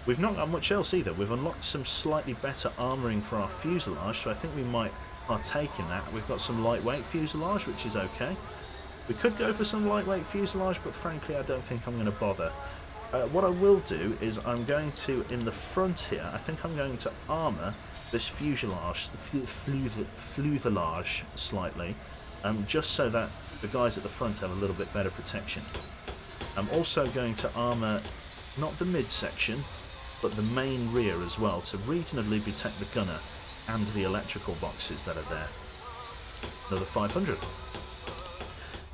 We've not got much else either. We've unlocked some slightly better armouring for our fuselage, so I think we might partake in that. We've got some lightweight fuselage, which is okay. We could go for some lightweight fuselage, but frankly I don't think I'm going to bother. What I will do is I'm going to, in the front here, I think I'm going to armour this fuselage slightly, just so that the guys at the front have a little bit better protection. I'm also going to armour not the midsection, but the main rear as well, to reasonably protect the gunner and the electrical boxes that are there. Another 500.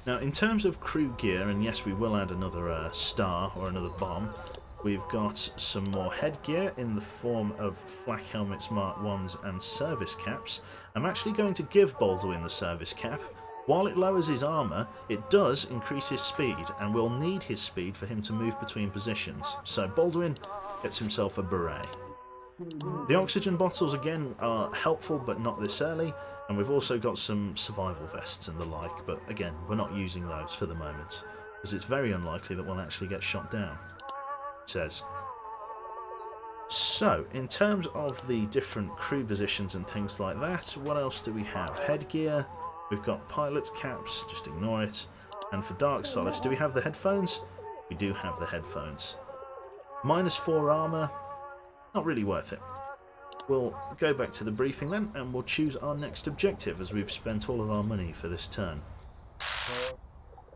Now, in terms of crew gear, and yes, we will add another star or another bomb, we've got some more headgear in the form of flak helmets, Mark 1s and service caps. I'm actually going to give Baldwin the service cap. While it lowers his armour, it does increase his speed, and we'll need his speed for him to move between positions. So Baldwin gets himself a beret. The oxygen bottles again are helpful, but not this early, and we've also got some survival vests and the like, but again, we're not using those for the moment, because it's very unlikely that we'll actually get shot down, it says. So, in terms of the different crew positions and things like that, what else do we have? Headgear, we've got pilot's caps, just ignore it, and for Dark Solace, do we have the headphones? We do have the headphones. -4 armour, not really worth it. We'll go back to the briefing then, and we'll choose our next objective as we've spent all of our money for this turn.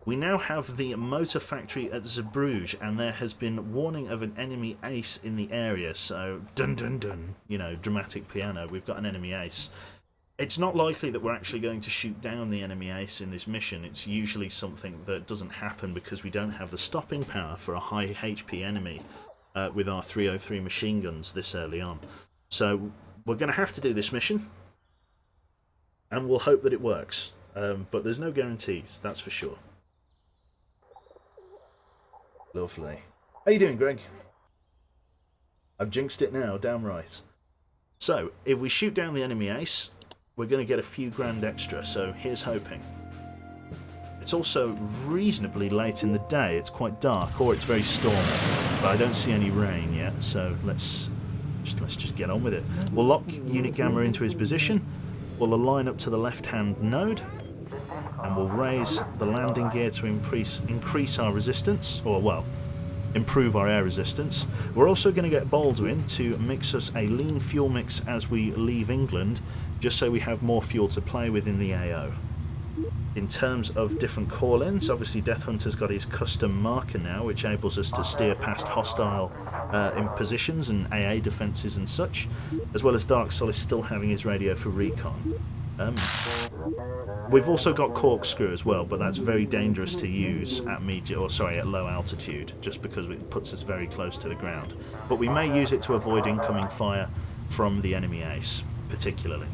We now have the motor factory at Zeebrugge, and there has been warning of an enemy ace in the area, so dun dun dun, you know, dramatic piano, we've got an enemy ace. It's not likely that we're actually going to shoot down the enemy ace in this mission. It's usually something that doesn't happen because we don't have the stopping power for a high HP enemy with our 303 machine guns this early on. So we're going to have to do this mission, and we'll hope that it works. But there's no guarantees, that's for sure. Lovely. How you doing, Greg? I've jinxed it now, damn right. So, if we shoot down the enemy ace, we're going to get a few grand extra, so here's hoping. It's also reasonably late in the day, it's quite dark, or it's very stormy, but I don't see any rain yet, so let's just get on with it. We'll lock unit gamma into his position, we'll align up to the left-hand node, and we'll raise the landing gear to increase our resistance, or well, improve our air resistance. We're also going to get Baldwin to mix us a lean fuel mix as we leave England, just so we have more fuel to play with in the AO. In terms of different call-ins, obviously Death Hunter's got his custom marker now, which enables us to steer past hostile in positions and AA defences and such, as well as Dark Solace still having his radio for recon. We've also got corkscrew as well, but that's very dangerous to use at at low altitude, just because it puts us very close to the ground. But we may use it to avoid incoming fire from the enemy ace, particularly.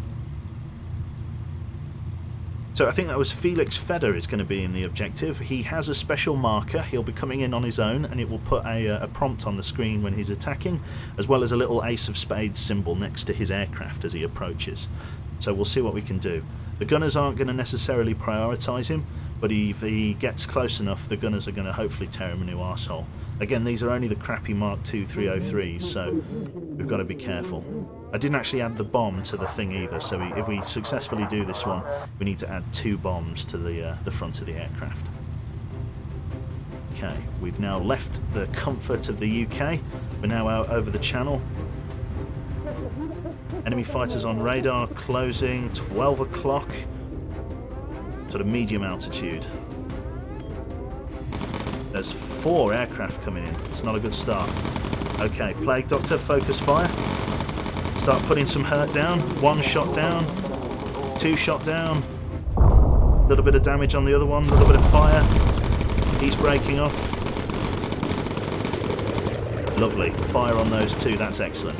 So I think that was Felix Feder is going to be in the objective. He has a special marker. He'll be coming in on his own, and it will put a prompt on the screen when he's attacking, as well as a little ace of spades symbol next to his aircraft as he approaches. So we'll see what we can do. The gunners aren't going to necessarily prioritise him, but if he gets close enough, the gunners are going to hopefully tear him a new arsehole. Again, these are only the crappy Mark II 303s, so we've got to be careful. I didn't actually add the bomb to the thing either, so if we successfully do this one, we need to add 2 bombs to the front of the aircraft. Okay, we've now left the comfort of the UK. We're now out over the channel. Enemy fighters on radar, closing, 12 o'clock, sort of medium altitude. There's 4 aircraft coming in. It's not a good start. Okay, Plague Doctor, focus fire. Start putting some hurt down. 1 shot down. 2 shot down. A little bit of damage on the other one. A little bit of fire. He's breaking off. Lovely. Fire on those 2. That's excellent.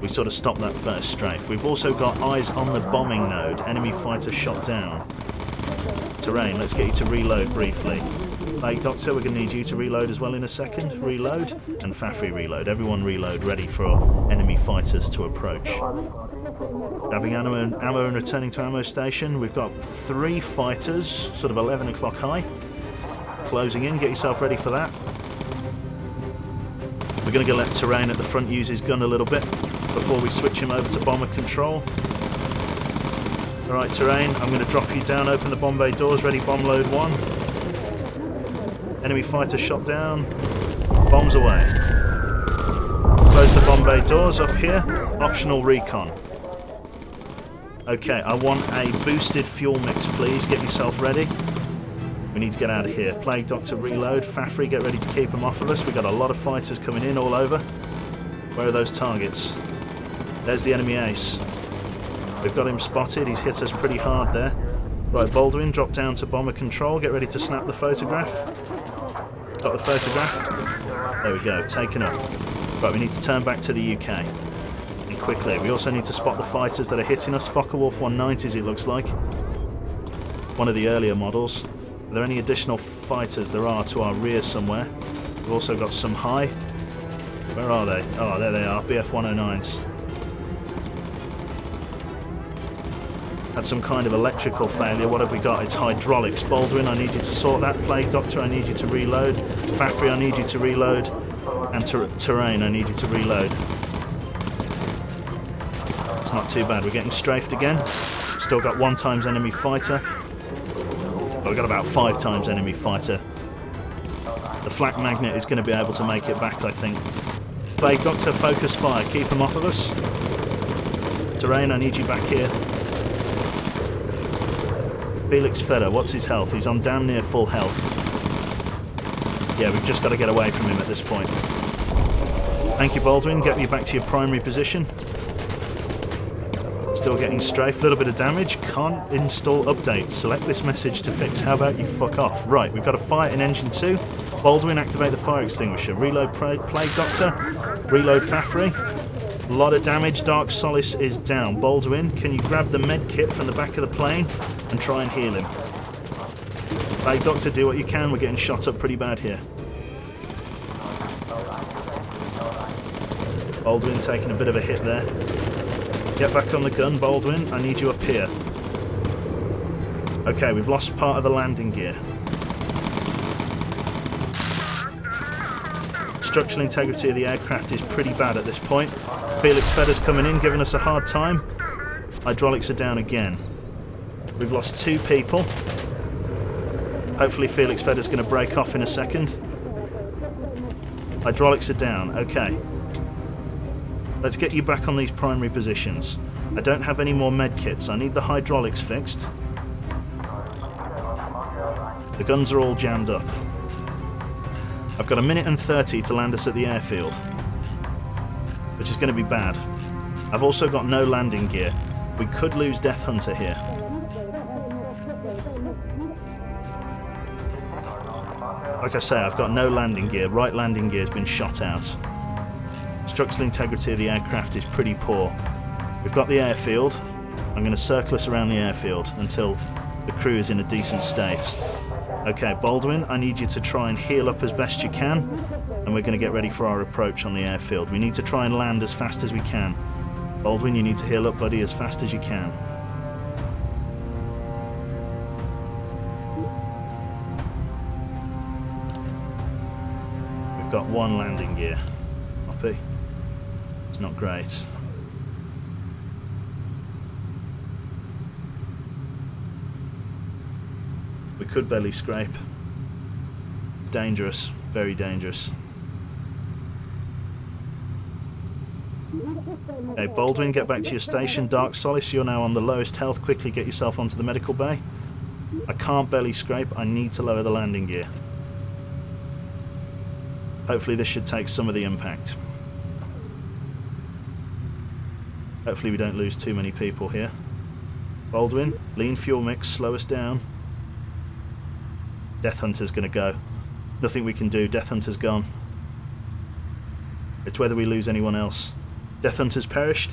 We sort of stopped that first strafe. We've also got eyes on the bombing node. Enemy fighter shot down. Terrain, let's get you to reload briefly. Plague Doctor, we're going to need you to reload as well in a second. Reload. And Fafri reload. Everyone reload, ready for enemy fighters to approach. Grabbing ammo and returning to ammo station. We've got 3 fighters, sort of 11 o'clock high. Closing in, get yourself ready for that. We're going to let Terrain at the front use his gun a little bit before we switch him over to bomber control. Alright, Terrain, I'm going to drop you down, open the bomb bay doors, ready bomb load 1. Enemy fighter shot down, bombs away. Close the bomb bay doors up here, optional recon. Okay, I want a boosted fuel mix please, get yourself ready. We need to get out of here. Plague Doctor reload, Fafri get ready to keep them off of us. We've got a lot of fighters coming in all over. Where are those targets? There's the enemy ace. We've got him spotted, he's hit us pretty hard there. Right, Baldwin, drop down to bomber control, get ready to snap the photograph. Got the photograph. There we go, taken up. Right, we need to turn back to the UK. And quickly. We also need to spot the fighters that are hitting us. Focke-Wulf 190s it looks like. One of the earlier models. Are there any additional fighters? There are to our rear somewhere. We've also got some high. Where are they? Oh, there they are, BF 109s. Had some kind of electrical failure. What have we got? It's hydraulics. Baldwin, I need you to sort that. Plague Doctor, I need you to reload. Fafri, I need you to reload. And Terrain, I need you to reload. It's not too bad. We're getting strafed again. Still got 1 times enemy fighter. But we've got about 5 times enemy fighter. The flak magnet is going to be able to make it back, I think. Plague Doctor, focus fire. Keep them off of us. Terrain, I need you back here. Felix Feder, what's his health? He's on damn near full health. Yeah, we've just got to get away from him at this point. Thank you, Baldwin. Get me back to your primary position. Still getting strafed. A little bit of damage. Can't install updates. Select this message to fix. How about you fuck off? Right, we've got a fire in engine 2. Baldwin, activate the fire extinguisher. Reload Plague Doctor. Reload Fafri. A lot of damage. Dark Solace is down. Baldwin, can you grab the med kit from the back of the plane and try and heal him? Plague Doctor, do what you can. We're getting shot up pretty bad here. Baldwin taking a bit of a hit there. Get back on the gun, Baldwin. I need you up here. Okay, we've lost part of the landing gear. Structural integrity of the aircraft is pretty bad at this point. Felix Feder's coming in, giving us a hard time. Hydraulics are down again. We've lost 2 people. Hopefully Felix Feder's going to break off in a second. Hydraulics are down. Okay. Let's get you back on these primary positions. I don't have any more med kits. I need the hydraulics fixed. The guns are all jammed up. I've got 1 minute and 30 to land us at the airfield, which is going to be bad. I've also got no landing gear. We could lose Death Hunter here. Like I say, I've got no landing gear. Right landing gear has been shot out. Structural integrity of the aircraft is pretty poor. We've got the airfield. I'm going to circle us around the airfield until the crew is in a decent state. Okay, Baldwin, I need you to try and heal up as best you can, and we're going to get ready for our approach on the airfield. We need to try and land as fast as we can. Baldwin, you need to heal up, buddy, as fast as you can. We've got one landing gear. Copy. It's not great. We could belly scrape. It's dangerous, very dangerous. Okay, Baldwin, get back to your station. Dark Solace, you're now on the lowest health. Quickly get yourself onto the medical bay. I can't belly scrape. I need to lower the landing gear. Hopefully this should take some of the impact. Hopefully we don't lose too many people here. Baldwin, lean fuel mix, slow us down. Death Hunter's going to go. Nothing we can do. Death Hunter's gone. It's whether we lose anyone else. Death Hunter's perished.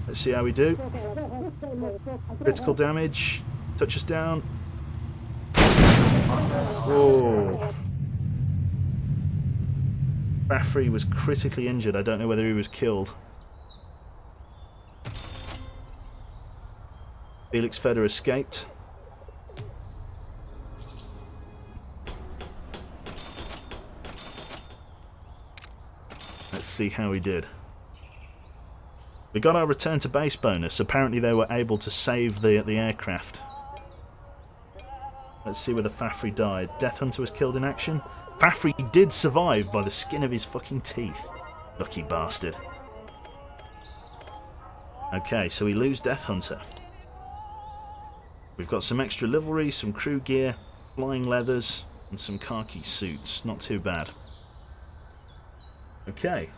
Let's see how we do. Critical damage. Touch us down. Whoa. Baffrey was critically injured. I don't know whether he was killed. Felix Feder escaped. Let's see how he did. We got our return to base bonus. Apparently they were able to save the aircraft. Let's see whether Fafhrey died. Death Hunter was killed in action. Fafhrey did survive by the skin of his fucking teeth. Lucky bastard. Okay, so we lose Death Hunter. We've got some extra livery, some crew gear, flying leathers, and some khaki suits. Not too bad. Okay.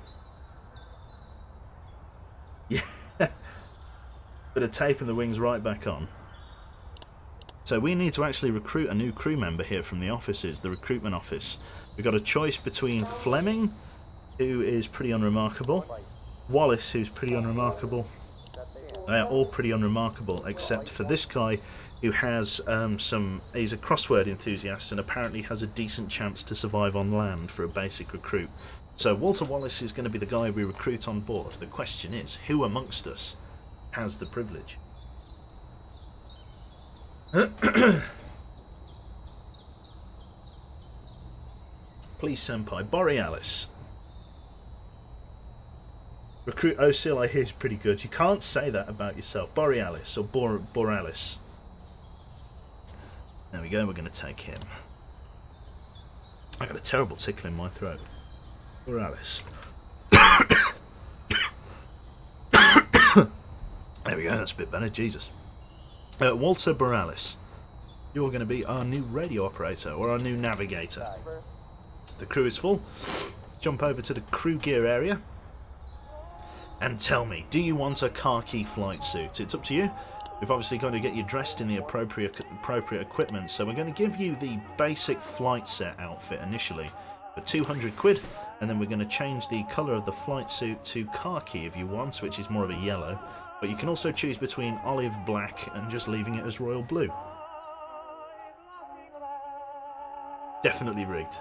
Yeah. Bit of taping the wings right back on. So we need to actually recruit a new crew member here from the offices, the recruitment office. We've got a choice between Fleming, who is pretty unremarkable, Wallace, who's pretty unremarkable. They're all pretty unremarkable, except for this guy, who has he's a crossword enthusiast and apparently has a decent chance to survive on land for a basic recruit. So Walter Wallace is going to be the guy we recruit on board. The question is, who amongst us has the privilege? Please, Senpai. Borealis. Recruit Osil, I hear, is pretty good. You can't say that about yourself. Borealis or Borealis. There we go, we're going to take him. I got a terrible tickle in my throat. Borealis. There we go, that's a bit better, Jesus. Walter Borealis. You're going to be our new radio operator, or our new navigator. The crew is full. Jump over to the crew gear area. And tell me, do you want a khaki flight suit? It's up to you. We've obviously got to get you dressed in the appropriate equipment, so we're going to give you the basic flight set outfit initially for 200 quid, and then we're going to change the colour of the flight suit to khaki if you want, which is more of a yellow, but you can also choose between olive black and just leaving it as royal blue. Definitely rigged.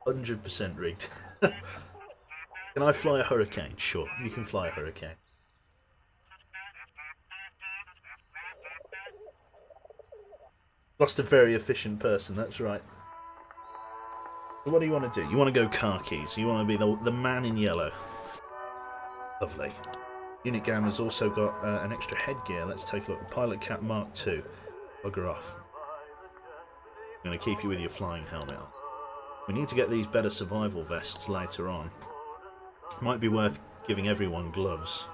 100% rigged. Can I fly a Hurricane? Sure, you can fly a Hurricane. Lost a very efficient person, that's right. So what do you want to do? You want to go khakis. You want to be the man in yellow. Lovely. Unit Gamma's also got an extra headgear. Let's take a look. Pilot Cap Mark II. Bugger off. I'm going to keep you with your flying helmet on. We need to get these better survival vests later on. Might be worth giving everyone gloves.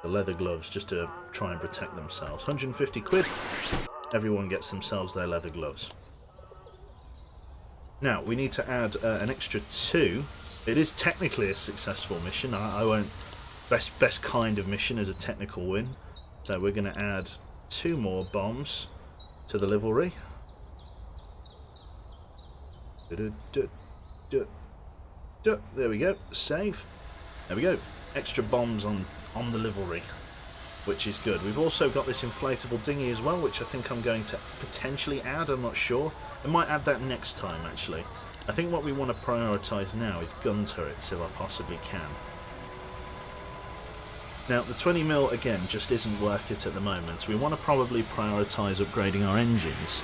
The leather gloves, just to try and protect themselves. 150 quid. Everyone gets themselves their leather gloves. Now, we need to add an extra 2 It is technically a successful mission. I won't... Best kind of mission is a technical win. So we're going to add 2 more bombs to the livery. There we go. Save. There we go. Extra bombs on the livery, which is good. We've also got this inflatable dinghy as well, which I think I'm going to potentially add. I'm not sure. I might add that next time, actually. I think what we want to prioritise now is gun turrets, if I possibly can. Now, the 20mm, again, just isn't worth it at the moment. We want to probably prioritise upgrading our engines.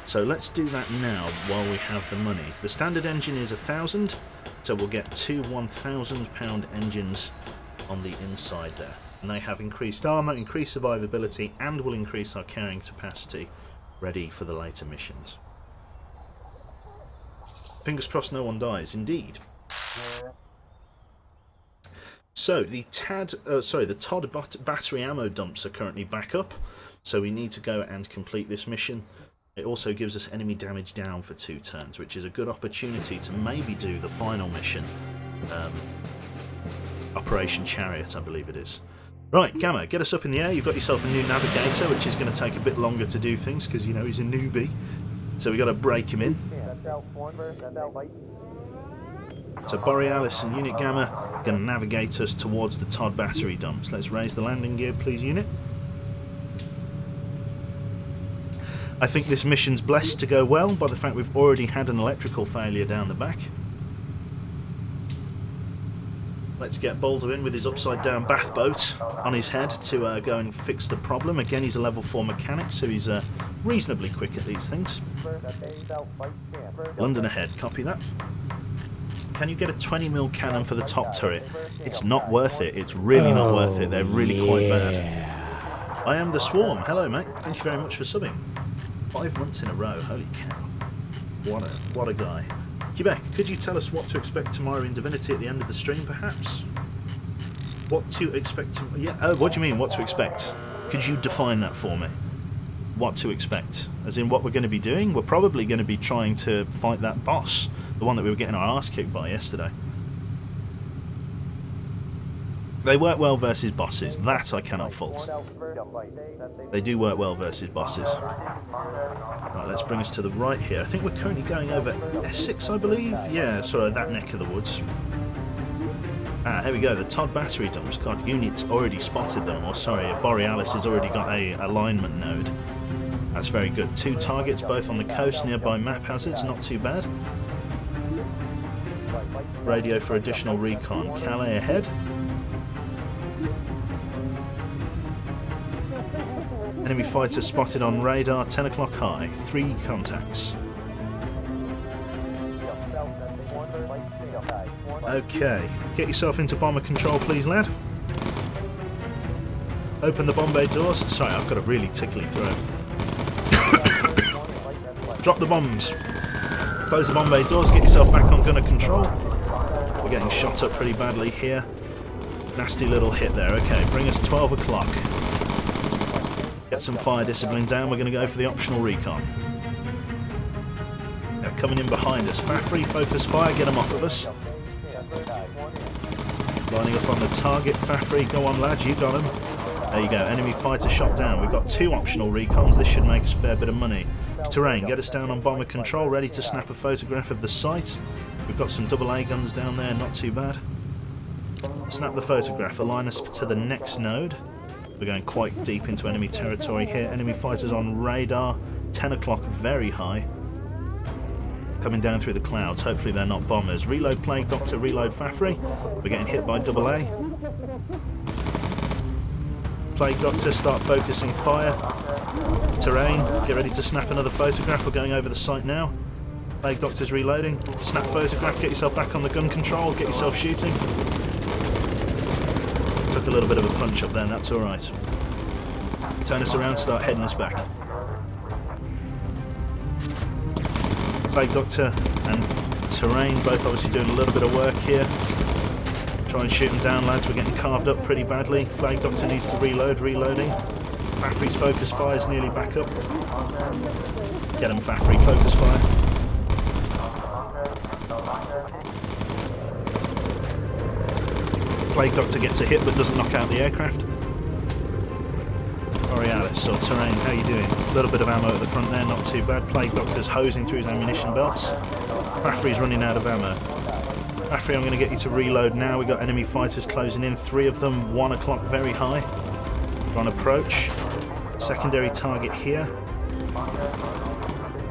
So let's do that now while we have the money. The standard engine is 1,000, so we'll get 2 £1,000 engines on the inside there. And they have increased armour, increased survivability, and will increase our carrying capacity, ready for the later missions. Fingers crossed no one dies, indeed. So, the Todd battery ammo dumps are currently back up, so we need to go and complete this mission. It also gives us enemy damage down for 2 turns, which is a good opportunity to maybe do the final mission. Operation Chariot, I believe it is. Right, Gamma, get us up in the air. You've got yourself a new navigator, which is going to take a bit longer to do things, because, you know, he's a newbie. So we've got to break him in. So Borealis and Unit Gamma are going to navigate us towards the Todd battery dumps. Let's raise the landing gear, please, Unit. I think this mission's blessed to go well by the fact we've already had an electrical failure down the back. Let's get Boulder in with his upside-down bath boat on his head to go and fix the problem. Again, he's a level 4 mechanic, so he's reasonably quick at these things. London ahead, copy that. Can you get a 20mm cannon for the top turret? It's not worth it. It's really not worth it. They're really quite bad. I am the Swarm. Hello, mate. Thank you very much for subbing. 5 months in a row. Holy cow. What a guy. Quebec, could you tell us what to expect tomorrow in Divinity at the end of the stream, perhaps? What to expect? Yeah. Oh, what do you mean, what to expect? Could you define that for me? What to expect? As in what we're going to be doing? We're probably going to be trying to fight that boss. The one that we were getting our arse kicked by yesterday. They work well versus bosses. That I cannot fault. They do work well versus bosses. Right, let's bring us to the right here. I think we're currently going over Essex, I believe? Yeah, sort of that neck of the woods. Ah, here we go. The Todd battery dumps. God, Unit's already spotted them. Or sorry, Borealis has already got a alignment node. That's very good. 2 targets, both on the coast, nearby map hazards. Not too bad. Radio for additional recon. Calais ahead. Enemy fighter spotted on radar, 10 o'clock high. 3 contacts. Okay, get yourself into bomber control please, lad. Open the bomb bay doors. Sorry, I've got a really tickly throat. Drop the bombs. Close the bomb bay doors, get yourself back on gunner control. We're getting shot up pretty badly here. Nasty little hit there. Okay, bring us 12 o'clock. Get some fire discipline down. We're going to go for the optional recon. They're coming in behind us. Fafri, focus fire, get them off of us. Lining up on the target. Fafri, go on lads, you got him. There you go, enemy fighter shot down. We've got 2 optional recons. This should make us a fair bit of money. Terrain, get us down on bomber control, ready to snap a photograph of the site. We've got some AA guns down there, not too bad. Snap the photograph, align us to the next node. We're going quite deep into enemy territory here. Enemy fighters on radar, 10 o'clock, very high. Coming down through the clouds, hopefully they're not bombers. Reload Plague Doctor, reload Fafri. We're getting hit by AA. Plague Doctor, start focusing fire. Terrain, get ready to snap another photograph. We're going over the site now. Plague Doctor's reloading. Snap photograph, get yourself back on the gun control, get yourself shooting. Took a little bit of a punch up there, that's alright. Turn us around, start heading us back. Plague Doctor and Terrain both obviously doing a little bit of work here. Try and shoot them down, lads. We're getting carved up pretty badly. Plague Doctor needs to reload. Reloading. Fafri's focus fire is nearly back up. Get him, Fafri. Focus fire. Plague Doctor gets a hit but doesn't knock out the aircraft. Borealis, or Terrain, how you doing? A little bit of ammo at the front there, not too bad. Plague Doctor's hosing through his ammunition belts. Fafry's running out of ammo. Fafry, I'm going to get you to reload now. We've got enemy fighters closing in, 3 of them, 1 o'clock very high. We're on approach. Secondary target here.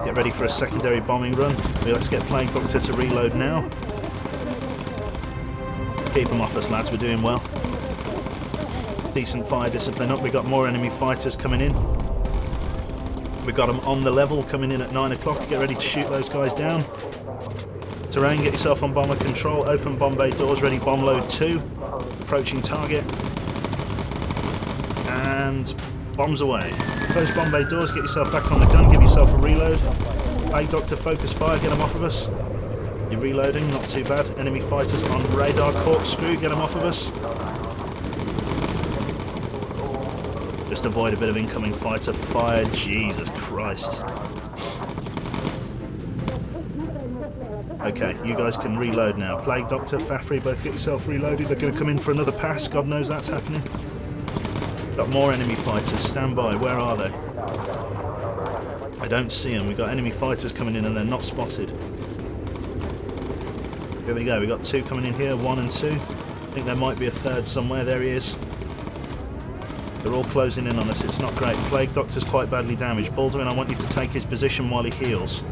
Get ready for a secondary bombing run. Let's get Plague Doctor to reload now. Keep them off us, lads, we're doing well. Decent fire discipline up. We've got more enemy fighters coming in. We've got them on the level coming in at 9 o'clock. Get ready to shoot those guys down. Terrain, get yourself on bomber control. Open bomb bay doors, ready bomb load 2. Approaching target. And bombs away. Close bomb bay doors, get yourself back on the gun, give yourself a reload. Plague Doctor, focus fire, get them off of us. You're reloading, not too bad. Enemy fighters on radar corkscrew, get them off of us. Just avoid a bit of incoming fighter fire. Jesus Christ. Okay, you guys can reload now. Plague Doctor, Fafry, both get yourself reloaded. They're going to come in for another pass. God knows that's happening. Got more enemy fighters. Stand by. Where are they? I don't see them. We've got enemy fighters coming in and they're not spotted. Here we go. We've got 2 coming in here. 1 and 2. I think there might be a third somewhere. There he is. They're all closing in on us. It's not great. Plague Doctor's quite badly damaged. Baldwin, I want you to take his position while he heals.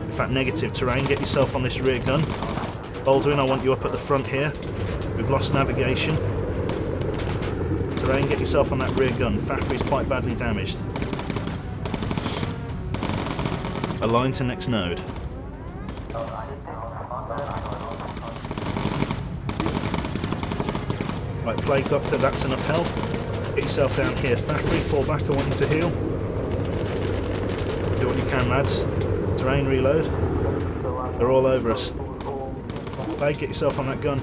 In fact, negative. Terrain, get yourself on this rear gun. Baldwin, I want you up at the front here. We've lost navigation. Terrain, get yourself on that rear gun. Fafry's quite badly damaged. Align to next node. Right, Plague Doctor, that's enough health. Get yourself down here. Fafry, fall back, I want you to heal. Do what you can, lads. Terrain, reload. They're all over us. Plague, get yourself on that gun.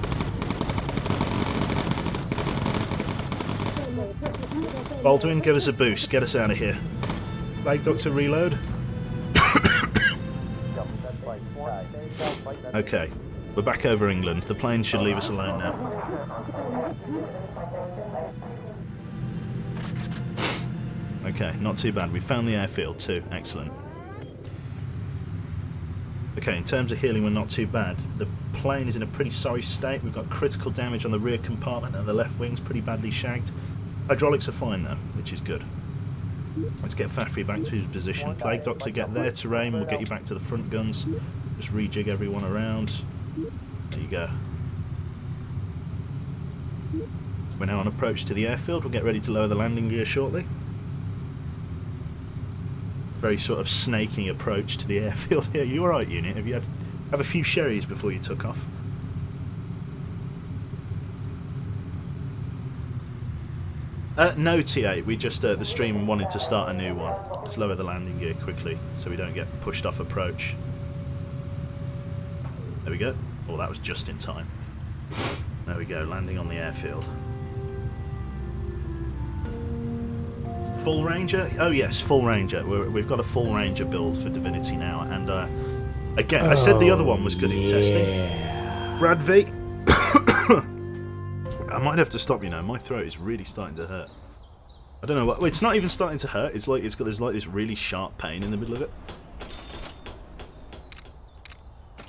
Baldwin, give us a boost. Get us out of here. Plague Doctor, reload. Okay, we're back over England. The planes should leave us alone now. Okay, not too bad. We found the airfield too. Excellent. Okay, in terms of healing, we're not too bad. The plane is in a pretty sorry state. We've got critical damage on the rear compartment and the left wing's pretty badly shagged. Hydraulics are fine though, which is good. Let's get Fafry back to his position. Plague Doctor, get there. Terrain, we'll get you back to the front guns. Just rejig everyone around. There you go. We're now on approach to the airfield. We'll get ready to lower the landing gear shortly. Very sort of snaking approach to the airfield here. You alright, unit? Have you have a few sherries before you took off? No, T8. We just, the stream wanted to start a new one. Let's lower the landing gear quickly so we don't get pushed off approach. There we go. Oh, that was just in time. There we go, landing on the airfield. Full Ranger? Oh yes, Full Ranger. We've got a Full Ranger build for Divinity now, and again, I said the other one was good in testing. Brad V. I might have to stop, you know, my throat is really starting to hurt. I don't know what, it's not even starting to hurt, it's like there's like this really sharp pain in the middle of it.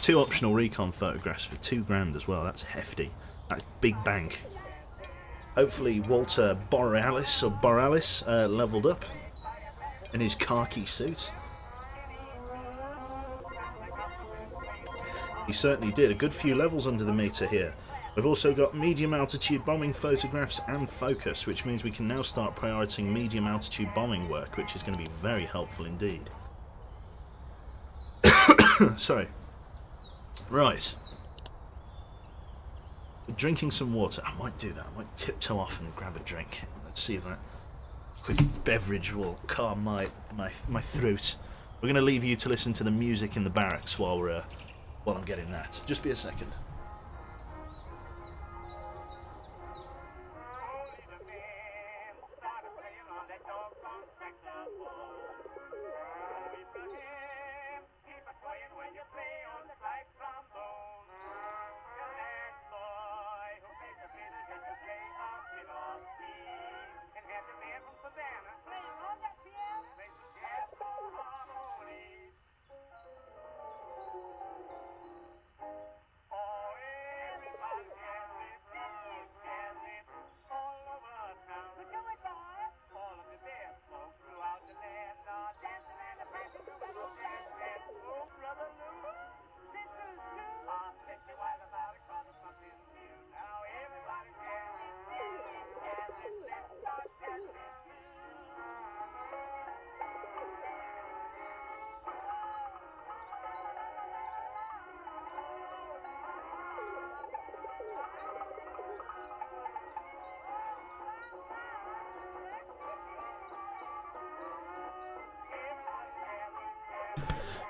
2 optional recon photographs for £2 as well, that's hefty. That's big bank. Hopefully Walter Borealis leveled up in his khaki suit. He certainly did, a good few levels under the meter here. We've also got medium altitude bombing photographs and focus, which means we can now start prioritizing medium altitude bombing work, which is going to be very helpful indeed. Sorry. Right. Drinking some water. I might do that. I might tiptoe off and grab a drink. Let's see if that quick beverage will calm my throat. We're going to leave you to listen to the music in the barracks while I'm getting that. Just be a second.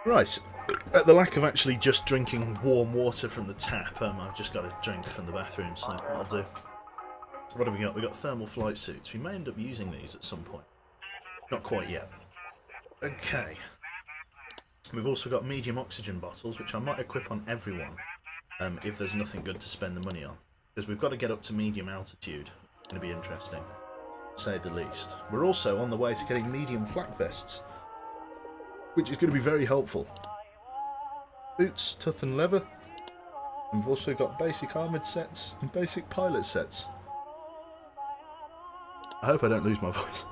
Right, at the lack of actually just drinking warm water from the tap, I've just got a drink from the bathroom, so that'll do. What have we got? We've got thermal flight suits. We may end up using these at some point. Not quite yet. Okay. We've also got medium oxygen bottles, which I might equip on everyone, if there's nothing good to spend the money on. Because we've got to get up to medium altitude. It's going to be interesting, to say the least. We're also on the way to getting medium flak vests, which is going to be very helpful. Boots, tough and leather. And we've also got basic armoured sets and basic pilot sets. I hope I don't lose my voice.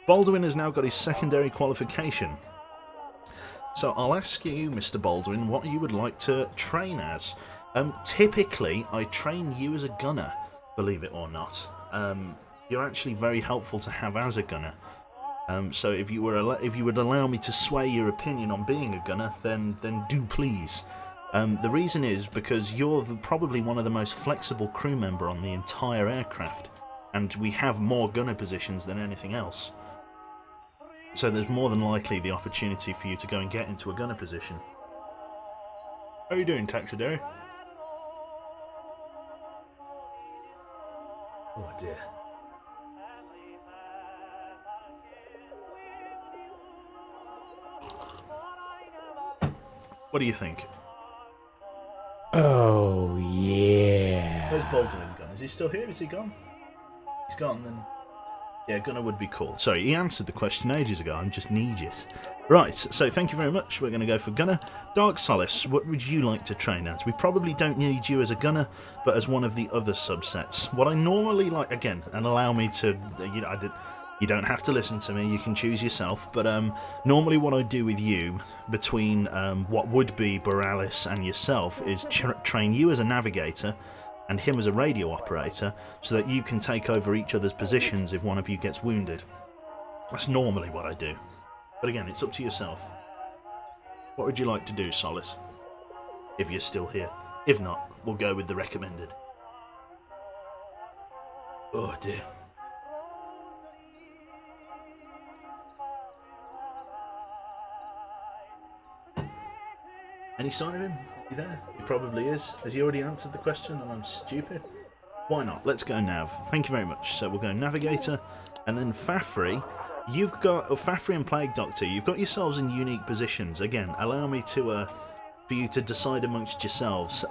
Baldwin has now got his secondary qualification. So I'll ask you, Mr. Baldwin, what you would like to train as. Typically, I train you as a gunner, believe it or not. You're actually very helpful to have as a gunner. So if you would allow me to sway your opinion on being a gunner, then do please. The reason is because you're probably one of the most flexible crew member on the entire aircraft, and we have more gunner positions than anything else. So there's more than likely the opportunity for you to go and get into a gunner position. How are you doing, Taxidermy? Oh dear. What do you think? Oh, yeah. Where's Baldwin gone? Is he still here? Is he gone? He's gone, then. Yeah, gunner would be cool. Sorry, he answered the question ages ago. I just need it. Right, so thank you very much. We're going to go for gunner. Dark Solace, what would you like to train as? We probably don't need you as a gunner, but as one of the other subsets. What I normally like, again, and allow me to... You don't have to listen to me, you can choose yourself, but normally what I do with you, between what would be Borealis and yourself, is train you as a navigator and him as a radio operator, so that you can take over each other's positions if one of you gets wounded. That's normally what I do. But again, it's up to yourself. What would you like to do, Solace? If you're still here. If not, we'll go with the recommended. Oh dear. Any sign of him? Is he there? He probably is. Has he already answered the question and I'm stupid? Why not? Let's go nav. Thank you very much. So we'll go Navigator and then Fafri. You've got Fafri and Plague Doctor. You've got yourselves in unique positions. Again, allow me to for you to decide amongst yourselves.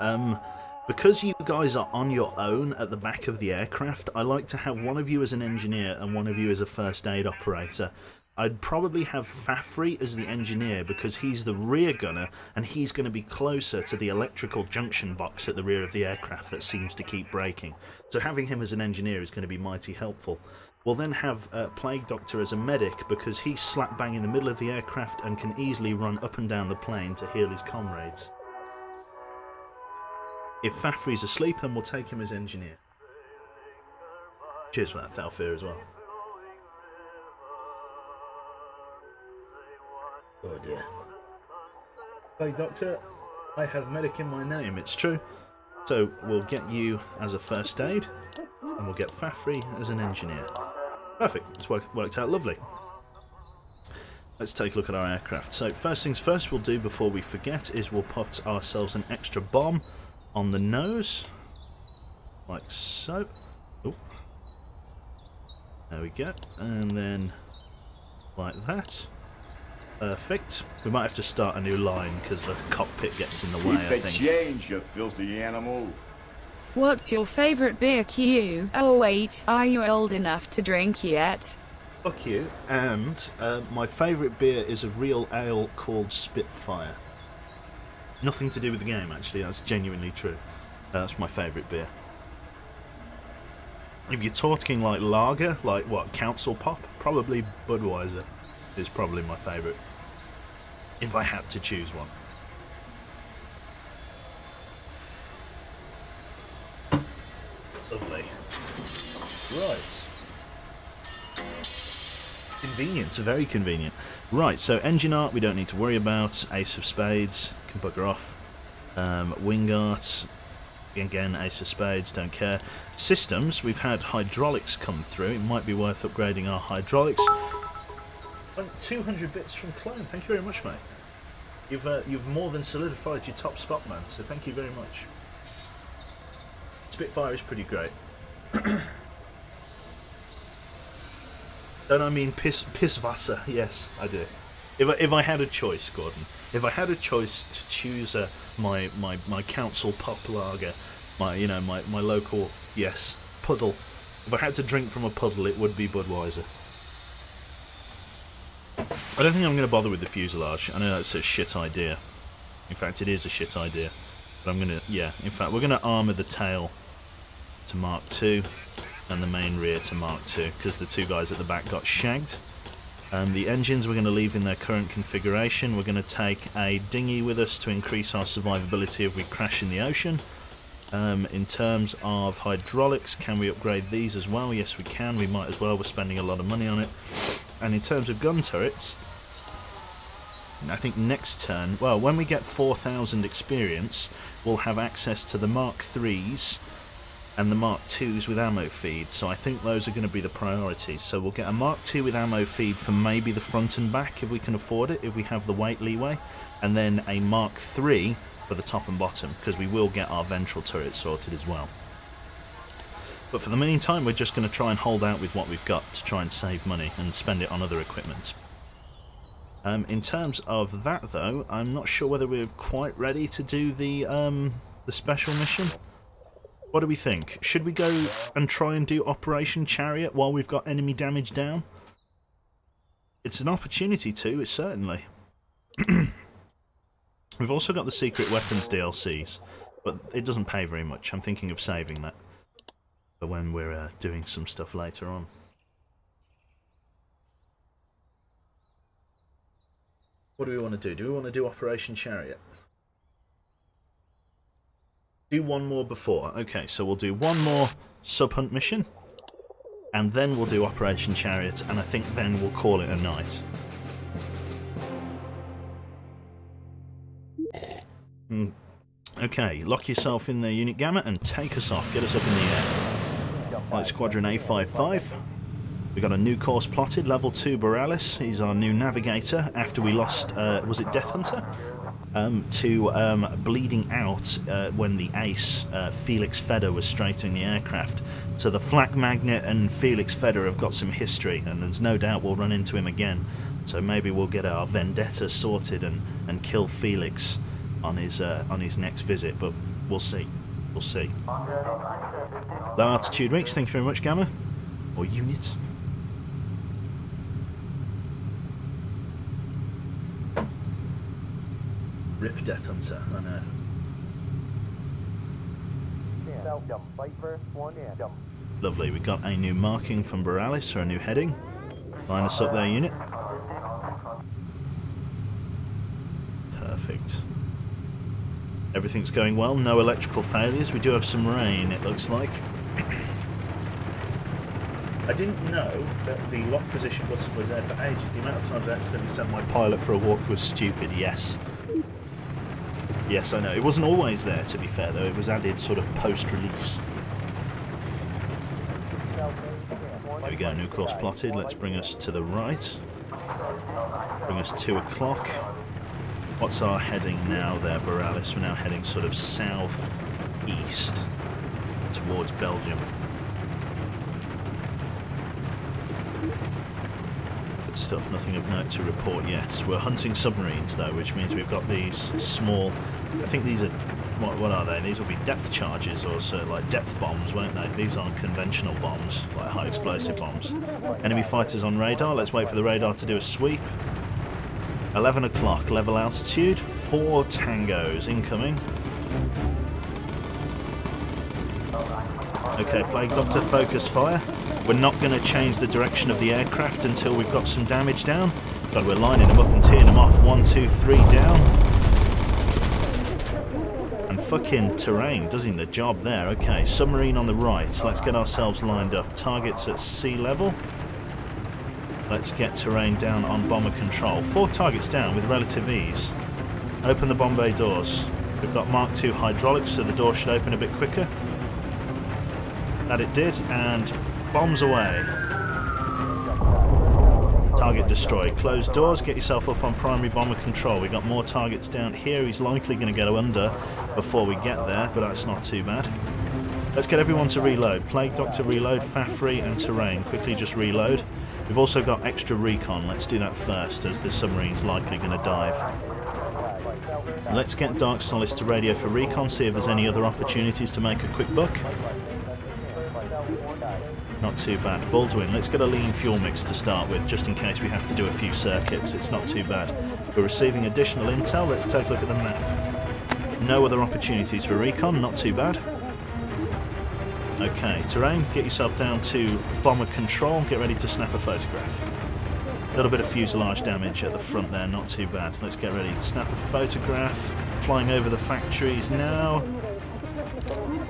Because you guys are on your own at the back of the aircraft, I like to have one of you as an engineer and one of you as a first aid operator. I'd probably have Fafri as the engineer because he's the rear gunner and he's going to be closer to the electrical junction box at the rear of the aircraft that seems to keep breaking. So having him as an engineer is going to be mighty helpful. We'll then have Plague Doctor as a medic because he's slap bang in the middle of the aircraft and can easily run up and down the plane to heal his comrades. If Fafri's asleep, then we'll take him as engineer. Cheers for that, Thalfir, as well. Oh dear. Hey Doctor, I have medic in my name, it's true. So we'll get you as a first aid, and we'll get Fafri as an engineer. Perfect, it's worked out lovely. Let's take a look at our aircraft. So first things first we'll do before we forget is we'll put ourselves an extra bomb on the nose. Like so. Ooh. There we go. And then like that. Perfect. We might have to start a new line because the cockpit gets in the way, I think. Change, you filthy animal. What's your favorite beer, Q? Oh wait, are you old enough to drink yet? Fuck you. And my favourite beer is a real ale called Spitfire. Nothing to do with the game, actually. That's genuinely true. That's my favourite beer. If you're talking like lager, like what, Council Pop? Probably Budweiser is probably my favourite. If I had to choose one. Lovely. Right. Convenient, very convenient. Right, so engine art we don't need to worry about. Ace of Spades, can bugger off. Wing art, again, Ace of Spades, don't care. Systems, we've had hydraulics come through. It might be worth upgrading our hydraulics. 200 bits from Clone, thank you very much, mate. You've more than solidified your top spot, man. So thank you very much. Spitfire is pretty great. Don't I mean Pisswasser? Yes, I do. If I had a choice, Gordon, if I had a choice to choose my council pop lager, my local puddle. If I had to drink from a puddle, it would be Budweiser. I don't think I'm going to bother with the fuselage. I know that's a shit idea. In fact, it is a shit idea. But I'm going to, in fact, we're going to armour the tail to Mark II and the main rear to Mark II, because the two guys at the back got shagged. The engines we're going to leave in their current configuration. We're going to take a dinghy with us to increase our survivability if we crash in the ocean. In terms of hydraulics, can we upgrade these as well? Yes, we can. We might as well. We're spending a lot of money on it. And in terms of gun turrets, I think next turn, well, when we get 4,000 experience, we'll have access to the Mark IIIs and the Mark IIs with ammo feed. So I think those are going to be the priorities. So we'll get a Mark II with ammo feed for maybe the front and back if we can afford it, if we have the weight leeway, and then a Mark III for the top and bottom, because we will get our ventral turret sorted as well. But for the meantime, we're just going to try and hold out with what we've got to try and save money and spend it on other equipment. In terms of that, though, I'm not sure whether we're quite ready to do the special mission. What do we think? Should we go and try and do Operation Chariot while we've got enemy damage down? It's an opportunity to, it's certainly. We've also got the secret weapons DLCs, but it doesn't pay very much. I'm thinking of saving that for when we're doing some stuff later on. What do we want to do? Do we want to do Operation Chariot? Do one more before. Okay, so we'll do one more sub-hunt mission, and then we'll do Operation Chariot, and I think then we'll call it a night. Okay, lock yourself in the unit gamma and take us off. Get us up in the air. Light Squadron A55. We got a new course plotted, level 2 Borealis. He's our new navigator after we lost, was it Death Hunter? To bleeding out when the ace, Felix Feder, was straightening the aircraft. So the Flak Magnet and Felix Feder have got some history, and there's no doubt we'll run into him again. So maybe we'll get our vendetta sorted and kill Felix on his next visit, but we'll see. We'll see. Low altitude reach, thank you very much, Gamma. Or unit. Rip Death Hunter, I know. Lovely, we got a new marking from Borealis, or a new heading. Line us up there, unit. Perfect. Everything's going well, no electrical failures. We do have some rain, it looks like. I didn't know that the lock position button was there for ages. The amount of times I accidentally sent my pilot for a walk was stupid, yes. Yes, I know. It wasn't always there, to be fair, though. It was added sort of post-release. There we go, new course plotted. Let's bring us to the right. Bring us 2 o'clock. What's our heading now there, Borealis? We're now heading sort of south-east towards Belgium. Good stuff, nothing of note to report yet. We're hunting submarines, though, which means we've got these small... I think these are... What are they? These will be depth charges, or sort of like depth bombs, won't they? These aren't conventional bombs, like high explosive bombs. Enemy fighters on radar. Let's wait for the radar to do a sweep. 11 o'clock, level altitude, 4 tangos incoming. Okay, Plague Doctor, focus fire. We're not going to change the direction of the aircraft until we've got some damage down. God, we're lining them up and teeing them off. 1, 2, 3 down. And fucking terrain doing the job there. Okay, submarine on the right. Let's get ourselves lined up. Targets at sea level. Let's get terrain down on bomber control. 4 targets down with relative ease. Open the bomb bay doors. We've got Mark II hydraulics, so the door should open a bit quicker. That it did, and bombs away. Target destroyed. Close doors, get yourself up on primary bomber control. We got more targets down here. He's likely going to go under before we get there, but that's not too bad. Let's get everyone to reload. Plague Doctor reload, Fafri and Terrain. Quickly just reload. We've also got extra recon. Let's do that first, as the submarine's likely going to dive. Let's get Dark Solace to radio for recon, see if there's any other opportunities to make a quick buck. Not too bad. Baldwin, let's get a lean fuel mix to start with, just in case we have to do a few circuits. It's not too bad. We're receiving additional intel. Let's take a look at the map. No other opportunities for recon. Not too bad. Okay, Terrain, get yourself down to bomber control. Get ready to snap a photograph. A little bit of fuselage damage at the front there. Not too bad. Let's get ready to snap a photograph. Flying over the factories now.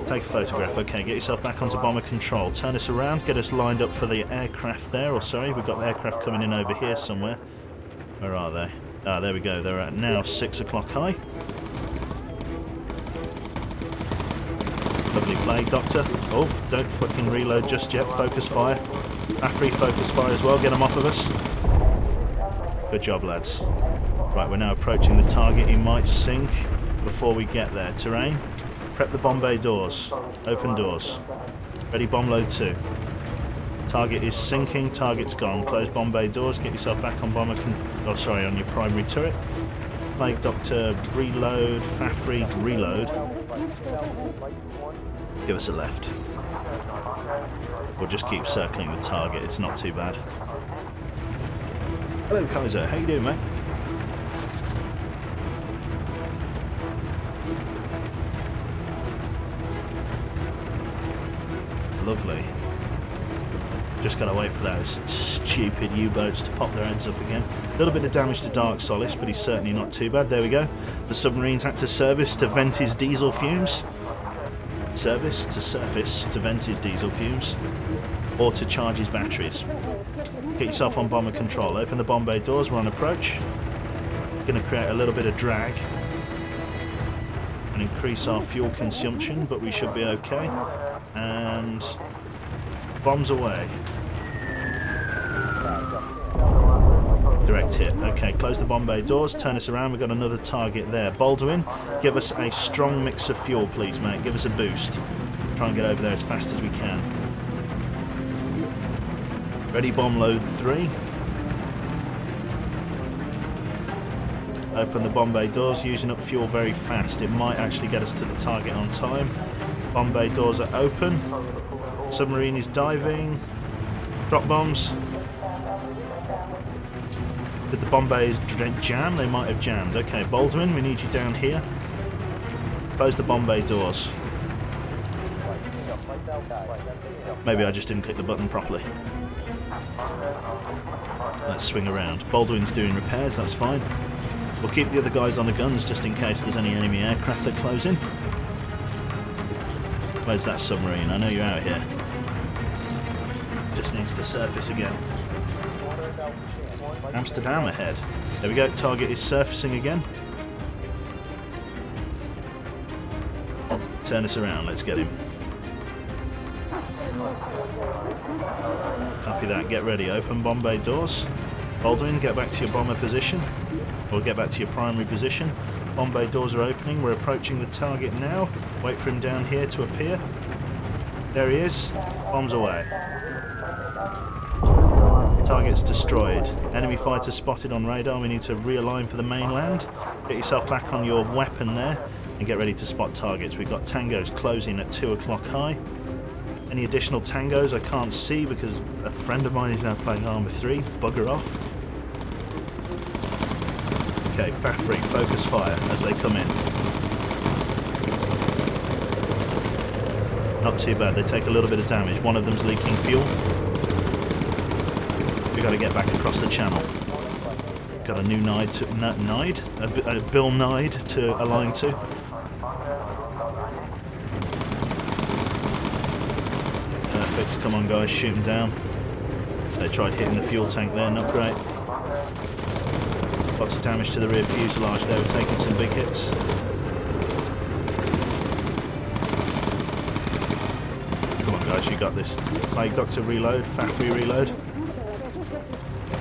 Take a photograph. Okay, get yourself back onto bomber control. Turn us around, get us lined up for the aircraft there. Or sorry, we've got the aircraft coming in over here somewhere. Where are they? Ah, there we go. They're at now 6 o'clock high. Lovely Plague Doctor. Oh, don't fucking reload just yet. Focus fire. Afri, focus fire as well. Get them off of us. Good job, lads. Right, we're now approaching the target. He might sink before we get there. Terrain. Prep the bomb bay doors. Open doors. Ready bomb load 2. Target is sinking. Target's gone. Close bomb bay doors. Get yourself back on on your primary turret. Plague Doctor reload. Fafri reload. Give us a left. We'll just keep circling the target. It's not too bad. Hello, Kaiser. How you doing, mate? Lovely. Just gotta wait for those stupid U-boats to pop their heads up again. A little bit of damage to Dark Solace, but he's certainly not too bad. There we go. The submarine's had to service to vent his diesel fumes. Service to surface to vent his diesel fumes. Or to charge his batteries. Get yourself on bomber control. Open the bomb bay doors. We're on approach. Going to create a little bit of drag. And increase our fuel consumption, but we should be okay. And bombs away. Direct hit. Okay, close the bomb bay doors, turn us around. We've got another target there. Baldwin, give us a strong mix of fuel, please, mate. Give us a boost. Try and get over there as fast as we can. Ready bomb load 3. Open the bomb bay doors, using up fuel very fast. It might actually get us to the target on time. Bomb bay doors are open. Submarine is diving. Drop bombs. Did the bomb bays jam? They might have jammed. Okay, Baldwin, we need you down here. Close the bomb bay doors. Maybe I just didn't click the button properly. Let's swing around. Baldwin's doing repairs, that's fine. We'll keep the other guys on the guns just in case there's any enemy aircraft that close in. Where's that submarine? I know you're out here. Just needs to surface again. Amsterdam ahead. There we go, target is surfacing again. Turn us around, let's get him. Copy that, get ready. Open bomb bay doors. Baldwin, get back to your bomber position. Or get back to your primary position. Bomb bay doors are opening. We're approaching the target now. Wait for him down here to appear. There he is. Bombs away. Target's destroyed. Enemy fighter spotted on radar. We need to realign for the mainland. Get yourself back on your weapon there and get ready to spot targets. We've got tangos closing at 2 o'clock high. Any additional tangos I can't see because a friend of mine is now playing Armour 3. Bugger off. Okay, Fafri, focus fire as they come in. Not too bad, they take a little bit of damage. One of them's leaking fuel. We've got to get back across the channel. Got a new Nide to... Nide? A Bill Nide to align to. Perfect, come on guys, shoot them down. They tried hitting the fuel tank there, not great. Lots of damage to the rear fuselage there, we're taking some big hits. Come on guys, you got this. Plague Doctor reload, Fafri reload.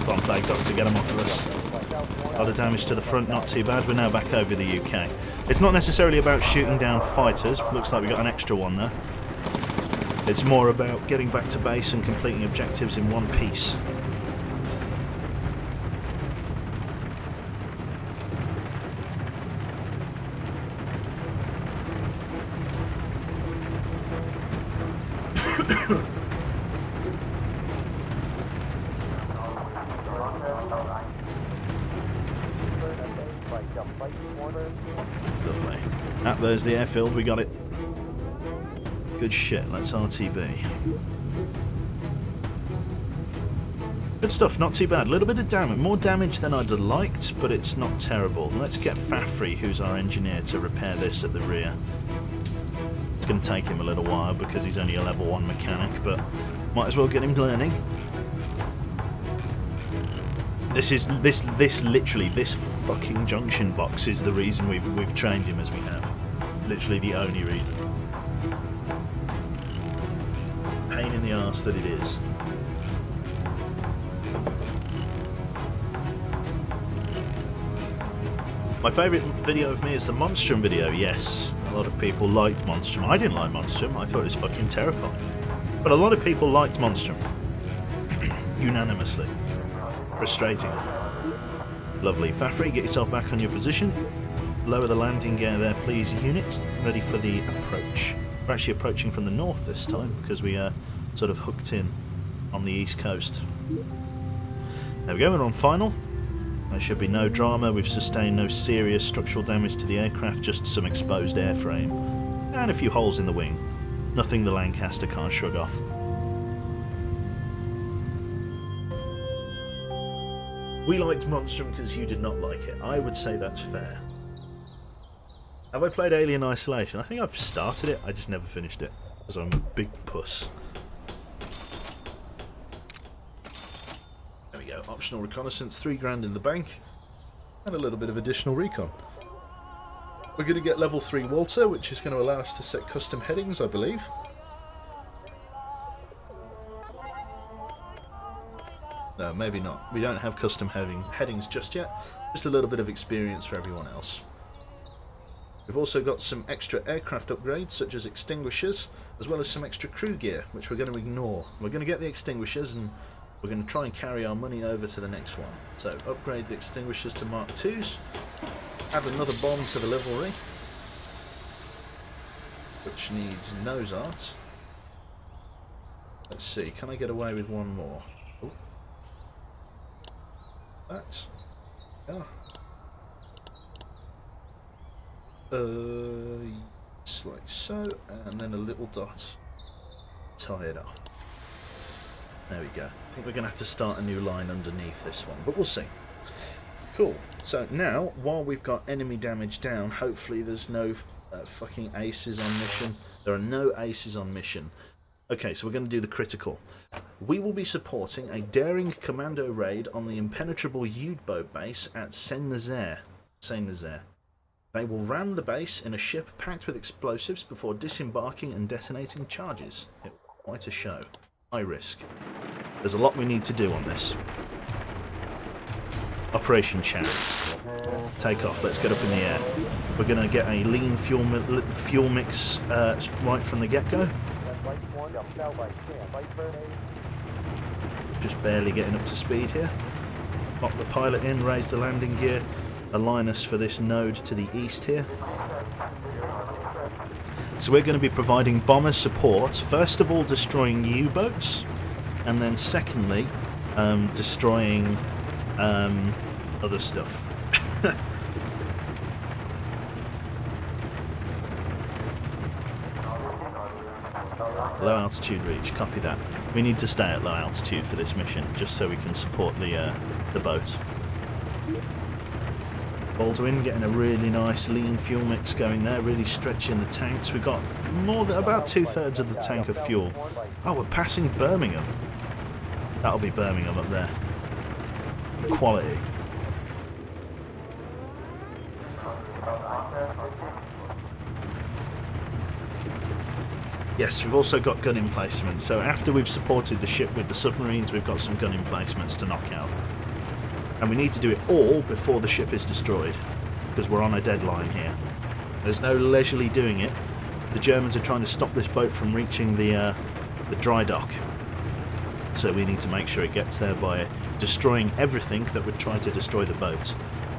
Come on, Plague Doctor, get them off of us. A lot of damage to the front, not too bad. We're now back over the UK. It's not necessarily about shooting down fighters. Looks like we got an extra one there. It's more about getting back to base and completing objectives in one piece. Lovely. There's the airfield, we got it. Good shit, let's RTB. Good stuff, not too bad. A little bit of damage, more damage than I'd have liked, but it's not terrible. Let's get Fafri, who's our engineer, to repair this at the rear. It's going to take him a little while because he's only a level 1 mechanic, but might as well get him learning. This literally, this fucking junction box is the reason we've trained him as we have. Literally the only reason. Pain in the arse that it is. My favourite video of me is the Monstrum video, yes. A lot of people liked Monstrum. I didn't like Monstrum, I thought it was fucking terrifying. But a lot of people liked Monstrum. Unanimously. Frustrating. Lovely. Fafri, get yourself back on your position. Lower the landing gear there, please, unit. Ready for the approach. We're actually approaching from the north this time because we are sort of hooked in on the east coast. There we go, we're on final. There should be no drama. We've sustained no serious structural damage to the aircraft, just some exposed airframe and a few holes in the wing. Nothing the Lancaster can't shrug off. We liked Monstrum because you did not like it. I would say that's fair. Have I played Alien Isolation? I think I've started it, I just never finished it, because I'm a big puss. There we go, optional reconnaissance, 3 grand in the bank, and a little bit of additional recon. We're going to get level 3 Walter, which is going to allow us to set custom headings, I believe. No, maybe not. We don't have custom headings just yet, just a little bit of experience for everyone else. We've also got some extra aircraft upgrades, such as extinguishers, as well as some extra crew gear, which we're going to ignore. We're going to get the extinguishers, and we're going to try and carry our money over to the next one. So, upgrade the extinguishers to Mark IIs, add another bomb to the livery, which needs nose art. Let's see, can I get away with one more? Oh. That. Yeah. Just like so, and then a little dot. Tie it off. There we go. I think we're going to have to start a new line underneath this one, but we'll see. Cool. So now, while we've got enemy damage down, hopefully there's no fucking aces on mission. There are no aces on mission. Okay, so we're going to do the critical. We will be supporting a daring commando raid on the impenetrable U-boat base at Saint-Nazaire. They will ram the base in a ship packed with explosives before disembarking and detonating charges. It was quite a show. High risk. There's a lot we need to do on this. Operation Chariot. Take off. Let's get up in the air. We're going to get a lean fuel mix right from the get-go. Just barely getting up to speed here. Lock the pilot in, raise the landing gear, align us for this node to the east here. So we're going to be providing bomber support, first of all destroying U-boats, and then secondly destroying other stuff. Low altitude reach, copy that. We need to stay at low altitude for this mission, just so we can support the boat. Baldwin getting a really nice lean fuel mix going there, really stretching the tanks. We've got more than about 2/3 of the tank of fuel. Oh, we're passing Birmingham. That'll be Birmingham up there. Quality. Yes, we've also got gun emplacements. So after we've supported the ship with the submarines, we've got some gun emplacements to knock out. And we need to do it all before the ship is destroyed, because we're on a deadline here. There's no leisurely doing it. The Germans are trying to stop this boat from reaching the dry dock. So we need to make sure it gets there by destroying everything that would try to destroy the boat.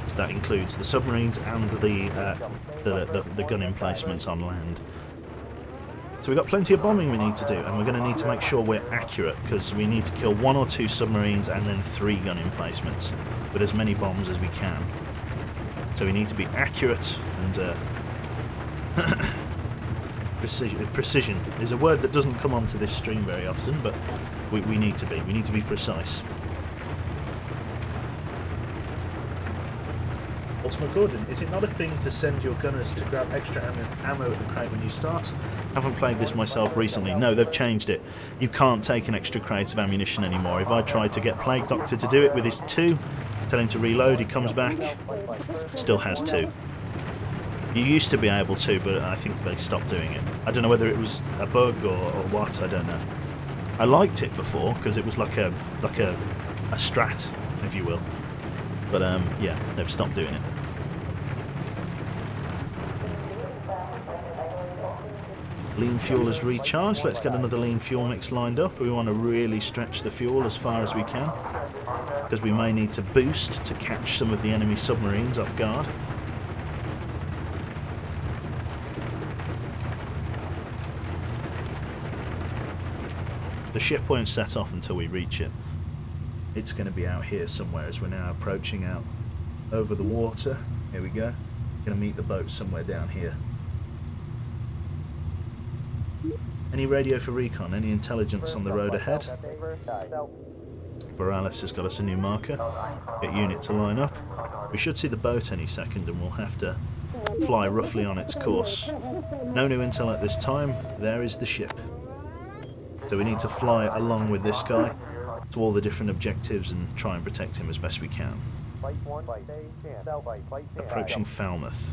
So that includes the submarines and the gun emplacements on land. So we've got plenty of bombing we need to do, and we're going to need to make sure we're accurate, because we need to kill 1 or 2 submarines and then 3 gun emplacements with as many bombs as we can. So we need to be accurate and precision is a word that doesn't come onto this stream very often, but we need to be. We need to be precise. Ultimate Gordon, is it not a thing to send your gunners to grab extra ammo at the crate when you start? Haven't played this myself recently. No, they've changed it. You can't take an extra crate of ammunition anymore. If I try to get Plague Doctor to do it with his 2, tell him to reload, he comes back, still has 2. You used to be able to, but I think they stopped doing it. I don't know whether it was a bug or what, I don't know. I liked it before, because it was like a strat, if you will. But yeah, they've stopped doing it. Lean fuel is recharged. Let's get another lean fuel mix lined up. We want to really stretch the fuel as far as we can, because we may need to boost to catch some of the enemy submarines off guard. The ship won't set off until we reach it. It's going to be out here somewhere as we're now approaching out over the water. Here we go. Going to meet the boat somewhere down here. Any radio for recon? Any intelligence on the road ahead? Borealis has got us a new marker. Get unit to line up. We should see the boat any second, and we'll have to fly roughly on its course. No new intel at this time. There is the ship. So we need to fly along with this guy to all the different objectives and try and protect him as best we can. Approaching Falmouth.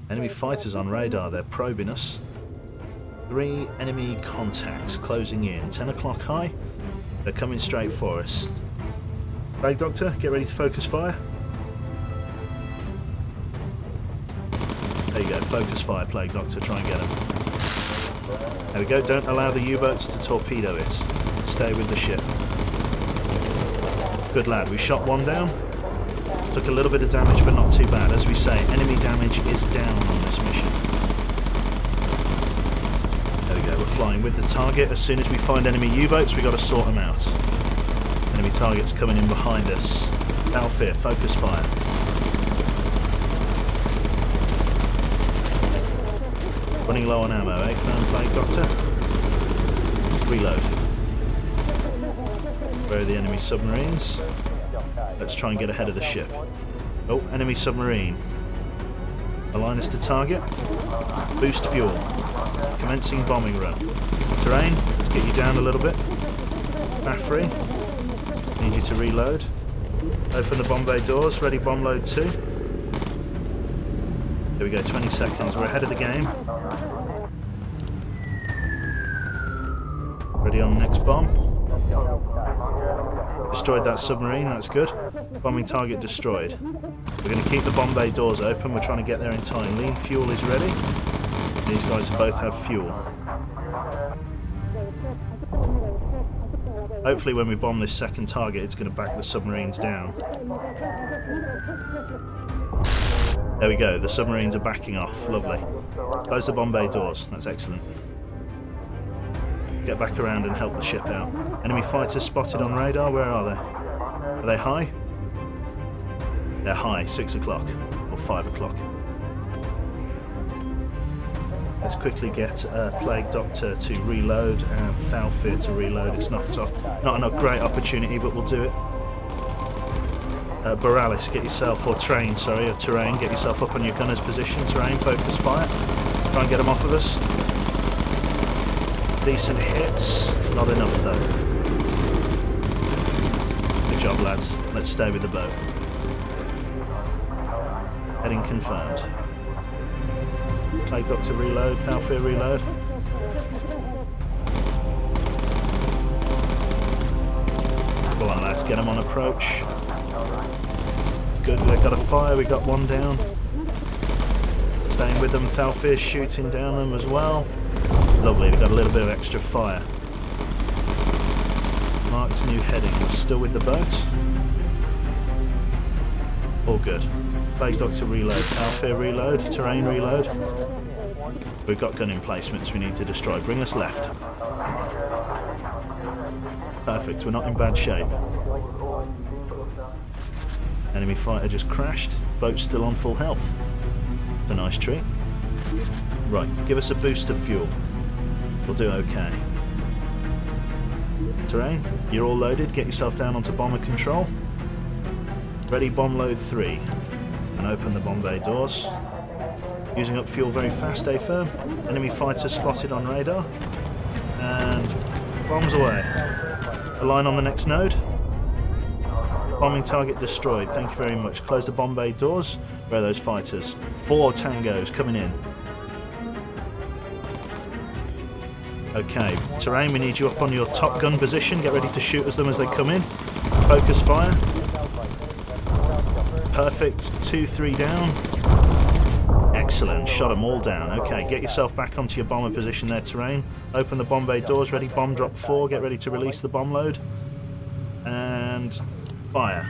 Enemy fighters on radar, they're probing us. 3 enemy contacts closing in. 10 o'clock high. They're coming straight for us. Plague Doctor, get ready to focus fire. There you go, focus fire, Plague Doctor, try and get him. There we go, don't allow the U-boats to torpedo it. Stay with the ship. Good lad, we shot 1 down. Took a little bit of damage, but not too bad. As we say, enemy damage is down on this mission. There we go, we're flying with the target. As soon as we find enemy U-boats, we've got to sort them out. Enemy targets coming in behind us. Balfour, focus fire. Running low on ammo, eh? Found Plague Doctor. Reload. Where are the enemy submarines? Let's try and get ahead of the ship. Oh, enemy submarine. Align us to target. Boost fuel. Commencing bombing run. Terrain, let's get you down a little bit. Back free. Need you to reload. Open the bomb bay doors. Ready bomb load 2. There we go, 20 seconds. We're ahead of the game. Ready on the next bomb. Destroyed that submarine, that's good. Bombing target destroyed. We're going to keep the bomb bay doors open. We're trying to get there in time. Lean fuel is ready. These guys both have fuel. Hopefully when we bomb this second target, it's going to back the submarines down. There we go, the submarines are backing off. Lovely. Close the bomb bay doors. That's excellent. Get back around and help the ship out. Enemy fighters spotted on radar. Where are they? Are they high? They're high. 6 o'clock. Or 5 o'clock. Let's quickly get Plague Doctor to reload and Thalfir to reload. It's not a great opportunity, but we'll do it. Borealis, get yourself, or Terrain, get yourself up on your gunner's position. Terrain, focus fire. Try and get them off of us. Decent hits, not enough though. Good job, lads. Let's stay with the boat. Heading confirmed. Plague Doctor reload, Thalfir reload. Come on lads, get them on approach. Good, they've got a fire, we got one down. Staying with them, Thalfir's shooting down them as well. Lovely, they've got a little bit of extra fire. Marked new heading, we're still with the boat. All good. Plague Doctor reload, Thalfir reload, terrain reload. We've got gun emplacements we need to destroy. Bring us left. Perfect, we're not in bad shape. Enemy fighter just crashed. Boat's still on full health. It's a nice treat. Right, give us a boost of fuel. We'll do okay. Terrain, you're all loaded. Get yourself down onto bomber control. Ready, bomb load 3. And open the bomb bay doors. Using up fuel very fast, stay firm. Enemy fighter spotted on radar. And bombs away. Align on the next node. Bombing target destroyed. Thank you very much. Close the bomb bay doors. Where are those fighters? 4 tangos coming in. Okay, terrain, we need you up on your top gun position. Get ready to shoot at them as they come in. Focus fire. Perfect. 2, 3 down. Excellent. Shot them all down. Okay, get yourself back onto your bomber position there, terrain. Open the bomb bay doors. Ready, bomb drop 4. Get ready to release the bomb load. And fire.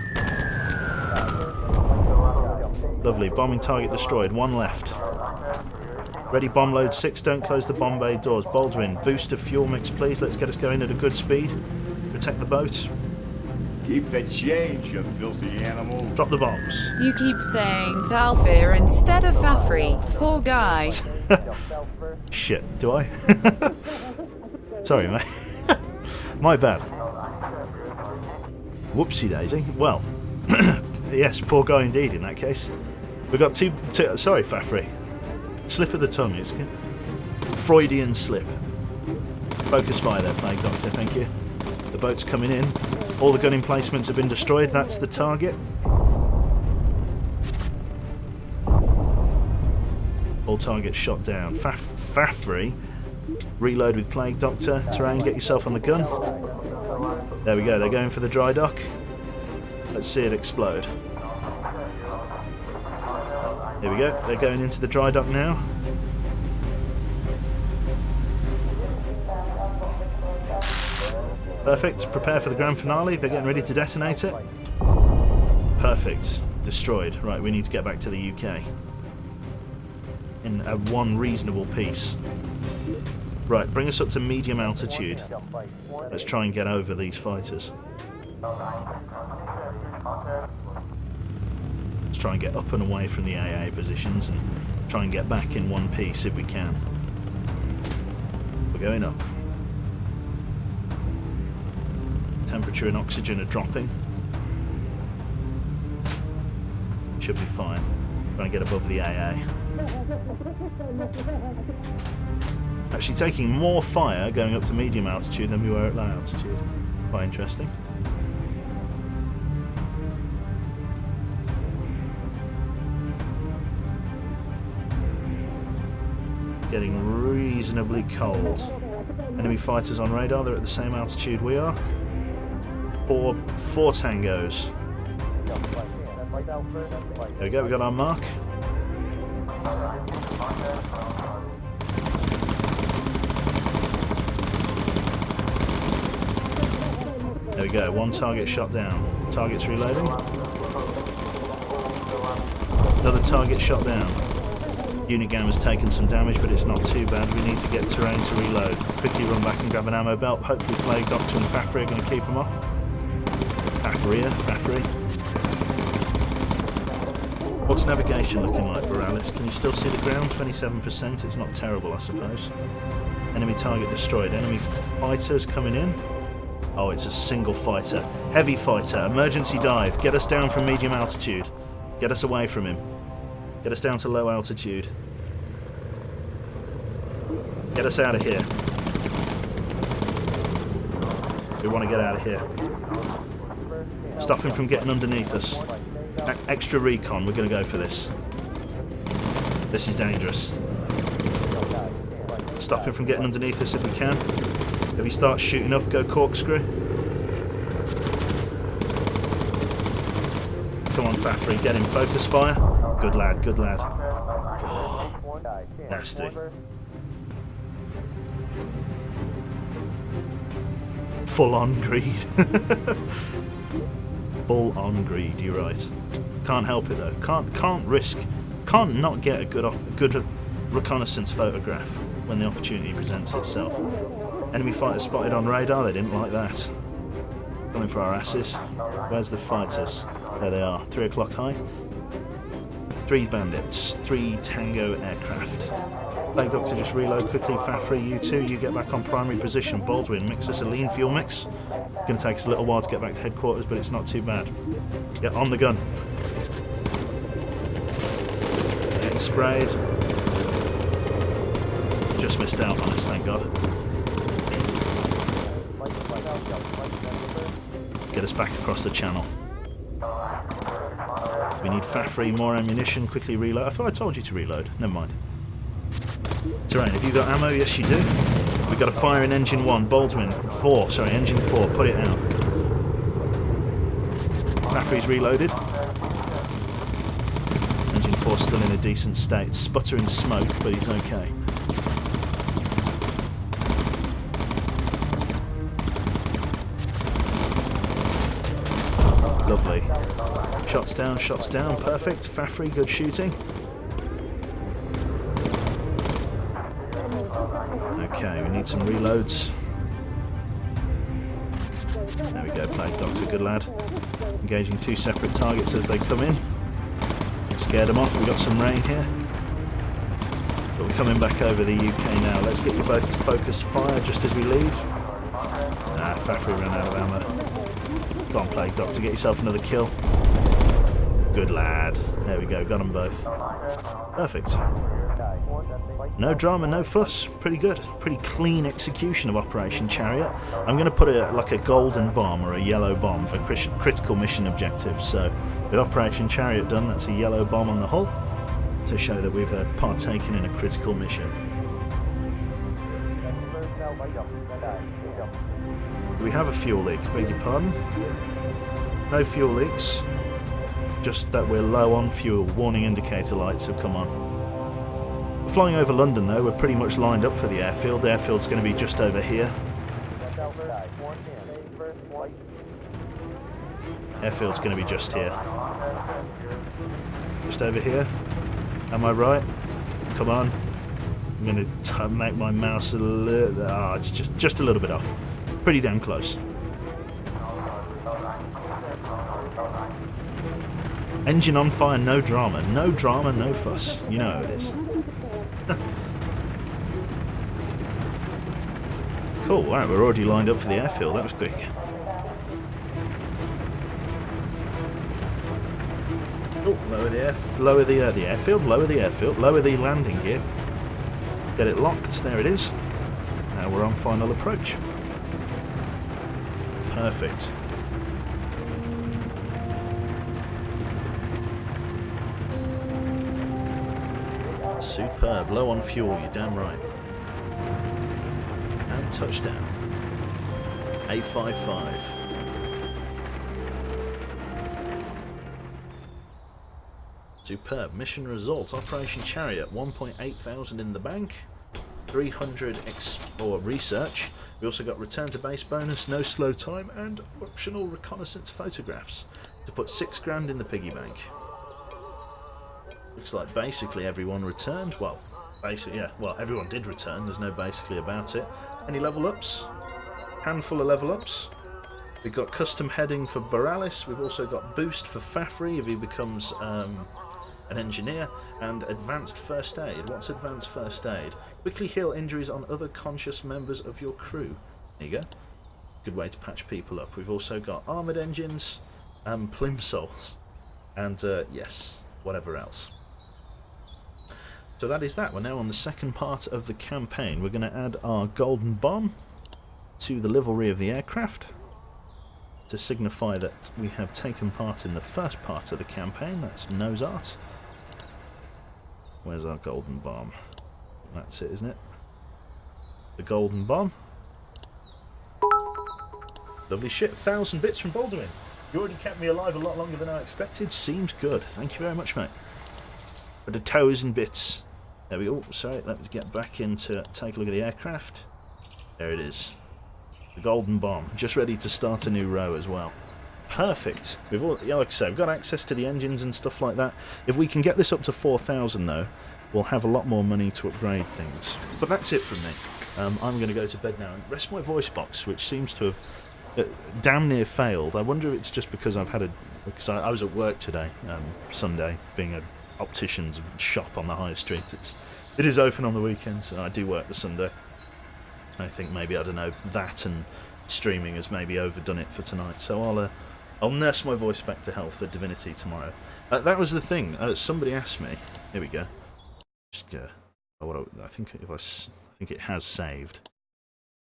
Lovely. Bombing target destroyed. 1 left. Ready, bomb load 6. Don't close the bomb bay doors. Baldwin, boost of fuel mix, please. Let's get us going at a good speed. Protect the boat. Keep the change, you filthy animal. Drop the bombs. You keep saying Thalfir instead of Fafri. Poor guy. Shit, do I? Sorry, mate. My bad. Whoopsie daisy. Well, yes, poor guy indeed in that case. We've got two sorry, Fafri. Slip of the tongue, it's Freudian slip. Focus fire there, Plague Doctor, thank you. The boat's coming in. All the gun emplacements have been destroyed, that's the target. All targets shot down. Fafri, reload with Plague Doctor. Terrain, get yourself on the gun. There we go, they're going for the dry dock. Let's see it explode. Here we go, they're going into the dry dock now. Perfect, prepare for the grand finale, they're getting ready to detonate it. Perfect, destroyed. Right, we need to get back to the UK. In one reasonable piece. Right, bring us up to medium altitude. Let's try and get over these fighters. Let's try and get up and away from the AA positions and try and get back in one piece if we can. We're going up. Temperature and oxygen are dropping. Should be fine. Try and get above the AA. Actually taking more fire going up to medium altitude than we were at low altitude. Quite interesting. Getting reasonably cold. Enemy fighters on radar, they're at the same altitude we are. Four tangos. There we go, we got our mark. There we go, 1 target shot down. Target's reloading. Another target shot down. Unit Gamma's taken some damage, but it's not too bad. We need to get terrain to reload. Quickly run back and grab an ammo belt. Hopefully Plague Doctor and Fafri are going to keep them off. Fafri. What's navigation looking like, Borealis? Can you still see the ground? 27%. It's not terrible, I suppose. Enemy target destroyed. Enemy fighters coming in. Oh, it's a single fighter. Heavy fighter. Emergency dive. Get us down from medium altitude. Get us away from him. Get us down to low altitude. Get us out of here. We want to get out of here. Stop him from getting underneath us. Extra recon, we're going to go for this. This is dangerous. Stop him from getting underneath us if we can. If he starts shooting up, go corkscrew. Come on, Fafry, get him. Focus fire. Good lad, good lad. Oh, nasty. Full on greed. Full on greed, you're right. Can't help it though. Can't risk. Can't not get a good reconnaissance photograph when the opportunity presents itself. Enemy fighters spotted on radar. They didn't like that. Coming for our asses. Where's the fighters? There they are. 3 o'clock high. 3 bandits. 3 Tango aircraft. Plague Doctor, just reload quickly. Fafry, you two, you get back on primary position. Baldwin, mix us a lean fuel mix. Going to take us a little while to get back to headquarters, but it's not too bad. Yeah, on the gun. Getting sprayed. Just missed out on us, thank God. Get us back across the channel. We need Fafry, more ammunition, quickly reload. I thought I told you to reload. Never mind. Terrain, have you got ammo? Yes, you do. We've got a fire in engine 1. Baldwin, 4. Sorry, engine 4. Put it out. Fafry's reloaded. Engine 4's still in a decent state. Sputtering smoke, but he's okay. Lovely. Shots down, perfect. Fafry, good shooting. Okay, we need some reloads. There we go, Plague Doctor, good lad. Engaging 2 separate targets as they come in. Scared them off, we got some rain here. But we're coming back over the UK now. Let's get you both to focus fire just as we leave. Ah, Fafry ran out of ammo. Go on, Plague Doctor, get yourself another kill. Good lad. There we go, got them both. Perfect. No drama, no fuss. Pretty good. Pretty clean execution of Operation Chariot. I'm going to put like a golden bomb or a yellow bomb for critical mission objectives. So with Operation Chariot done, that's a yellow bomb on the hull to show that we've partaken in a critical mission. Do we have a fuel leak? Beg your pardon? No fuel leaks. Just that we're low on fuel. Warning indicator lights have come on. We're flying over London though. We're pretty much lined up for the airfield. The airfield's going to be just over here. Airfield's going to be just here. Just over here. Am I right? Come on. I'm going to make my mouse a little... Ah, it's just a little bit off. Pretty damn close. Engine on fire, no drama. No drama, no fuss. You know how it is. Cool, alright, we're already lined up for the airfield. That was quick. Oh, lower the airfield, lower the airfield, lower the landing gear. Get it locked, there it is. Now we're on final approach. Perfect. Superb. Low on fuel, you're damn right. And touchdown. A55. Superb. Mission result. Operation Chariot. 1.8 thousand in the bank. 300 research. We also got return to base bonus, no slow time, and optional reconnaissance photographs to put 6 grand in the piggy bank. Looks like basically everyone returned. Well, basically, yeah. Well, everyone did return. There's no basically about it. Any level ups? Handful of level ups. We've got custom heading for Boralis. We've also got boost for Fafry if he becomes an engineer, and advanced first aid. What's advanced first aid? Quickly heal injuries on other conscious members of your crew. There you go. Good way to patch people up. We've also got armoured engines, plimsolls, and yes, whatever else. So that is that. We're now on the second part of the campaign. We're going to add our golden bomb to the livery of the aircraft to signify that we have taken part in the first part of the campaign. That's nose art. Where's our golden bomb? That's it, isn't it? The golden bomb. Lovely shit. 1,000 bits from Baldwin. You already kept me alive a lot longer than I expected. Seems good. Thank you very much, mate. For the 1,000 bits. There we go. Sorry, let's get back into take a look at the aircraft. There it is. The golden bomb. Just ready to start a new row as well. Perfect. We've all, yeah, like I say, we've got access to the engines and stuff like that. If we can get this up to 4,000 though, we'll have a lot more money to upgrade things. But that's it from me. I'm going to go to bed now and rest my voice box, which seems to have damn near failed. I wonder if it's just because I've had because I was at work today, Sunday, being an optician's shop on the high street. It is open on the weekends, and I do work the Sunday. I think maybe, I don't know, that and streaming has maybe overdone it for tonight. So I'll nurse my voice back to health for Divinity tomorrow. That was the thing. Somebody asked me. Here we go. Just go. I think it has saved.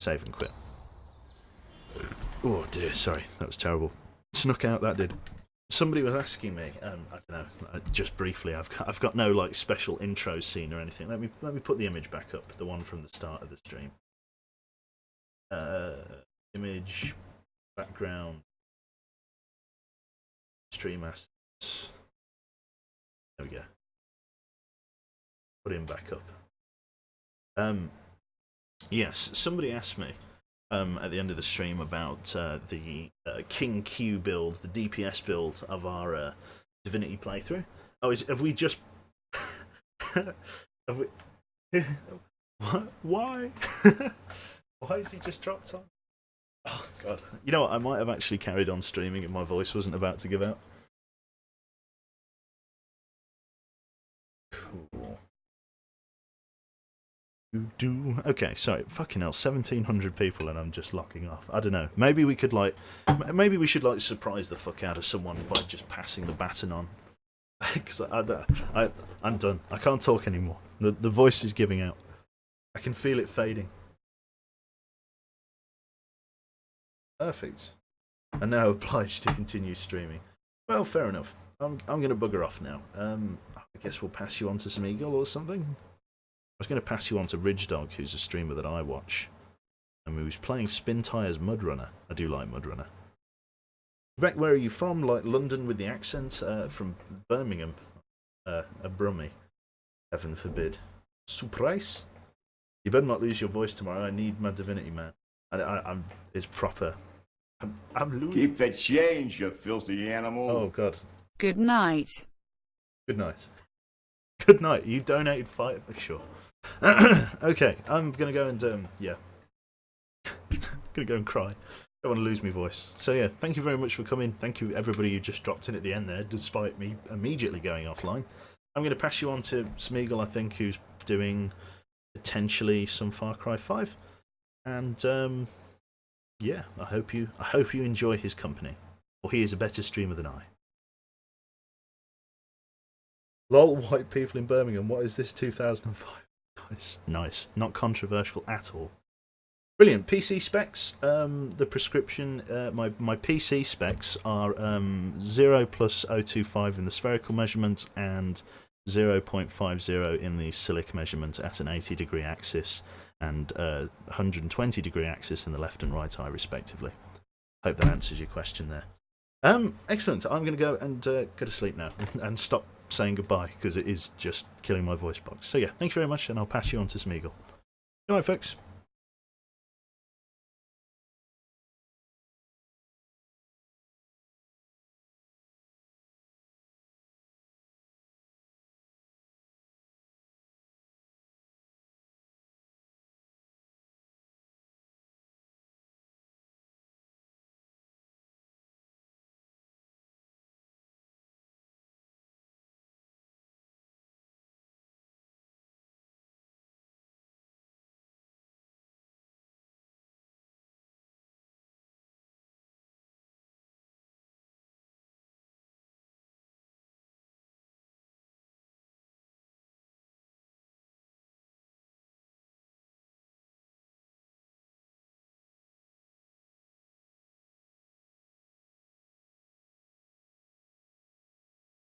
Save and quit. Oh dear, sorry, that was terrible. Snuck out, that did. Somebody was asking me. I don't know. Just briefly, I've got no like special intro scene or anything. Let me put the image back up. The one from the start of the stream. Image, background, stream assets. There we go. Put him back up. Yes, somebody asked me at the end of the stream about the King Q build, the DPS build of our Divinity playthrough. Oh, have we just? Have we? What? Why? Why has he just dropped on? Oh god! You know what? I might have actually carried on streaming if my voice wasn't about to give out. Cool. Okay, sorry. Fucking hell, 1,700 people and I'm just locking off. I don't know. Maybe we could maybe we should surprise the fuck out of someone by just passing the baton on. Because I'm done. I can't talk anymore. The voice is giving out. I can feel it fading. Perfect. I'm now obliged to continue streaming. Well, fair enough. I'm going to bugger off now. I guess we'll pass you on to some Eagle or something. I was going to pass you on to Ridge Dog, who's a streamer that I watch, and who's playing Spin Tires Mudrunner. I do like Mudrunner. Quebec, where are you from? Like London with the accent? From Birmingham. A Brummie. Heaven forbid. Surprise? You better not lose your voice tomorrow. I need my Divinity, man. I'm it's proper. I'm losing. Keep the change, you filthy animal. Oh, God. Good night. Good night. Good night. You donated 5. Sure. Okay, I'm gonna go and yeah. Gonna go and cry. Don't want to lose my voice. So yeah, thank you very much for coming. Thank you everybody who just dropped in at the end there, despite me immediately going offline. I'm gonna pass you on to Smeagol, I think, who's doing potentially some Far Cry 5. And yeah, I hope you enjoy his company. Or he is a better streamer than I. Lol, white people in Birmingham. What is this 2005? Nice. Not controversial at all. Brilliant. PC specs. The prescription. My PC specs are 0 plus 0.25 in the spherical measurement and 0.50 in the Cilic measurement at an 80-degree axis and 120-degree axis in the left and right eye, respectively. Hope that answers your question there. Excellent. I'm going to go and go to sleep now and stop saying goodbye because it is just killing my voice box. So yeah, thank you very much, and I'll pass you on to Smeagol. Good night, folks.